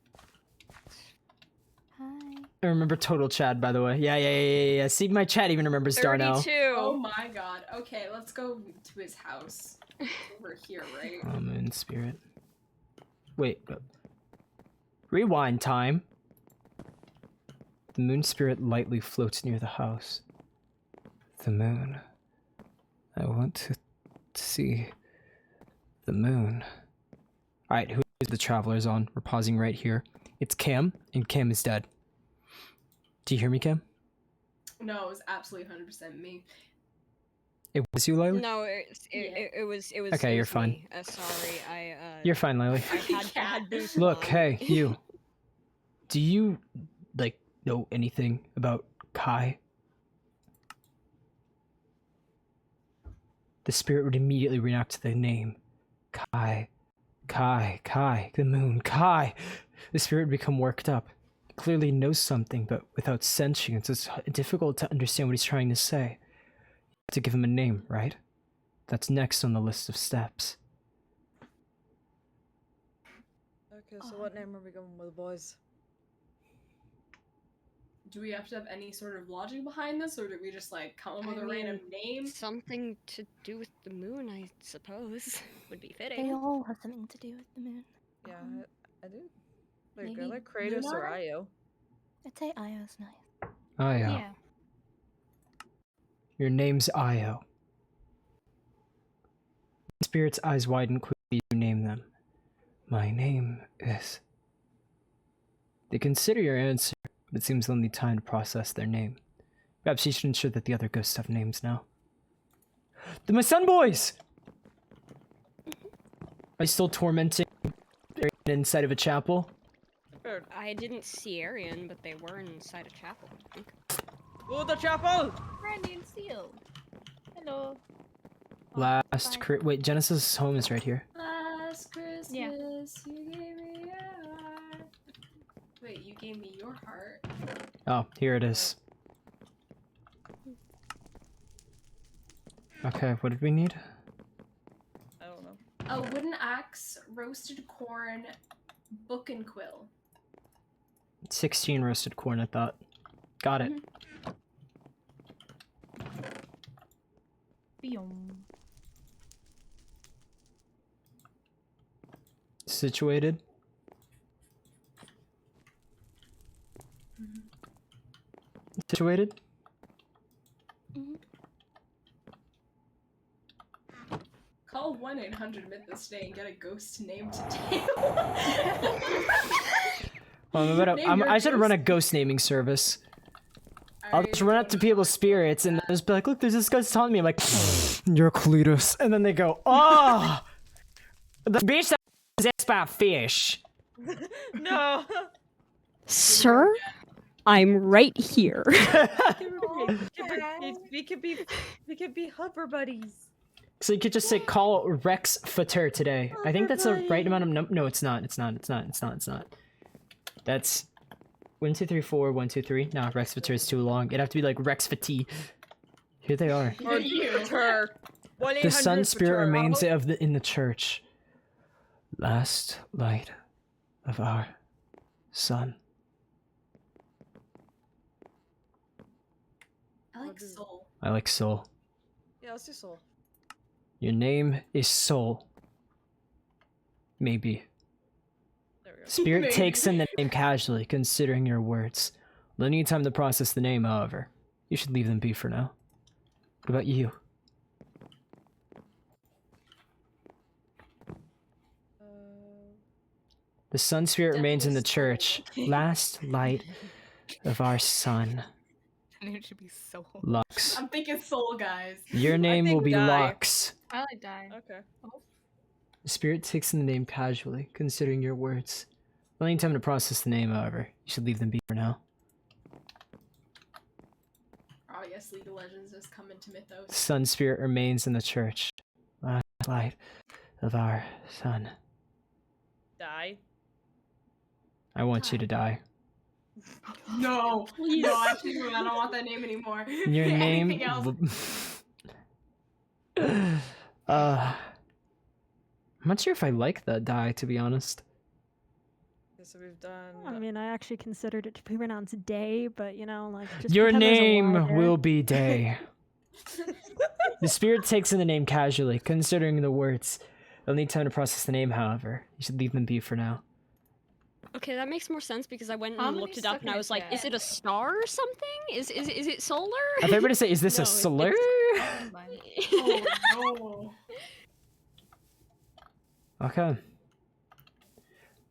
Hi. I remember Total Chad, by the way. Yeah. See, my chat even remembers Darnell. 32. Oh my god. Okay, let's go to his house. It's over here, right? Oh, Moon Spirit. Wait. Rewind time. The Moon Spirit lightly floats near the house. The moon. I want to see the moon. Alright, who is the travelers on? We're pausing right here. It's Cam, and Cam is dead. Do you hear me, Cam? No, it was absolutely 100% me. It was you, Lily? No, it was. Okay, it you're was fine. me. Sorry, You're fine, Lily. I had boost Look, on. hey, you. Do you, like, know anything about Kai? The spirit would immediately react to the name. Kai. The moon. Kai. The spirit would become worked up. He clearly knows something, but without sentience, it's difficult to understand what he's trying to say. You have to give him a name, right? That's next on the list of steps. Okay, so what name are we going with, boys? Do we have to have any sort of logic behind this, or do we just like come up with a random name? Something to do with the moon, I suppose, would be They fitting. all have something to do with the moon. Yeah, I do. Like, I maybe like Kratos or Lunar? Io. I'd say Io's nice. Io. Yeah. Your name's Io. Spirit's eyes widen quickly as you name them. My name is... They consider your answer, but it seems they'll need time to process their name. Perhaps you should ensure that the other ghosts have names now. My son boys! Are you still tormenting inside of a chapel? I didn't see Arian, but they were inside a chapel, I think. Oh, the chapel! Brandy and Seal. Hello. Last wait, Genesis' home is right here. Last Christmas, Yeah. you gave me your heart. Wait, you gave me your heart. Oh, here it is. Okay, what did we need? I don't know. A wooden axe, roasted corn, book and quill. 16 roasted corn, I thought. Got it. Situated. Situated? Call 1-800-Mythos today and get a ghost name today. Well, Name your I should run a ghost. ghost naming service. I'll Alright, just run up to people's spirits and just be like, look, there's this ghost telling me. I'm like, you're Cletus. And then they go, oh! The beach that was possessed by a fish. No! Sir, I'm right here. We could be hover buddies. So you could just say, call Rex Fater today. I think that's the right amount of no, it's not. That's 1, 2, 3, 4, 1, 2, 3. No, Rex Fater is too long. It'd have to be like Rex Fati. Here they are. Or her. The sun spirit remains in the church. Last light of our sun. I like soul. I like soul. Yeah, let's do soul. Your name is Soul. Maybe. There we go. Spirit Maybe. takes in the name casually, considering your words. They'll need time to process the name, however. You should leave them be for now. What about you? The sun spirit remains in the church. Last light of our sun. And it should be so. Lux. I'm thinking soul, guys. Your name will think be die. Lux. I like die. Okay. The spirit takes in the name casually, considering your words. They'll need time to process the name, however. You should leave them be for now. Oh yes, League of Legends has come into Mythos. Sun spirit remains in the church. Last light of our sun. Die. I want you to die. No, no, actually, I don't want that name anymore. Your name. Anything else? I'm not sure if I like the die, to be honest. Okay, so we've done. I mean, I actually considered it to be pronounced day, but you know, like just Your pretend there's a Y name there. will be Day. The spirit takes in the name casually, considering the words. They'll need time to process the name, however. You should leave them be for now. Okay, that makes more sense because I went How and many looked it up and I was like, is seconds? it a star or something? Is it solar? I thought you were going to say, is this No, a slur? Oh no. Okay.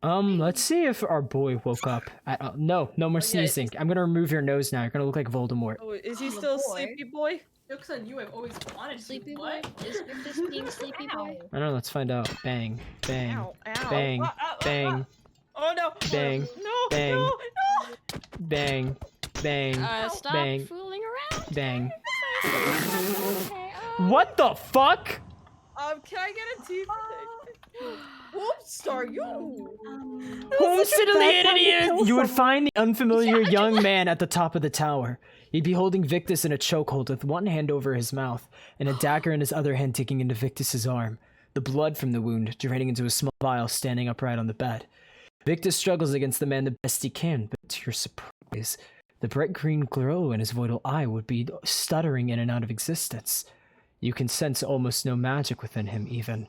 Let's see if our boy woke up. No more sneezing. I'm gonna remove your nose now. You're gonna look like Voldemort. Oh, is he Oh, the still boy. sleepy boy? Jokes on you, I've always wanted Sleepy to. boy? What? Is Victus being sleepy boy? I don't know, let's find out. Bang. Bang. Ow, ow. Bang. Ah, ah, ah, Bang. ah. Oh no! Bang. No! Bang. No! No! Bang. Bang. Stop Bang. fooling around. Bang. Okay, What the fuck? Can I get a tea? Whoops, are you? Homestead of the idiot! You would find the unfamiliar young man at the top of the tower. He'd be holding Victus in a chokehold with one hand over his mouth and a dagger in his other hand digging into Victus's arm. The blood from the wound draining into a small vial standing upright on the bed. Victus struggles against the man the best he can, but to your surprise, the bright green glow in his vital eye would be stuttering in and out of existence. You can sense almost no magic within him, even.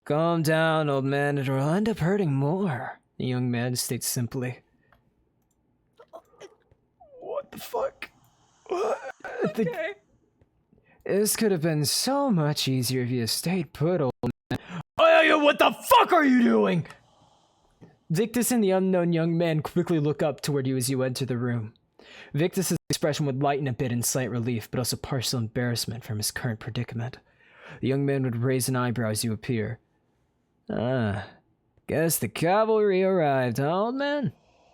Calm down, old man, it will end up hurting more, the young man states simply. What the fuck? Okay. This could have been so much easier if you had stayed put, old man. Oh, what the fuck are you doing? Victus and the unknown young man quickly look up toward you as you enter the room. Victus's expression would lighten a bit in slight relief, but also partial embarrassment from his current predicament. The young man would raise an eyebrow as you appear. Ah, guess the cavalry arrived, huh, old man?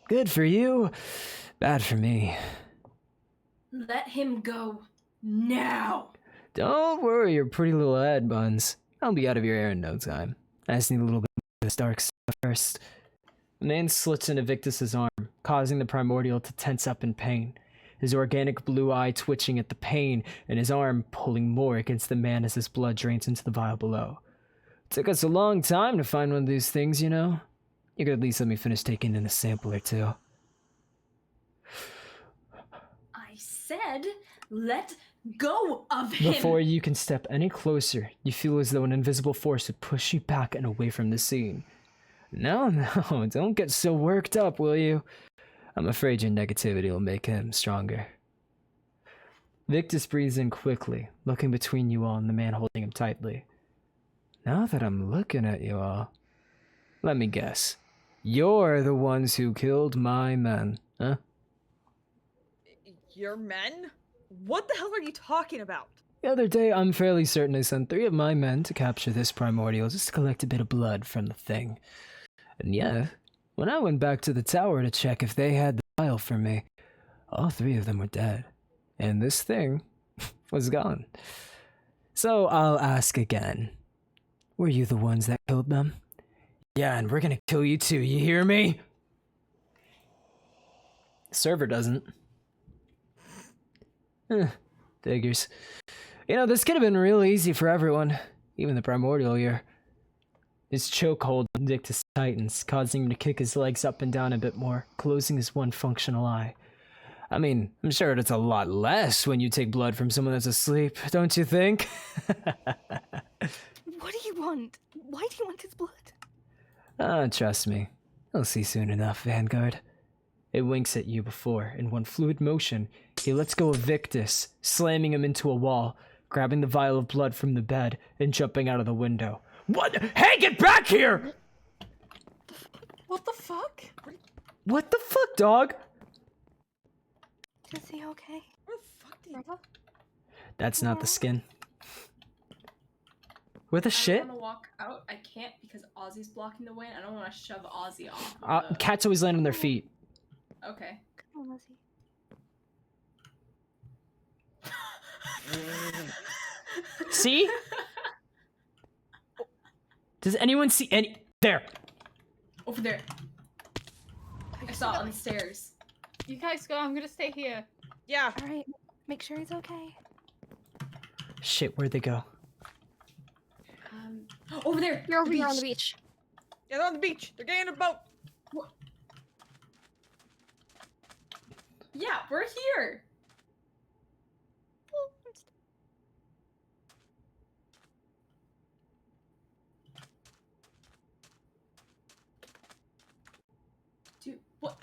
Good for you, bad for me. Let him go now. Don't worry your pretty little head, Buns. I'll be out of your hair in no time. I just need a little bit of this dark stuff first. The man slits into Victus's arm, causing the primordial to tense up in pain, his organic blue eye twitching at the pain and his arm pulling more against the man as his blood drains into the vial below. It took us a long time to find one of these things, you know? You could at least let me finish taking in a sample or two. I said, let go of him. Before you can step any closer, you feel as though an invisible force would push you back and away from the scene. No, don't get so worked up, will you? I'm afraid your negativity will make him stronger. Victus breathes in quickly, looking between you all and the man holding him tightly. Now that I'm looking at you all, let me guess. You're the ones who killed my men, huh? Your men? What the hell are you talking about? The other day, I'm fairly certain I sent 3 of my men to capture this primordial just to collect a bit of blood from the thing. And yeah, when I went back to the tower to check if they had the vial for me, all 3 of them were dead. And this thing was gone. So I'll ask again. Were you the ones that killed them? Yeah, and we're gonna kill you too, you hear me? The server doesn't. Figures. You know, this could have been real easy for everyone, even the primordial here. His chokehold on Victus tightens, causing him to kick his legs up and down a bit more, closing his one functional eye. I mean, I'm sure it's a lot less when you take blood from someone that's asleep, don't you think? What do you want? Why do you want his blood? Trust me. You'll see soon enough, Vanguard. It winks at you before, in one fluid motion, he lets go of Victus, slamming him into a wall, grabbing the vial of blood from the bed, and jumping out of the window. What? Hey, get back here! What the fuck? What the fuck, dog? Is he okay? Where the fuck did you... That's not the skin. Where the shit? I want to walk out. I can't because Ozzy's blocking the way, and I don't want to shove Ozzy off. Cats always land on their feet. Okay. Come on, Ozzy. See? Does anyone see any? There. Over there. I saw it on the stairs. You guys go. I'm gonna stay here. Yeah. All right. Make sure he's okay. Shit, where'd they go? Over there. You're over here on the beach. Yeah, they're on the beach. They're getting in a boat. What? Yeah, we're here. Dude, what?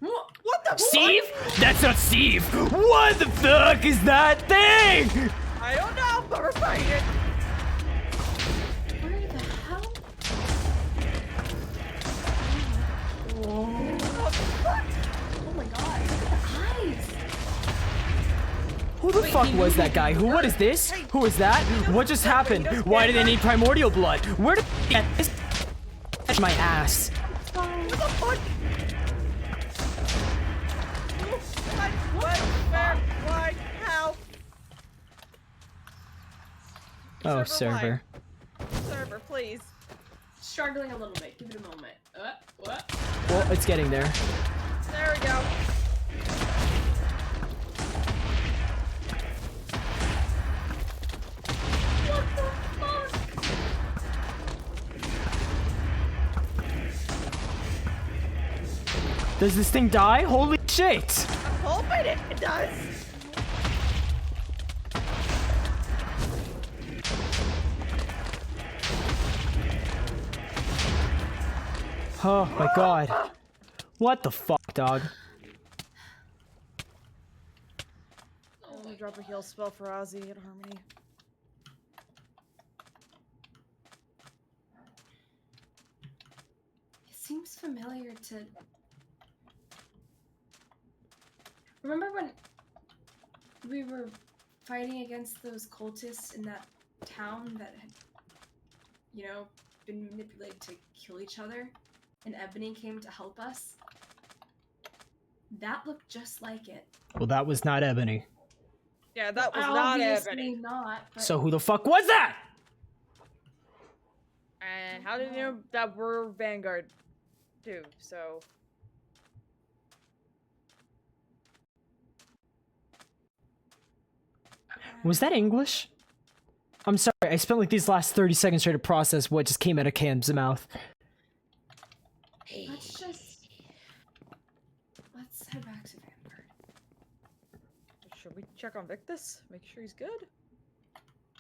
What the Steve? That's not Steve! What the fuck is that thing? I don't know, but we're fighting it. Where the hell? Oh my god. Eyes. Who the fuck was that guy? What is this? Who is that? What just happened? Why do they need primordial blood? Where did they get this? My ass. What the fuck? What? Where? Why? How? Oh, server. Server, please. Struggling a little bit. Give it a moment. What? Well, it's getting there. There we go. What the fuck? Does this thing die? Holy shit! I'm hoping it does. Oh my god. What the fuck, dog? I'm gonna drop a heal spell for Ozzy and Harmony. It seems familiar to. Remember when we were fighting against those cultists in that town that had, you know, been manipulated to kill each other, and Ebony came to help us? That looked just like it. Well, that was not Ebony. Yeah, that was not Obviously Ebony. not. But So who the fuck was that? And how did you know that we're Vanguard too? So Was that English? I'm sorry, I spent like these last 30 seconds trying to process what just came out of Cam's mouth. let's head back to Vanguard. should we check on Victus? Make sure he's good?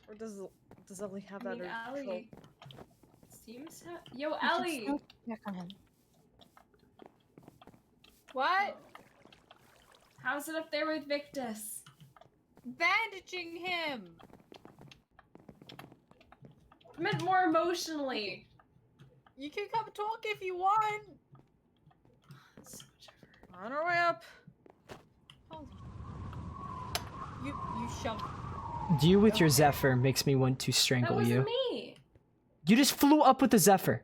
Or does Ellie have that I mean, under control? Ellie seems to. Yo, We should Ellie! still check on him. What? How's it up there with Victus? Bandaging him. I meant more emotionally. You can come talk if you want. So much effort. On our way up. Hold on. You shoved. You with your Zephyr makes me want to strangle That you. wasn't me. You just flew up with the Zephyr.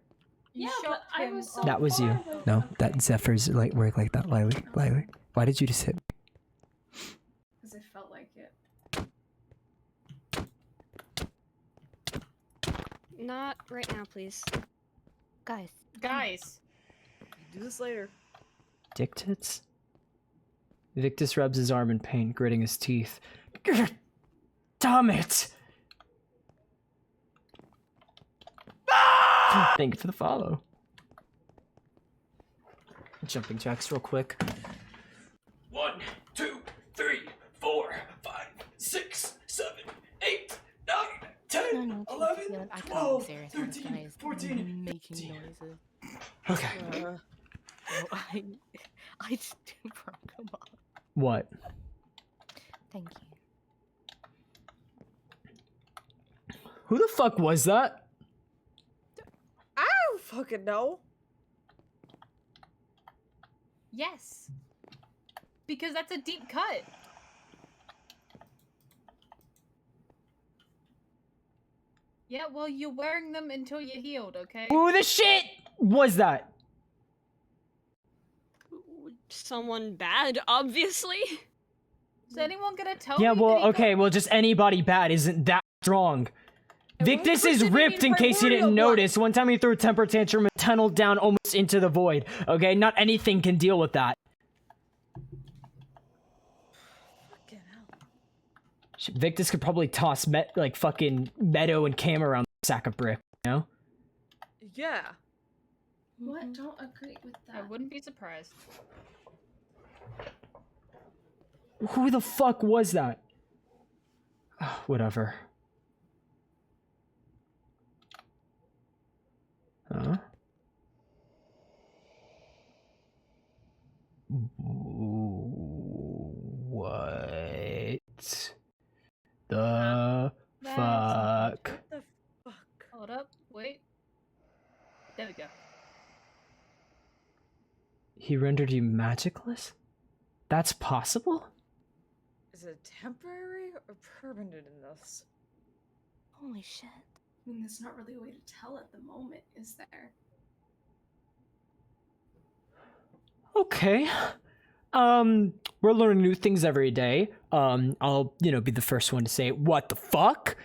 You Yeah, but shoved I him was so on- That was you. far away. No, that Zephyr's like work like that, Lily. Lily, why did you just hit me? Because I felt like it. Not right now, please. Guys, Guys. Do this later. Dick tits? Victus rubs his arm in pain, gritting his teeth. Grr, damn it! Thank you for the follow. Jumping jacks real quick. 1, 2, 3, 4, 5, 6, 7, 8, 9, 10, No, no, I 11, can't be 12, serious. 13, Guys, 14, making 15. noises. Okay. No, I just broke him off. What? Thank you. Who the fuck was that? I don't fucking know. Yes. Because that's a deep cut. Yeah, well, you're wearing them until you're healed, okay? Who the shit was that? Someone bad, obviously. Is anyone gonna tell Yeah, me well, that he okay, got- well, just anybody bad isn't that strong. Victus is person ripped in being case you primordial didn't blood. notice. One time he threw a temper tantrum and tunneled down almost into the void. Okay, not anything can deal with that. Fucking hell. Victus could probably toss like fucking Meadow and Cam around the sack of brick, you know? Yeah. What? Don't agree with I that. wouldn't be surprised. Who the fuck was that? Whatever. Huh? What the fuck? What the fuck? Hold up, wait. There we go. He rendered you magicless? That's possible? Is it temporary or permanent in this? holy shit. I mean, there's not really a way to tell at the moment, is there? Okay. We're learning new things every day. I'll, be the first one to say, what the fuck?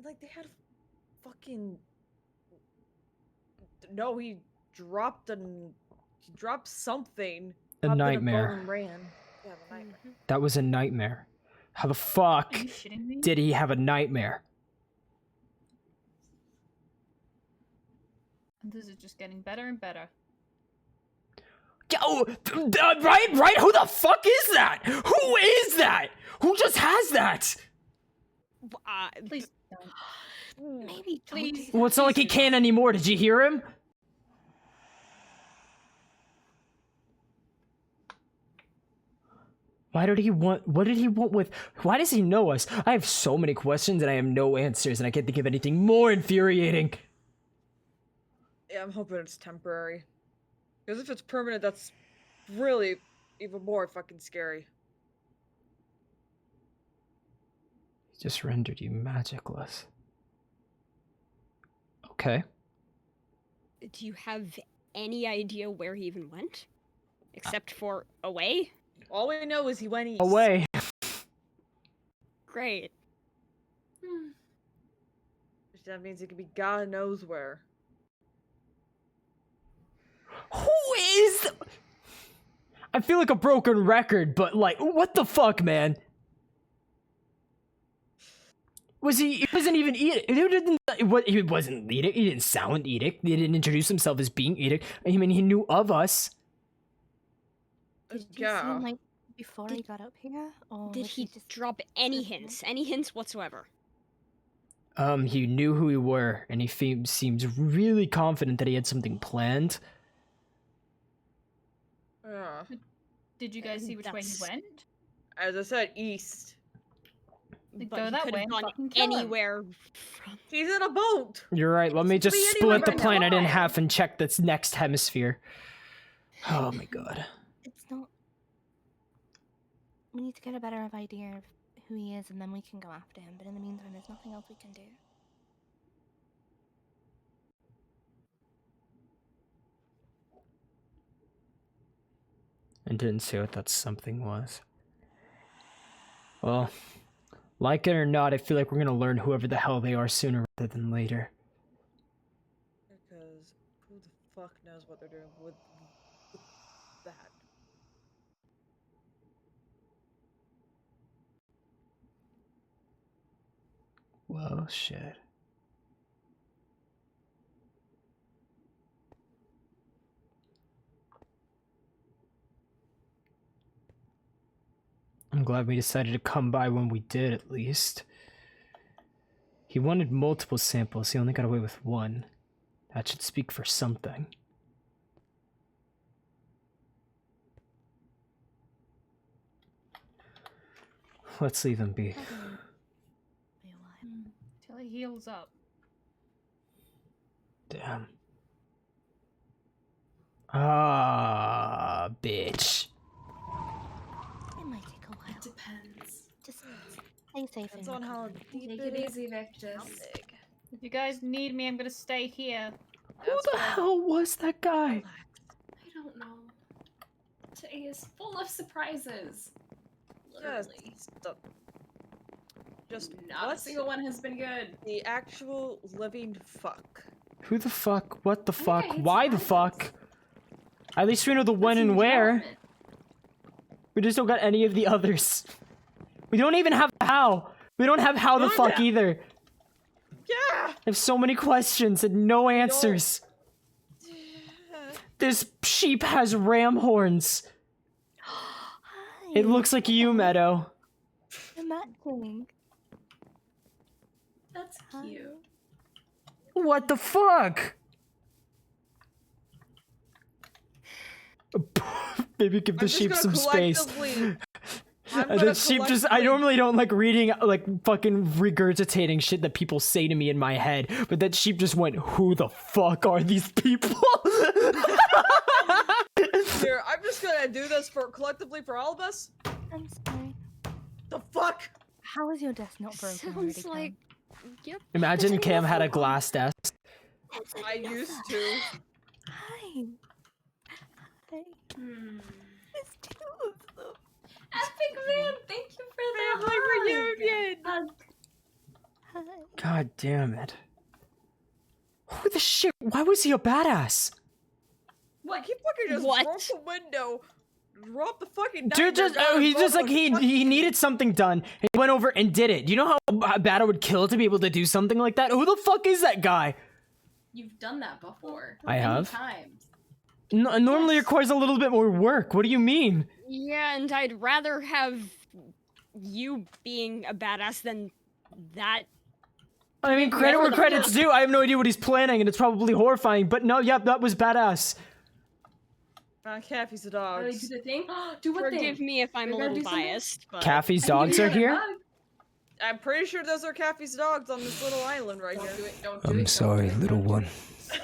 Like, they had fucking... No, he dropped something. A Hopped in nightmare. boat and ran. Yeah, the nightmare. That was a nightmare. How the fuck Are you shitting me? did he have a nightmare? And this is just getting better and better. Oh, right? Who the fuck is that? Who is that? Who just has that? Please don't. Maybe Please. Well, it's not like he can't anymore. Did you hear him? Why did he want? What did he want with? Why does he know us? I have so many questions and I have no answers, and I can't think of anything more infuriating. Yeah, I'm hoping it's temporary. Because if it's permanent, that's really even more fucking scary. He just rendered you magicless. Okay. Do you have any idea where he even went? Except for away? All we know is he went east. Away. Great. Which that means it could be God knows where. Who is? I feel like a broken record, but like, what the fuck, man? Was he wasn't even Edict. He wasn't Edict. He didn't sound Edict. He didn't introduce himself as being Edict. I mean, he knew of us. Did you see him like before he got up here, or Did was he just drop any hints? Any hints whatsoever? He knew who we were, and he seems really confident that he had something planned. Yeah. Did you guys see which way he went? As I said, east. Like, But go he that could way have and gone fucking kill him. anywhere from... He's in a boat! You're right. Let me just be anywhere split the right now. planet in Why? half and check this next hemisphere. Oh my god. It's not. We need to get a better idea of who he is, and then we can go after him. But in the meantime, there's nothing else we can do. And didn't say what that something was. Well, like it or not, I feel like we're gonna learn whoever the hell they are sooner rather than later. Because who the fuck knows what they're doing with that? Well, shit. I'm glad we decided to come by when we did, at least. He wanted multiple samples, he only got away with one. That should speak for something. Let's leave him be. Till he heals up. Damn. Ah, bitch. It might take a while. It depends. Just stay safe. Depends and on how deep Take it it is. easy, Victus. If you guys need me, I'm gonna stay here. Who the hell was that guy? I don't know. Today is full of surprises. Literally. Just Not a what single one has been good. the actual living fuck? Who the fuck? What the I think fuck? I hate Why the surprises. fuck? At least we know the when That's and huge where. development. We just don't got any of the others. We don't even have how. We don't have how the fuck either. Yeah! I have so many questions and no answers. This sheep has ram horns. It looks like you, Meadow. The matching. That's cute. What the fuck? Maybe give the sheep some space. And then sheep just, I normally don't like reading, like fucking regurgitating shit that people say to me in my head, but that sheep just went, who the fuck are these people? Here, I'm just gonna do this for collectively for all of us. I'm sorry. The fuck? How is your desk not broken? Sounds like... Yep. Imagine Cam had a glass desk. I used to. Hi. Hi. Hmm. There's two of them. Epic man, thank you for the Family reunion! Hi. God damn it. Who the shit? Why was he a badass? What? He fucking just What? broke the window, drop the fucking Dude, dagger, he's just like, fucking- he needed something done. He went over and did it. You know how bad it would kill to be able to do something like that? Who the fuck is that guy? You've done that before. I have? Many times. Normally it requires a little bit more work. What do you mean? Yeah, and I'd rather have you being a badass than that. I mean, credit where credit's due. I have no idea what he's planning, and it's probably horrifying. But no, yeah, that was badass. Caffey's a Oh, dog. they do the thing? Do what Forgive thing? me if I'm a They're gonna little do something? biased, but... Caffey's dogs are here? I'm pretty sure those are Caffey's dogs on this little island right Don't here. do it, don't do I'm it. sorry, little one.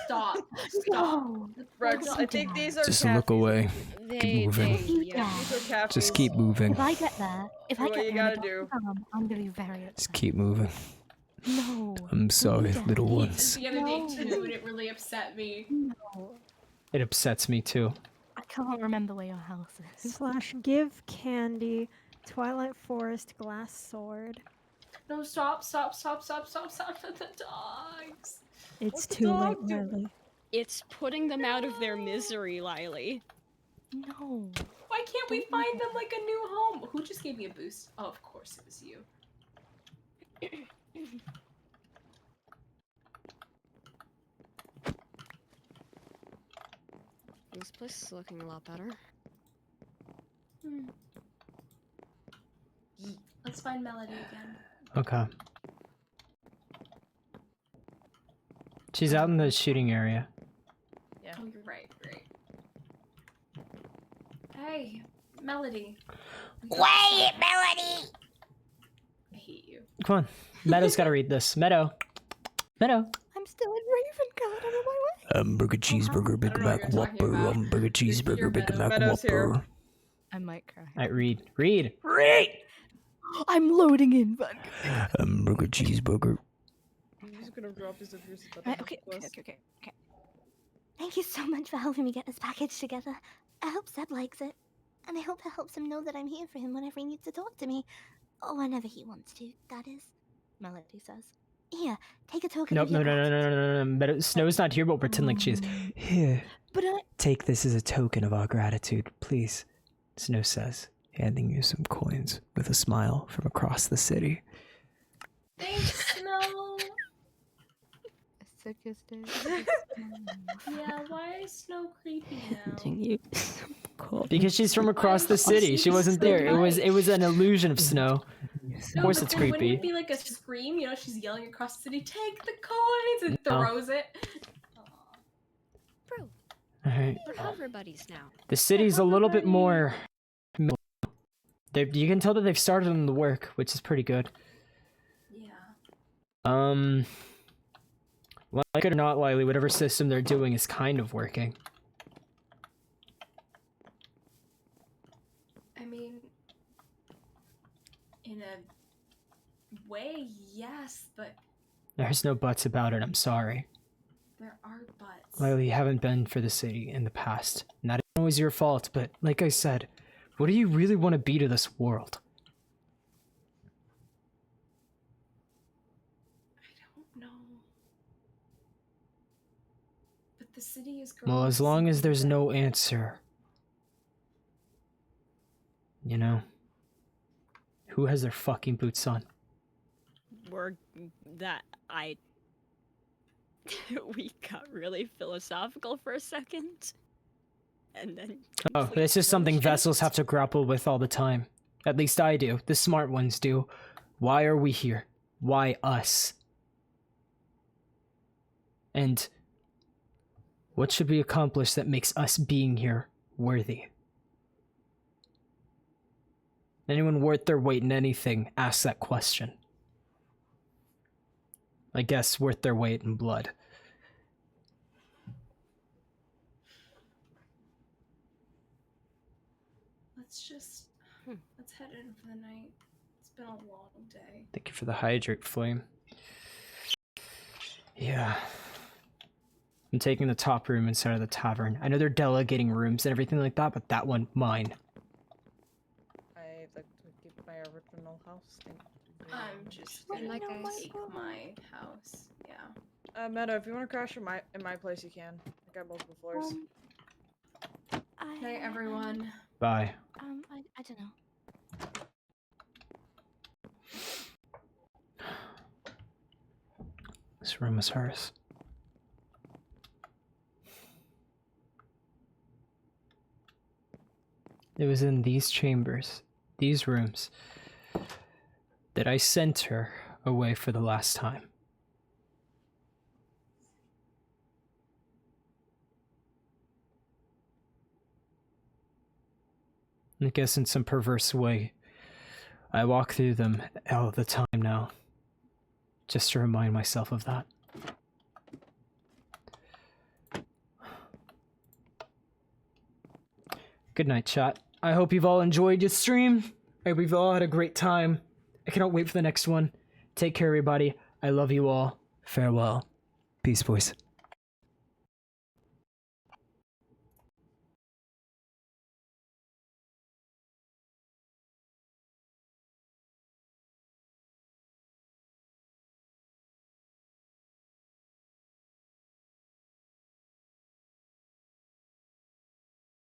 Stop. Stop. Rex, I think these are Just Caffey's. look away. They, moving. yeah. These are Caffey's. Just keep moving. If I get there, if I What get you there and gotta the do. doctor come, I'm gonna be very upset. Just keep moving. No. I'm sorry, Yeah. little Just ones. the other day too, and it really upset me. No. It upsets me too. I can't remember where your house is. / give candy, Twilight Forest, glass sword. No, stop the dogs. It's What's the too late, dog do? Riley. It's putting them out of their misery, Lily. No. Why can't we find them like a new home? Who just gave me a boost? Oh, of course it was you. This place is looking a lot better. Let's find Melody again. Okay. She's out in the shooting area. Oh, you're right. Hey, Melody. Quiet, Melody! I hate you. Come on. Meadow's gotta read this. Meadow. Meadow. I'm still in Raven. God, I'm on my way. Hamburger, cheeseburger, Big I don't know what Mac, you're talking Whopper. about. Hamburger, cheeseburger, Big Meadow. Mac, Meadow's here. Whopper. I might cry. Alright, read. I'm loading in, but Hamburger, cheeseburger. He's gonna drop his abuse. okay. Thank you so much for helping me get this package together. I hope Seb likes it. And I hope it helps him know that I'm here for him whenever he needs to talk to me. Or whenever he wants to, that is. Melody says. Here, take a token Nope, of no. your Meadow, Snow's not here, but we'll pretend like she is. Here, But take this as a token of our gratitude, please. Snow says, handing you some coins with a smile from across the city. Thanks, Snow. Sickest day. Yeah, why is Snow creepy now? you. Because she's from across the city. She wasn't there. It was an illusion of Snow. Of course it's Wouldn't creepy. it be like a scream? You know, she's yelling across the city, take the coins, and throws it. Bro, Alright. we're hover buddies now. The city's a little bit more... You can tell that they've started on the work, which is pretty good. Yeah. Like it or not, Lily, whatever system they're doing is kind of working. I mean, in a way, yes, but There's no buts about it, I'm sorry. there are buts. Lily, you haven't been for the city in the past. Not always your fault, but like I said, what do you really want to be to this world? I don't know. But the city is growing. Well, as long as there's so no answer. You know? Who has their fucking boots on? We got really philosophical for a second. And then... Oh, complete this is something bullshit. vessels have to grapple with all the time. At least I do. The smart ones do. Why are we here? Why us? And what should we accomplish that makes us being here worthy? Anyone worth their weight in anything asks that question. I guess worth their weight in blood. Let's head in for the night. It's been a long day. Thank you for the hydrate flame. Yeah. I'm taking the top room instead of the tavern. I know they're delegating rooms and everything like that, but that one, mine. I like to keep my original house. Thank you. I'm just Good gonna night, guys. take my house. Yeah. Meadow, if you want to crash in my place, you can. I got multiple floors. Night, everyone. Bye. I don't know. This room is hers. It was in these chambers, these rooms, that I sent her away for the last time. I guess in some perverse way, I walk through them all the time now, just to remind myself of that. Good night, chat. I hope you've all enjoyed your stream. I hope we've all had a great time. I cannot wait for the next one. Take care, everybody. I love you all. Farewell. Peace, boys.